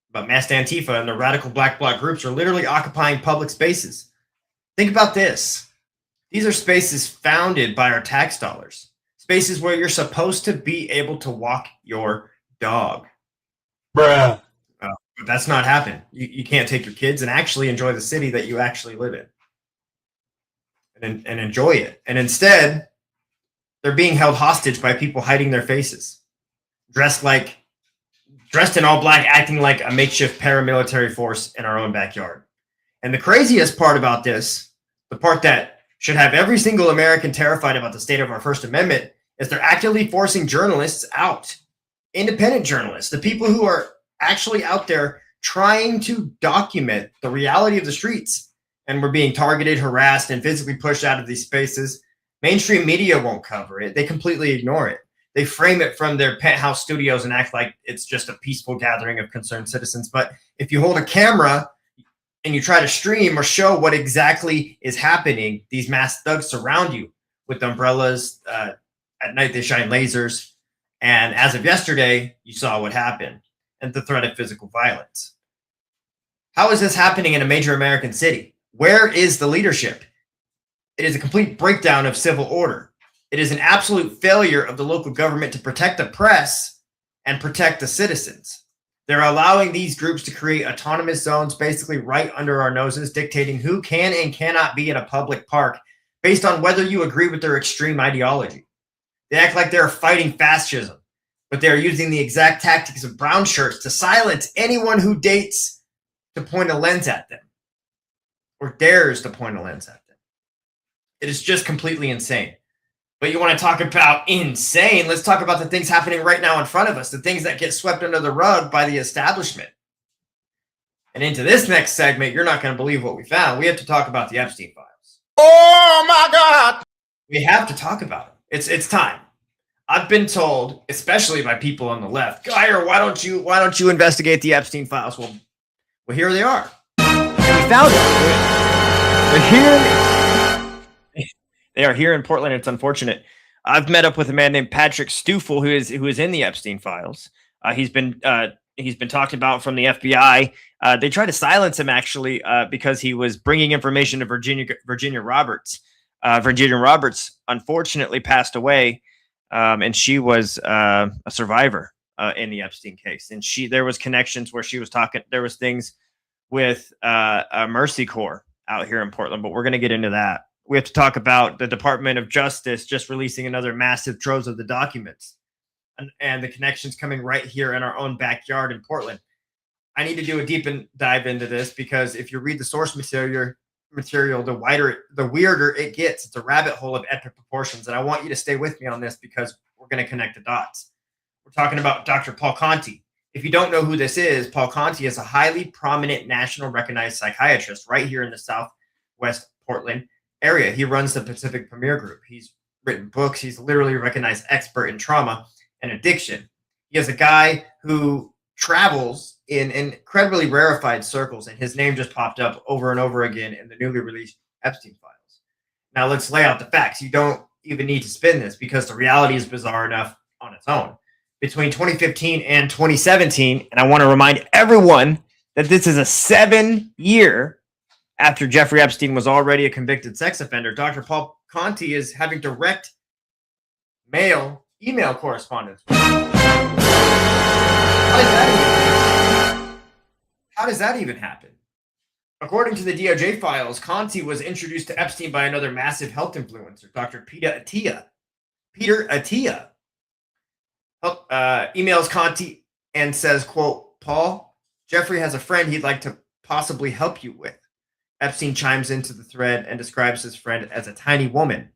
But masked Antifa and the radical black bloc groups are literally occupying public spaces. Think about this. These are spaces founded by our tax dollars. Spaces where you're supposed to be able to walk your dog. Bruh. But that's not happening. You can't take your kids and actually enjoy the city that you actually live in. And enjoy it. And instead, they're being held hostage by people hiding their faces. Dressed in all black, acting like a makeshift paramilitary force in our own backyard. And the craziest part about this, the part that should have every single American terrified about the state of our First Amendment, is they're actively forcing journalists out. Independent journalists, the people who are actually out there trying to document the reality of the streets. And we're being targeted, harassed, and physically pushed out of these spaces. Mainstream media won't cover it. They completely ignore it. They frame it from their penthouse studios and act like it's just a peaceful gathering of concerned citizens. But if you hold a camera and you try to stream or show what exactly is happening, these masked thugs surround you with umbrellas, At night, they shine lasers. And as of yesterday, you saw what happened and the threat of physical violence. How is this happening in a major American city? Where is the leadership? It is a complete breakdown of civil order. It is an absolute failure of the local government to protect the press and protect the citizens. They're allowing these groups to create autonomous zones basically right under our noses, dictating who can and cannot be in a public park based on whether you agree with their extreme ideology. They act like they're fighting fascism, but they're using the exact tactics of brown shirts to silence anyone who dates to point a lens at them or dares to point a lens at them. It is just completely insane. But you want to talk about insane? Let's talk about the things happening right now in front of us, the things that get swept under the rug by the establishment. And into this next segment, you're not going to believe what we found. We have to talk about the Epstein files. Oh my God! We have to talk about it. It's time. I've been told, especially by people on the left, Guyer, why don't you investigate the Epstein files? Well, here they are. And we found it. They're here. They are here in Portland. It's unfortunate. I've met up with a man named Patrick Stoffel, who is in the Epstein files. He's been talked about from the FBI. They tried to silence him actually because he was bringing information to Virginia Roberts. Virginia Roberts unfortunately passed away, and she was a survivor in the Epstein case. And there was connections where she was talking. There was things with Mercy Corps out here in Portland, but we're going to get into that. We have to talk about the Department of Justice just releasing another massive troves of the documents and the connections coming right here in our own backyard in Portland. I need to do a deep dive into this because if you read the source material, the weirder it gets. It's a rabbit hole of epic proportions. And I want you to stay with me on this because we're going to connect the dots. We're talking about Dr. Paul Conti. If you don't know who this is, Paul Conti is a highly prominent national recognized psychiatrist right here in the Southwest Portland area. He runs the Pacific Premier Group. He's written books. He's literally a recognized expert in trauma and addiction. He is a guy who travels in incredibly rarefied circles, and his name just popped up over and over again in the newly released Epstein files. Now let's lay out the facts. You don't even need to spin this because the reality is bizarre enough on its own. Between 2015 and 2017, and I want to remind everyone that this is a 7-year after Jeffrey Epstein was already a convicted sex offender, Dr. Paul Conti is having direct email correspondence. How does that even happen? According to the DOJ files, Conti was introduced to Epstein by another massive health influencer, Dr. Peter Attia. Emails Conti and says, quote, Paul, Jeffrey has a friend he'd like to possibly help you with. Epstein chimes into the thread and describes his friend as a tiny woman,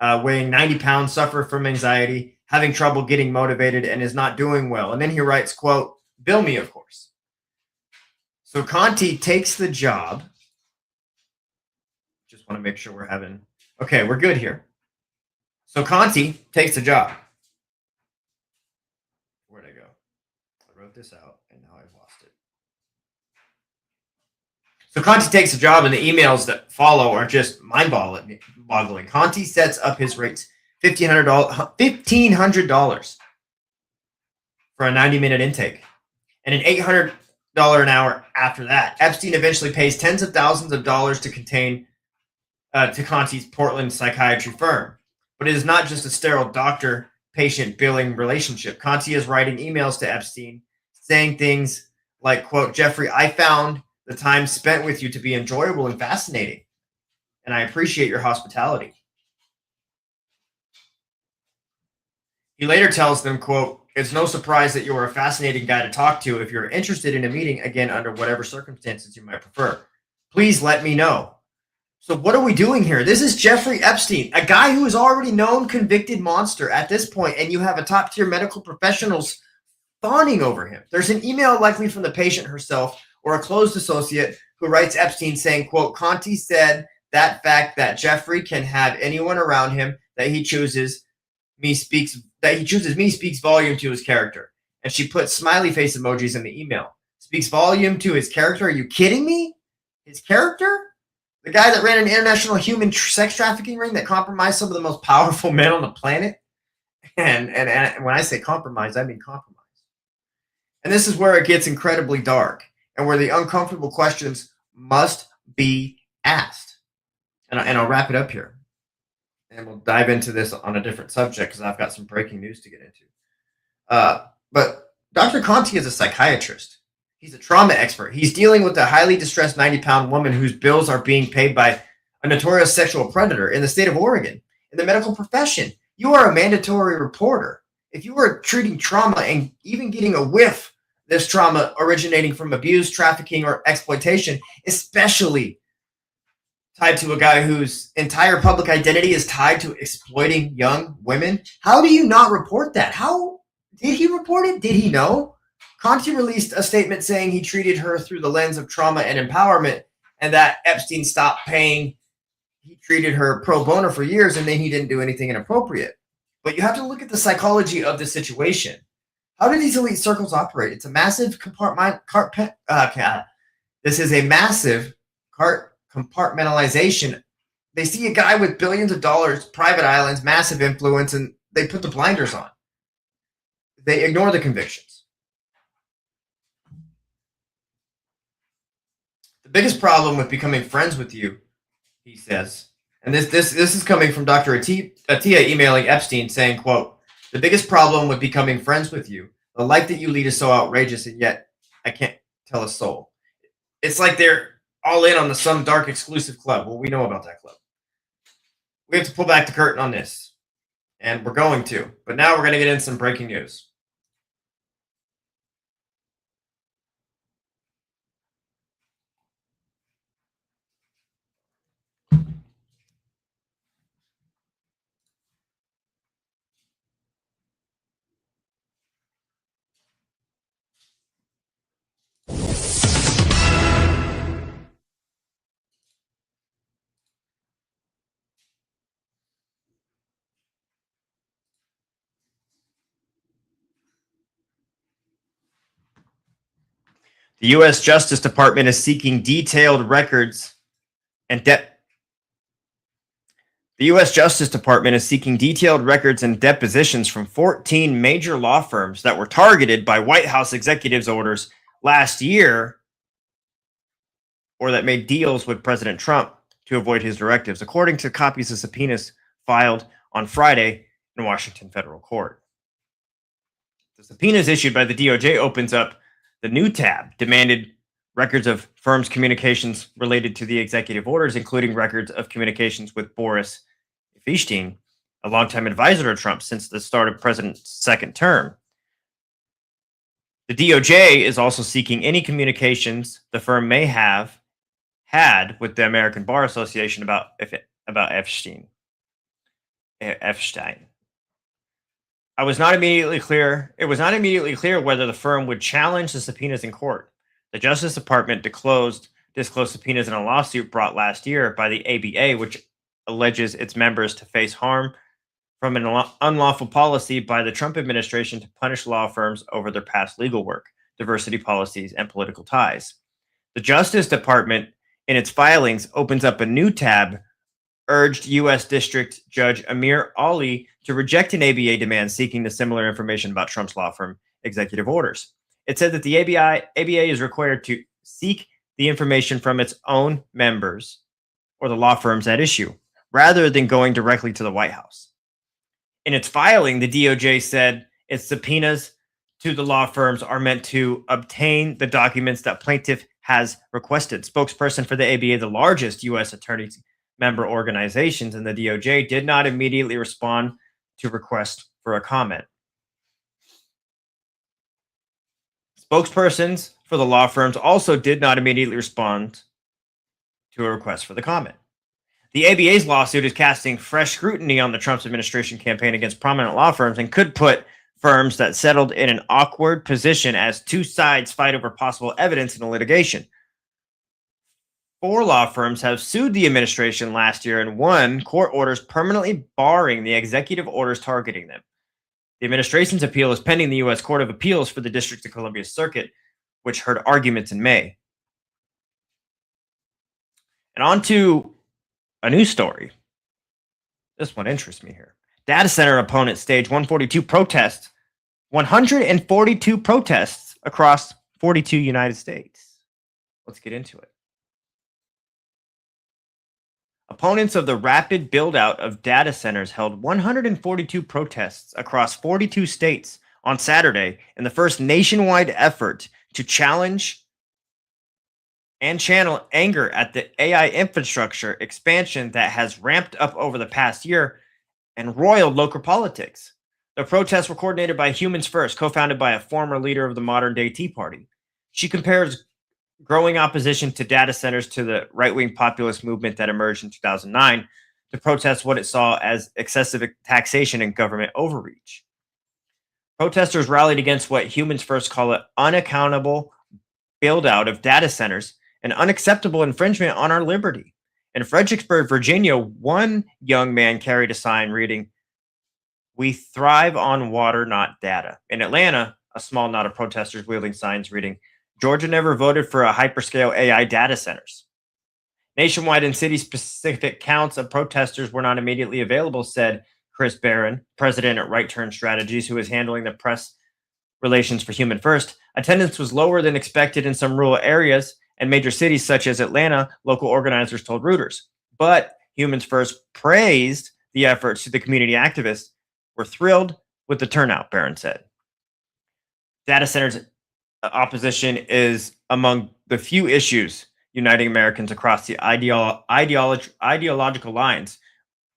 weighing 90 pounds, suffer from anxiety, having trouble getting motivated, and is not doing well. And then he writes, quote, bill me, of course. So Conti takes the job. Just want to make sure we're good here. So Conti takes the job. Where'd I go? I wrote this out and now I've lost it. So Conti takes the job, and the emails that follow are just mind-boggling. Conti sets up his rates $1,500 for a 90-minute intake and an $800 an hour after that. Epstein eventually pays tens of thousands of dollars to Conti's Portland psychiatry firm. But it is not just a sterile doctor-patient billing relationship. Conti is writing emails to Epstein saying things like, quote, Jeffrey, I found the time spent with you to be enjoyable and fascinating, and I appreciate your hospitality. He later tells them, quote, it's no surprise that you're a fascinating guy to talk to. If you're interested in a meeting, again, under whatever circumstances you might prefer, please let me know. So what are we doing here? This is Jeffrey Epstein, a guy who is already known convicted monster at this point, and you have a top-tier medical professionals fawning over him. There's an email likely from the patient herself or a closed associate who writes Epstein saying, quote, Conti said that fact that Jeffrey can have anyone around him that he chooses me speaks volume to his character. And she put smiley face emojis in the email. Speaks volume to his character? Are you kidding me? His character? The guy that ran an international human sex trafficking ring that compromised some of the most powerful men on the planet? And when I say compromise, I mean compromise. And this is where it gets incredibly dark and where the uncomfortable questions must be asked. And I'll wrap it up here. And we'll dive into this on a different subject because I've got some breaking news to get into. But Dr. Conti is a psychiatrist. He's a trauma expert. He's dealing with a highly distressed 90-pound woman whose bills are being paid by a notorious sexual predator in the state of Oregon. In the medical profession, you are a mandatory reporter. If you are treating trauma and even getting a whiff, this trauma originating from abuse, trafficking, or exploitation, especially tied to a guy whose entire public identity is tied to exploiting young women, how do you not report that? How did he report it? Did he know? Conti released a statement saying he treated her through the lens of trauma and empowerment, and that Epstein stopped paying. He treated her pro bono for years, and then he didn't do anything inappropriate. But you have to look at the psychology of the situation. How do these elite circles operate? It's a massive this is a massive compartmentalization. They see a guy with billions of dollars, private islands, massive influence, and they put the blinders on. They ignore the convictions. The biggest problem with becoming friends with you, he says, and this is coming from Dr. Atiyah emailing Epstein saying, quote, the biggest problem with becoming friends with you, the life that you lead is so outrageous, and yet I can't tell a soul. It's like they're all in on the some dark exclusive club. Well, we know about that club. We have to pull back the curtain on this, and we're going to. But now we're going to get into some breaking news. The U.S. Justice Department is seeking detailed records and The U.S. Justice Department is seeking detailed records and depositions from 14 major law firms that were targeted by White House executives' orders last year, or that made deals with President Trump to avoid his directives, according to copies of subpoenas filed on Friday in Washington federal court. The subpoenas issued by the DOJ opens up the new tab, demanded records of firms' communications related to the executive orders, including records of communications with Boris Feinstein, a longtime advisor to Trump since the start of President's second term. The DOJ is also seeking any communications the firm may have had with the American Bar Association about Epstein. It was not immediately clear whether the firm would challenge the subpoenas in court. The Justice Department disclosed subpoenas in a lawsuit brought last year by the ABA, which alleges its members to face harm from an unlawful policy by the Trump administration to punish law firms over their past legal work, diversity policies, and political ties. The Justice Department, in its filings, opens up a new tab, urged U.S. District Judge Amir Ali to reject an ABA demand seeking the similar information about Trump's law firm executive orders. It said that the ABA is required to seek the information from its own members or the law firms at issue, rather than going directly to the White House. In its filing, the DOJ said its subpoenas to the law firms are meant to obtain the documents that plaintiff has requested. Spokesperson for the ABA, the largest U.S. attorneys member organizations in the DOJ, did not immediately respond to request for a comment. Spokespersons for the law firms also did not immediately respond to a request for the comment. The ABA's lawsuit is casting fresh scrutiny on the Trump administration campaign against prominent law firms and could put firms that settled in an awkward position as two sides fight over possible evidence in the litigation. 4 law firms have sued the administration last year and won court orders permanently barring the executive orders targeting them. The administration's appeal is pending the U.S. Court of Appeals for the District of Columbia Circuit, which heard arguments in May. And on to a new story. This one interests me here. Data center opponents staged 142 protests across 42 United States. Let's get into it. Opponents of the rapid build-out of data centers held 142 protests across 42 states on Saturday in the first nationwide effort to challenge and channel anger at the AI infrastructure expansion that has ramped up over the past year and roiled local politics. The protests were coordinated by Humans First, co-founded by a former leader of the modern-day Tea Party. She compares growing opposition to data centers to the right-wing populist movement that emerged in 2009 to protest what it saw as excessive taxation and government overreach. Protesters rallied against what Humans First call an unaccountable build-out of data centers and unacceptable infringement on our liberty. In Fredericksburg, Virginia, one young man carried a sign reading, "We thrive on water, not data." In Atlanta, a small knot of protesters wielding signs reading, "Georgia never voted for a hyperscale AI data centers." Nationwide and city-specific counts of protesters were not immediately available, said Chris Barron, president at Right Turn Strategies, who is handling the press relations for Human First. Attendance was lower than expected in some rural areas and major cities such as Atlanta, local organizers told Reuters. But Humans First praised the efforts to the community activists. "We're thrilled with the turnout," Barron said. Data centers opposition is among the few issues uniting Americans across the ideological lines,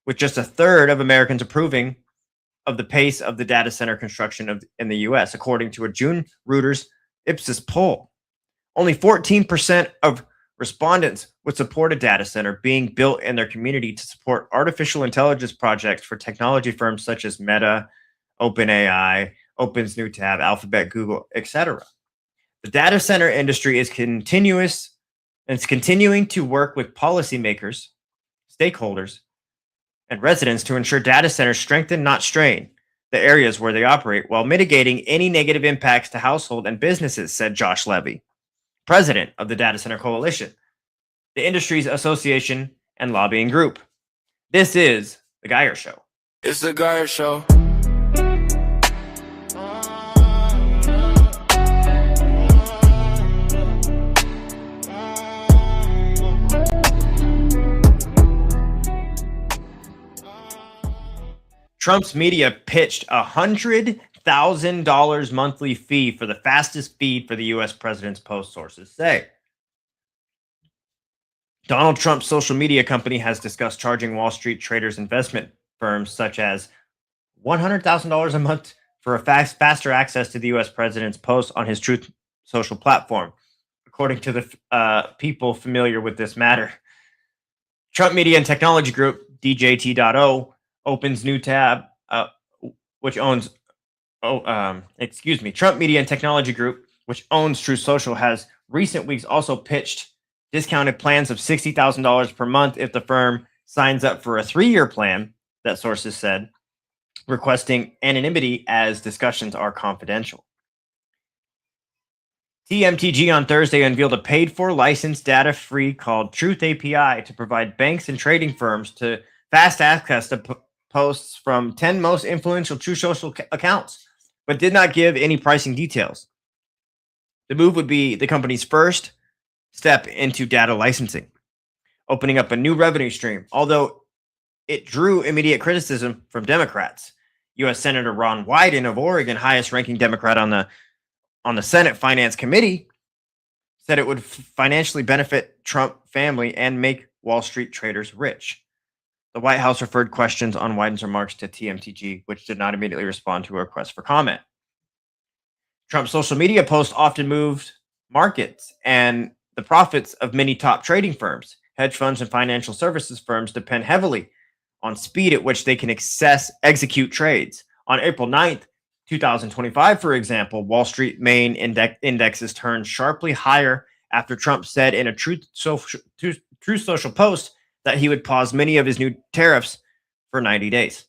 with just a third of Americans approving of the pace of the data center construction in the U.S., according to a June Reuters Ipsos poll. Only 14% of respondents would support a data center being built in their community to support artificial intelligence projects for technology firms such as Meta, OpenAI, OpenSNewTab, Alphabet, Google, etc. The data center industry is continuing to work with policymakers, stakeholders, and residents to ensure data centers strengthen, not strain, the areas where they operate while mitigating any negative impacts to household and businesses, said Josh Levy, president of the Data Center Coalition, the industry's association and lobbying group. This is The Guyer Show. It's The Guyer Show. Trump's media pitched a $100,000 monthly fee for the fastest feed for the U.S. president's post, sources say. Donald Trump's social media company has discussed charging Wall Street traders, investment firms such as $100,000 a month for a faster access to the U.S. president's posts on his Truth Social platform, according to the people familiar with this matter. Trump Media and Technology Group, DJT.O, OpenSNewTab, which owns, Trump Media and Technology Group, which owns Truth Social, has recent weeks also pitched discounted plans of $60,000 per month if the firm signs up for a 3-year plan, that sources said, requesting anonymity as discussions are confidential. TMTG on Thursday unveiled a paid-for licensed data-free called Truth API to provide banks and trading firms to fast access to posts from 10 most influential Truth Social accounts, but did not give any pricing details. The move would be the company's first step into data licensing, opening up a new revenue stream, although it drew immediate criticism from Democrats. U.S. Senator Ron Wyden of Oregon, highest-ranking Democrat on the Senate Finance Committee, said it would financially benefit Trump family and make Wall Street traders rich. The White House referred questions on Wyden's remarks to TMTG, which did not immediately respond to a request for comment. Trump's social media posts often moved markets, and the profits of many top trading firms, hedge funds, and financial services firms depend heavily on speed at which they can execute trades. On April 9th, 2025, for example, Wall Street main indexes turned sharply higher after Trump said in a Truth Social post that he would pause many of his new tariffs for 90 days.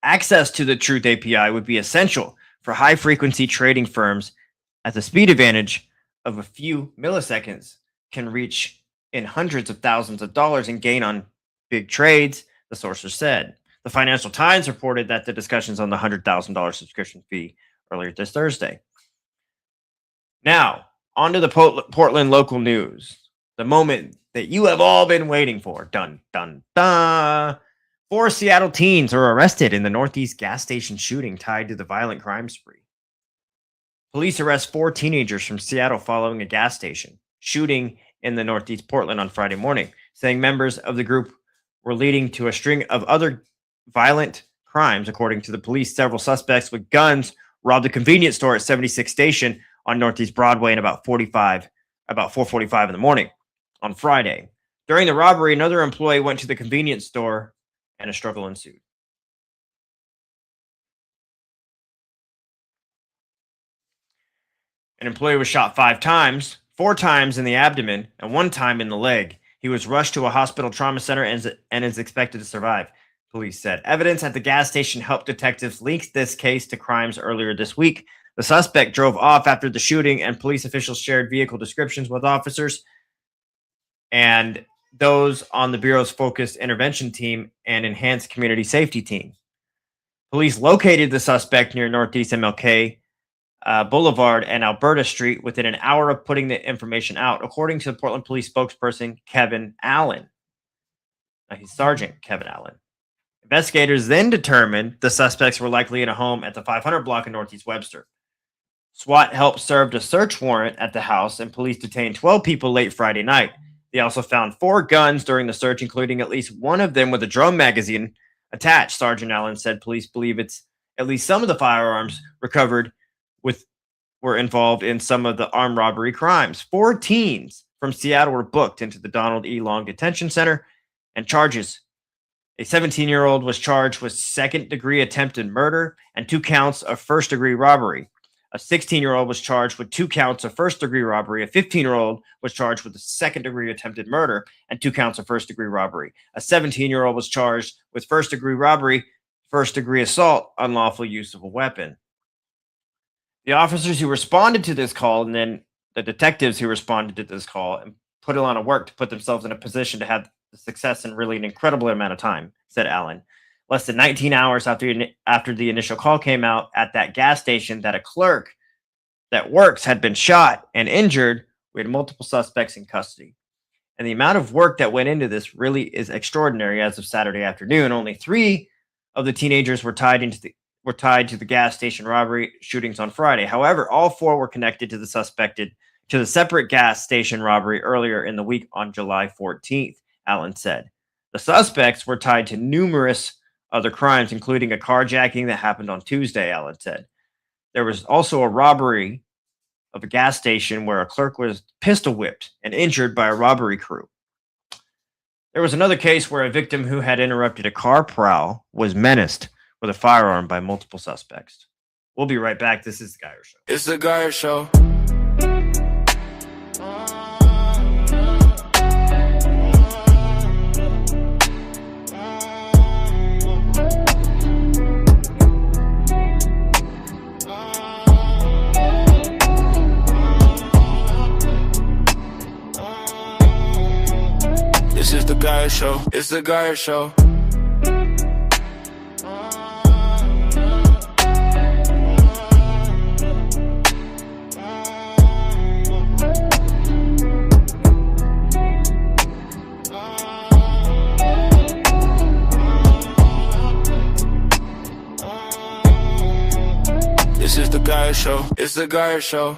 Access to the Truth API would be essential for high-frequency trading firms, as the speed advantage of a few milliseconds can reach in hundreds of thousands of dollars and gain on big trades, the sources said. The Financial Times reported that the discussions on the $100,000 subscription fee earlier this Thursday. Now, on to the Portland local news. The moment that you have all been waiting for. Dun, dun, dun. 4 Seattle teens are arrested in the Northeast gas station shooting tied to the violent crime spree. Police arrest 4 teenagers from Seattle following a gas station shooting in the Northeast Portland on Friday morning, saying members of the group were leading to a string of other violent crimes. According to the police, several suspects with guns robbed a convenience store at 76 Station on Northeast Broadway at about 4:45 in the morning on Friday. During the robbery, another employee went to the convenience store and a struggle ensued. An employee was shot 5 times, 4 times in the abdomen, and 1 time in the leg. He was rushed to a hospital trauma center and is expected to survive, police said. Evidence at the gas station helped detectives link this case to crimes earlier this week. The suspect drove off after the shooting, and police officials shared vehicle descriptions with officers and those on the Bureau's Focused Intervention Team and Enhanced Community Safety Team. Police located the suspect near Northeast MLK Boulevard and Alberta Street within an hour of putting the information out, according to the Portland Police spokesperson Kevin Allen. He's Sergeant Kevin Allen. Investigators then determined the suspects were likely in a home at the 500 block in Northeast Webster. SWAT help served a search warrant at the house, and police detained 12 people late Friday night. They also found 4 guns during the search, including at least one of them with a drum magazine attached. Sergeant Allen said police believe it's at least some of the firearms recovered were involved in some of the armed robbery crimes. 4 teens from Seattle were booked into the Donald E. Long Detention Center and charges. A 17-year-old was charged with second-degree attempted murder and 2 counts of first-degree robbery. A 16-year-old was charged with 2 counts of first-degree robbery. A 15-year-old was charged with a second-degree attempted murder and 2 counts of first-degree robbery. A 17-year-old was charged with first-degree robbery, first-degree assault, unlawful use of a weapon. The officers who responded to this call, and then the detectives who responded to this call, and put a lot of work to put themselves in a position to have the success in really an incredible amount of time, said Allen. Less than 19 hours after the initial call came out at that gas station that a clerk that works had been shot and injured, we had multiple suspects in custody. And the amount of work that went into this really is extraordinary. As of Saturday afternoon, only 3 of the teenagers were tied to the gas station robbery shootings on Friday. However, all 4 were connected to the separate gas station robbery earlier in the week on July 14th, Allen said. The suspects were tied to numerous other crimes, including a carjacking that happened on Tuesday, Allen said. There was also a robbery of a gas station where a clerk was pistol whipped and injured by a robbery crew. There was another case where a victim who had interrupted a car prowl was menaced with a firearm by multiple suspects. We'll be right back. This is The Guyer Show. It's The Guyer Show. This is The Guyer Show. It's The Guyer Show. This is The Guyer Show. It's The Guyer Show.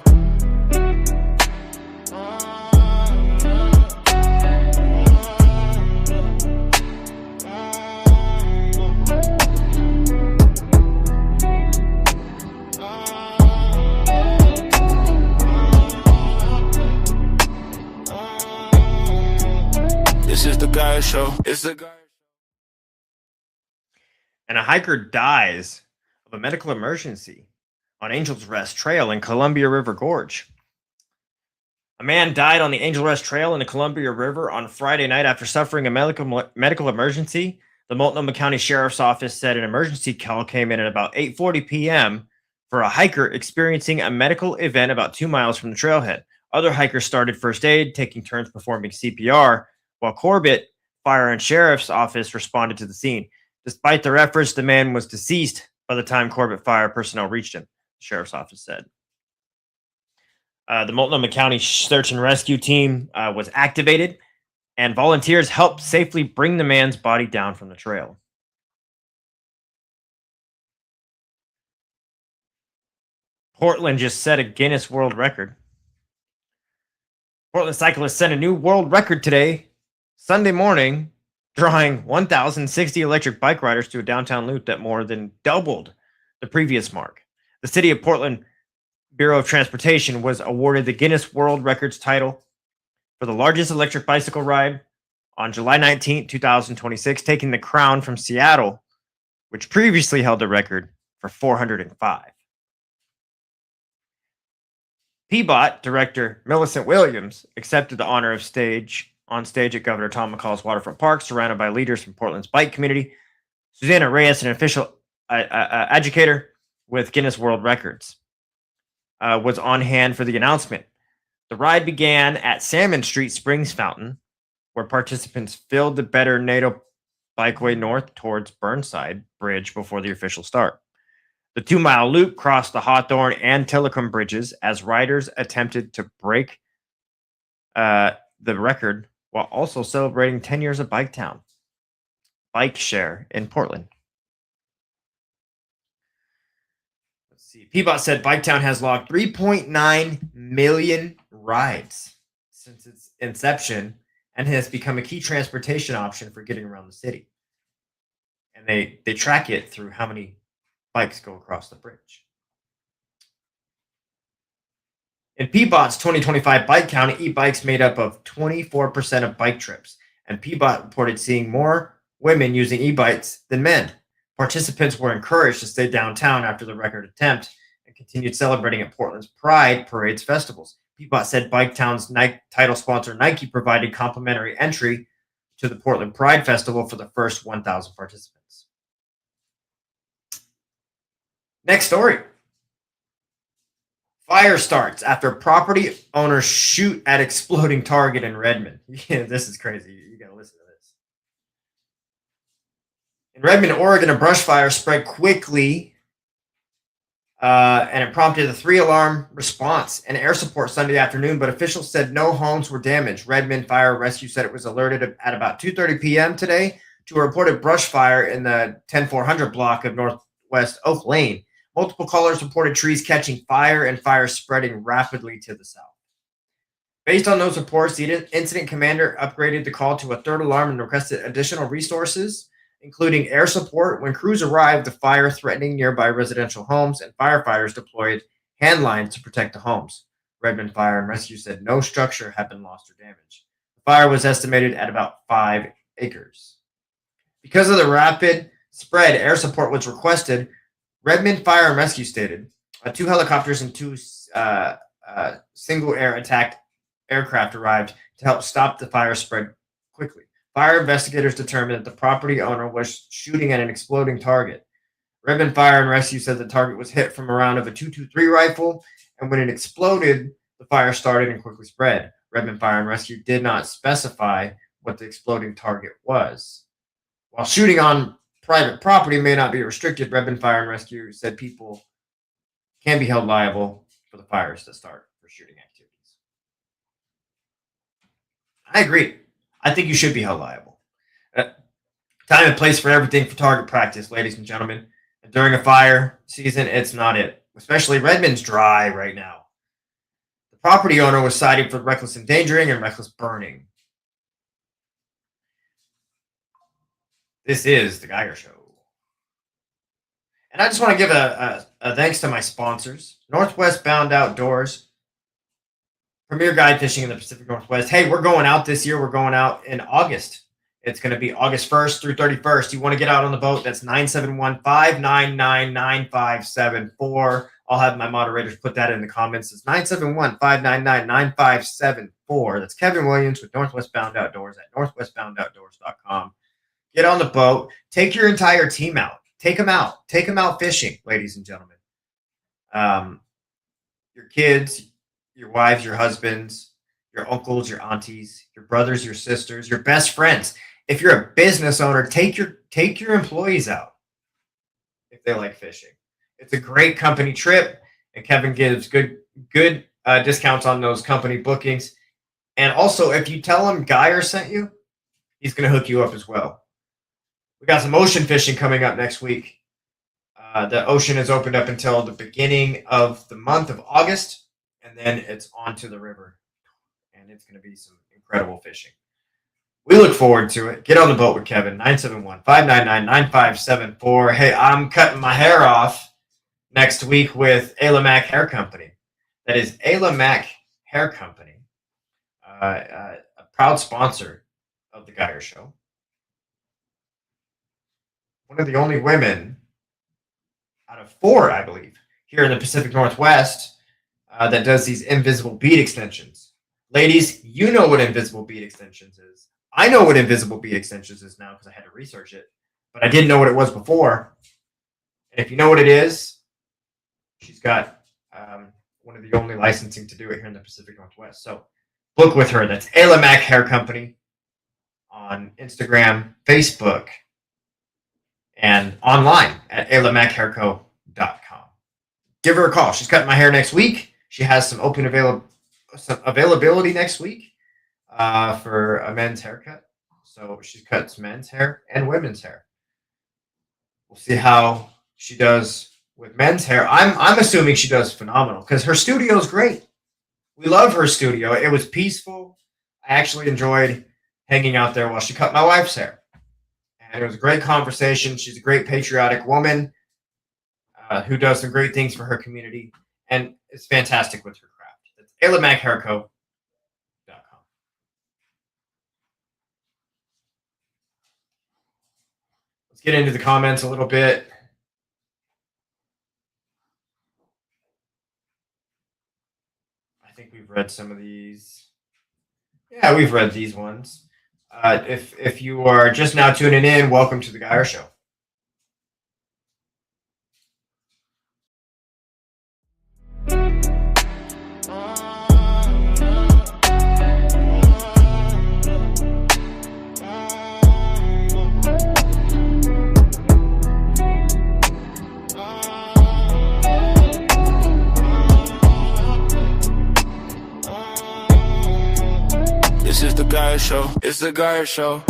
This is The Guyer Show. It's The Guyer Show. And a hiker dies of a medical emergency on Angel's Rest Trail in Columbia River Gorge. A man died on the Angel Rest Trail in the Columbia River on Friday night after suffering a medical emergency. The Multnomah County Sheriff's Office said an emergency call came in at about 8:40 p.m. for a hiker experiencing a medical event about 2 miles from the trailhead. Other hikers started first aid, taking turns performing CPR, while Corbett Fire and Sheriff's Office responded to the scene. Despite their efforts, the man was deceased by the time Corbett fire personnel reached him, the sheriff's office said. The Multnomah County search and rescue team was activated, and volunteers helped safely bring the man's body down from the trail. Portland just set a Guinness World Record. Portland cyclists set a new world record today, Sunday morning, drawing 1,060 electric bike riders to a downtown loop that more than doubled the previous mark. The City of Portland Bureau of Transportation was awarded the Guinness World Records title for the largest electric bicycle ride on July 19, 2026, taking the crown from Seattle, which previously held the record for 405. PBOT director Millicent Williams accepted the honor of on stage at Governor Tom McCall's Waterfront Park, surrounded by leaders from Portland's bike community. Susanna Reyes, an official educator with Guinness World Records, was on hand for the announcement. The ride began at Salmon Street Springs Fountain, where participants filled the Better NATO Bikeway north towards Burnside Bridge before the official start. The 2-mile loop crossed the Hawthorne and Tillicum bridges as riders attempted to break the record while also celebrating 10 years of Biketown, Bike Share in Portland. Let's see. PBOT said Biketown has logged 3.9 million rides since its inception and has become a key transportation option for getting around the city. And they track it through how many bikes go across the bridge. In PBOT's 2025 bike count, e-bikes made up of 24% of bike trips, and PBOT reported seeing more women using e-bikes than men. Participants were encouraged to stay downtown after the record attempt and continued celebrating at Portland's Pride Parades festivals. PBOT said Biketown's title sponsor Nike provided complimentary entry to the Portland Pride Festival for the first 1,000 participants. Next story. Fire starts after property owners shoot at exploding target in Redmond. Yeah, this is crazy. You got to listen to this. In Redmond, Oregon, a brush fire spread quickly, and it prompted a 3-alarm response and air support Sunday afternoon, but officials said no homes were damaged. Redmond Fire Rescue said it was alerted at about 2:30 p.m. today to a reported brush fire in the 10400 block of Northwest Oak Lane. Multiple callers reported trees catching fire and fire spreading rapidly to the south. Based on those reports, the incident commander upgraded the call to a 3rd alarm and requested additional resources, including air support. When crews arrived, the fire threatening nearby residential homes, and firefighters deployed hand lines to protect the homes. Redmond Fire and Rescue said no structure had been lost or damaged. The fire was estimated at about 5 acres. Because of the rapid spread, air support was requested. Redmond Fire and Rescue stated 2 helicopters and 2 single air attack aircraft arrived to help stop the fire spread quickly. Fire investigators determined that the property owner was shooting at an exploding target. Redmond Fire and Rescue said the target was hit from a round of a .223 rifle, and when it exploded, the fire started and quickly spread. Redmond Fire and Rescue did not specify what the exploding target was. While shooting on private property may not be restricted, Redmond Fire and Rescue said people can be held liable for the fires that start for shooting activities. I agree. I think you should be held liable. Time and place for everything for target practice, ladies and gentlemen. And during a fire season, it's not it. Especially Redmond's dry right now. The property owner was cited for reckless endangering and reckless burning. This is the Geiger Show. And I just want to give a thanks to my sponsors. Northwest Bound Outdoors, premier guide fishing in the Pacific Northwest. Hey, we're going out this year. We're going out in August. It's going to be August 1st through 31st. You want to get out on the boat, that's 971-599-9574. I'll have my moderators put that in the comments. It's 971-599-9574. That's Kevin Williams with Northwest Bound Outdoors at northwestboundoutdoors.com. Get on the boat. Take your entire team out. Take them out. Take them out fishing, ladies and gentlemen. Your kids, your wives, your husbands, your uncles, your aunties, your brothers, your sisters, your best friends. if you're a business owner, take your employees out if they like fishing. It's a great company trip, and Kevin gives good discounts on those company bookings. And also, if you tell him Geyer sent you, he's going to hook you up as well. We got some ocean fishing coming up next week. The ocean is opened up until the beginning of the month of August, and then it's onto the river, and it's going to be some incredible fishing. We look forward to it. Get on the boat with Kevin, 971-599-9574. Hey, I'm cutting my hair off next week with Ayla Mac Hair Company. That is Ayla Mac Hair Company, a proud sponsor of the Geyer Show. One of the only women out of 4, I believe, here in the Pacific Northwest that does these invisible bead extensions. Ladies, you know what invisible bead extensions is. I know what invisible bead extensions is now because I had to research it, but I didn't know what it was before. And if you know what it is, she's got one of the only licensing to do it here in the Pacific Northwest. So book with her. That's Ayla Mac Hair Company on Instagram, Facebook, and online at aylamachairco.com. Give her a call. She's cutting my hair next week. She has some availability next week for a men's haircut. So she cuts men's hair and women's hair. We'll see how she does with men's hair. I'm assuming she does phenomenal because her studio is great. We love her studio. It was peaceful. I actually enjoyed hanging out there while she cut my wife's hair. And it was a great conversation. She's a great patriotic woman who does some great things for her community. And it's fantastic with her craft. It's aylamachairco.com. Let's get into the comments a little bit. I think we've read some of these. Yeah, we've read these ones. If you are just now tuning in, welcome to the Geyer Show. This is the Geyer Show. It's the Geyer Show.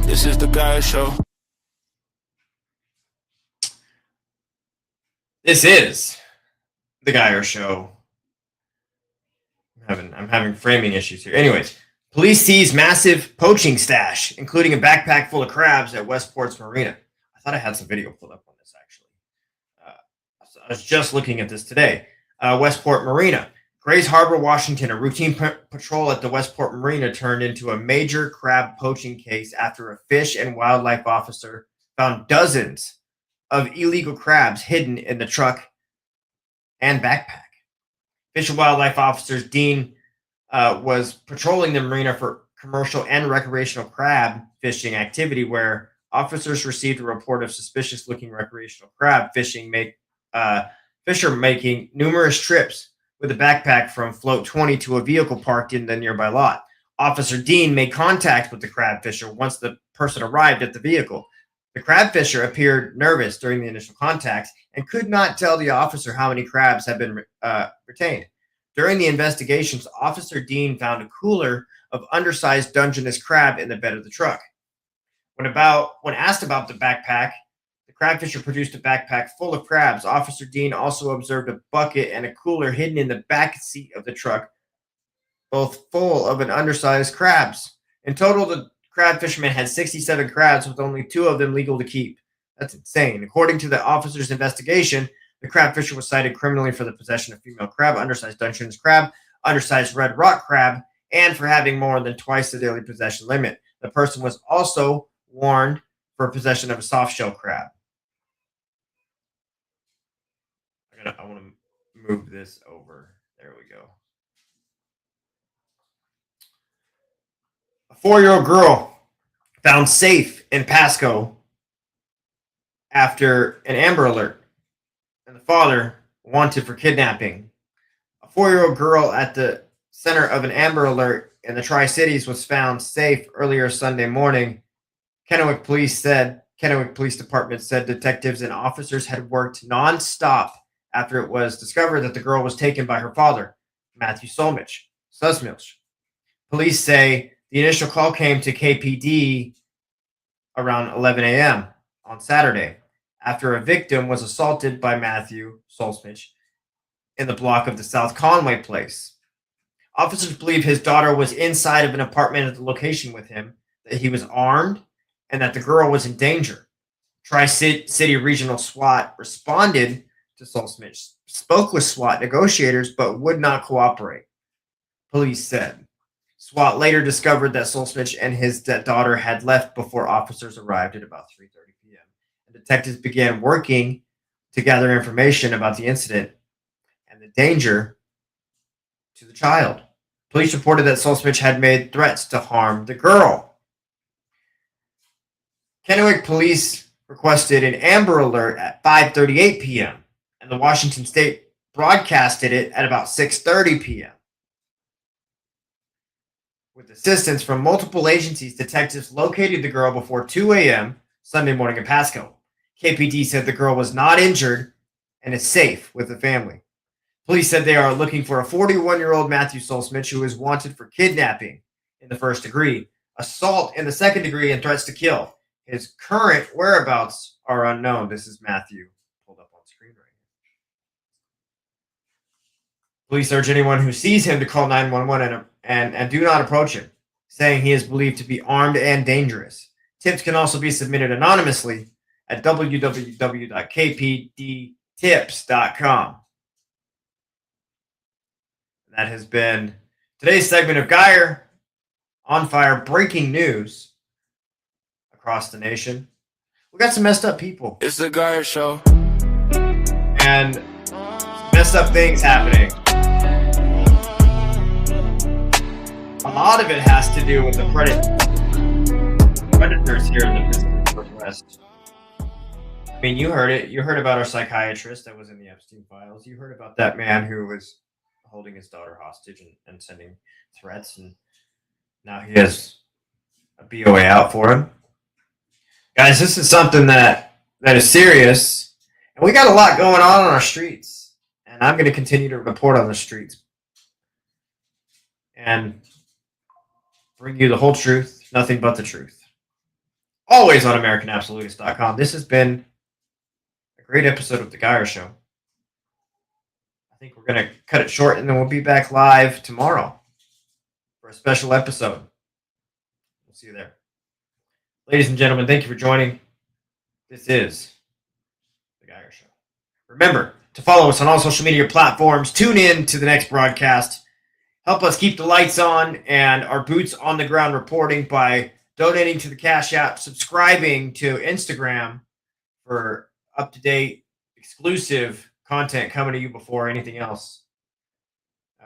This is the Geyer Show. This is the Geyer Show. I'm having framing issues here. Anyways, police seize massive poaching stash, including a backpack full of crabs at Westport's Marina. I thought I had some video pulled up on this, actually. So I was just looking at this today. Westport Marina. Grays Harbor, Washington. A routine patrol at the Westport Marina turned into a major crab poaching case after a fish and wildlife officer found dozens of illegal crabs hidden in the truck and backpack. Fish and Wildlife Officers Dean was patrolling the marina for commercial and recreational crab fishing activity, where officers received a report of suspicious-looking recreational crab fishing. Fisher making numerous trips with a backpack from float 20 to a vehicle parked in the nearby lot. Officer Dean made contact with the crab fisher once the person arrived at the vehicle. The crab fisher appeared nervous during the initial contacts and could not tell the officer how many crabs had been retained. During the investigations, Officer Dean found a cooler of undersized Dungeness crab in the bed of the truck. When asked about the backpack, the crab fisher produced a backpack full of crabs. Officer Dean also observed a bucket and a cooler hidden in the back seat of the truck, both full of an undersized crabs. In total, the crab fisherman had 67 crabs, with only 2 of them legal to keep. That's insane. According to the officer's investigation, the crab fisher was cited criminally for the possession of female crab, undersized Dungeness crab, undersized red rock crab, and for having more than twice the daily possession limit. The person was also warned for possession of a soft shell crab. I want to move this over. There we go. A 4-year-old girl found safe in Pasco after an Amber Alert, and the father wanted for kidnapping. A 4-year-old girl at the center of an Amber Alert in the Tri-Cities was found safe earlier Sunday morning. Kennewick Police Department said detectives and officers had worked nonstop after it was discovered that the girl was taken by her father, Matthew Susmich. Police say the initial call came to KPD around 11 a.m. on Saturday after a victim was assaulted by Matthew Susmich in the block of the South Conway place. Officers believe his daughter was inside of an apartment at the location with him, that he was armed, and that the girl was in danger. Tri-City Regional SWAT responded to Susmich, spoke with SWAT negotiators, but would not cooperate, police said. SWAT later discovered that Susmich and his daughter had left before officers arrived at about 3:30 p.m. And detectives began working to gather information about the incident and the danger to the child. Police reported that Susmich had made threats to harm the girl. Kennewick Police requested an Amber Alert at 5:38 p.m. and the Washington State broadcasted it at about 6:30 p.m. With assistance from multiple agencies, detectives located the girl before 2 a.m. Sunday morning in Pasco. KPD said the girl was not injured and is safe with the family. Police said they are looking for a 41-year-old Matthew Susmich who is wanted for kidnapping in the first degree, assault in the second degree, and threats to kill. His current whereabouts are unknown. This is Matthew pulled up on screen right now. Police urge anyone who sees him to call 911 and do not approach him, saying he is believed to be armed and dangerous. Tips can also be submitted anonymously at www.kpdtips.com. That has been today's segment of Guyer on Fire, breaking news across the nation. We got some messed up people. It's the Guyer Show. And messed up things happening. A lot of it has to do with the predators here in the Pacific Northwest. I mean, you heard it. You heard about our psychiatrist that was in the Epstein files. You heard about that man who was holding his daughter hostage and sending threats, and now he has a BOA out for him. Guys, this is something that is serious, and we got a lot going on our streets, and I'm going to continue to report on the streets and bring you the whole truth, nothing but the truth. Always on AmericanAbsolutist.com. This has been a great episode of The Guyer Show. I think we're going to cut it short, and then we'll be back live tomorrow for a special episode. We'll see you there. Ladies and gentlemen, thank you for joining. This is The Guyer Show. Remember to follow us on all social media platforms. Tune in to the next broadcast. Help us keep the lights on and our boots on the ground reporting by donating to the Cash App, subscribing to Instagram for up-to-date, exclusive content coming to you before anything else.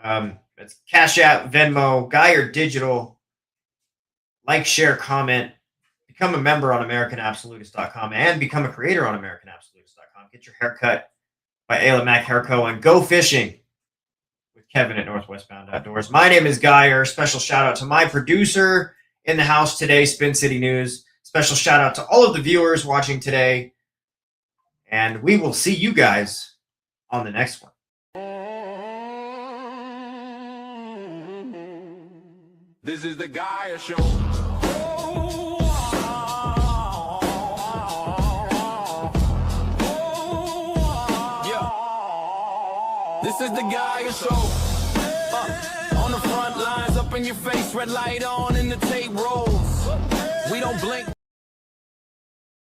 It's Cash App, Venmo, Guyer Digital. Like, share, comment. Become a member on AmericanAbsolutist.com and become a creator on AmericanAbsolutist.com. Get your haircut by Ayla Mac Hairco and go fishing with Kevin at Northwest Bound Outdoors. My name is Guyer. Special shout out to my producer in the house today, Spin City News. Special shout out to all of the viewers watching today. And we will see you guys on the next one. This is the Guyer Show. This is the Guyer Show. On the front lines, up in your face, red light on, and the tape rolls. We don't blink.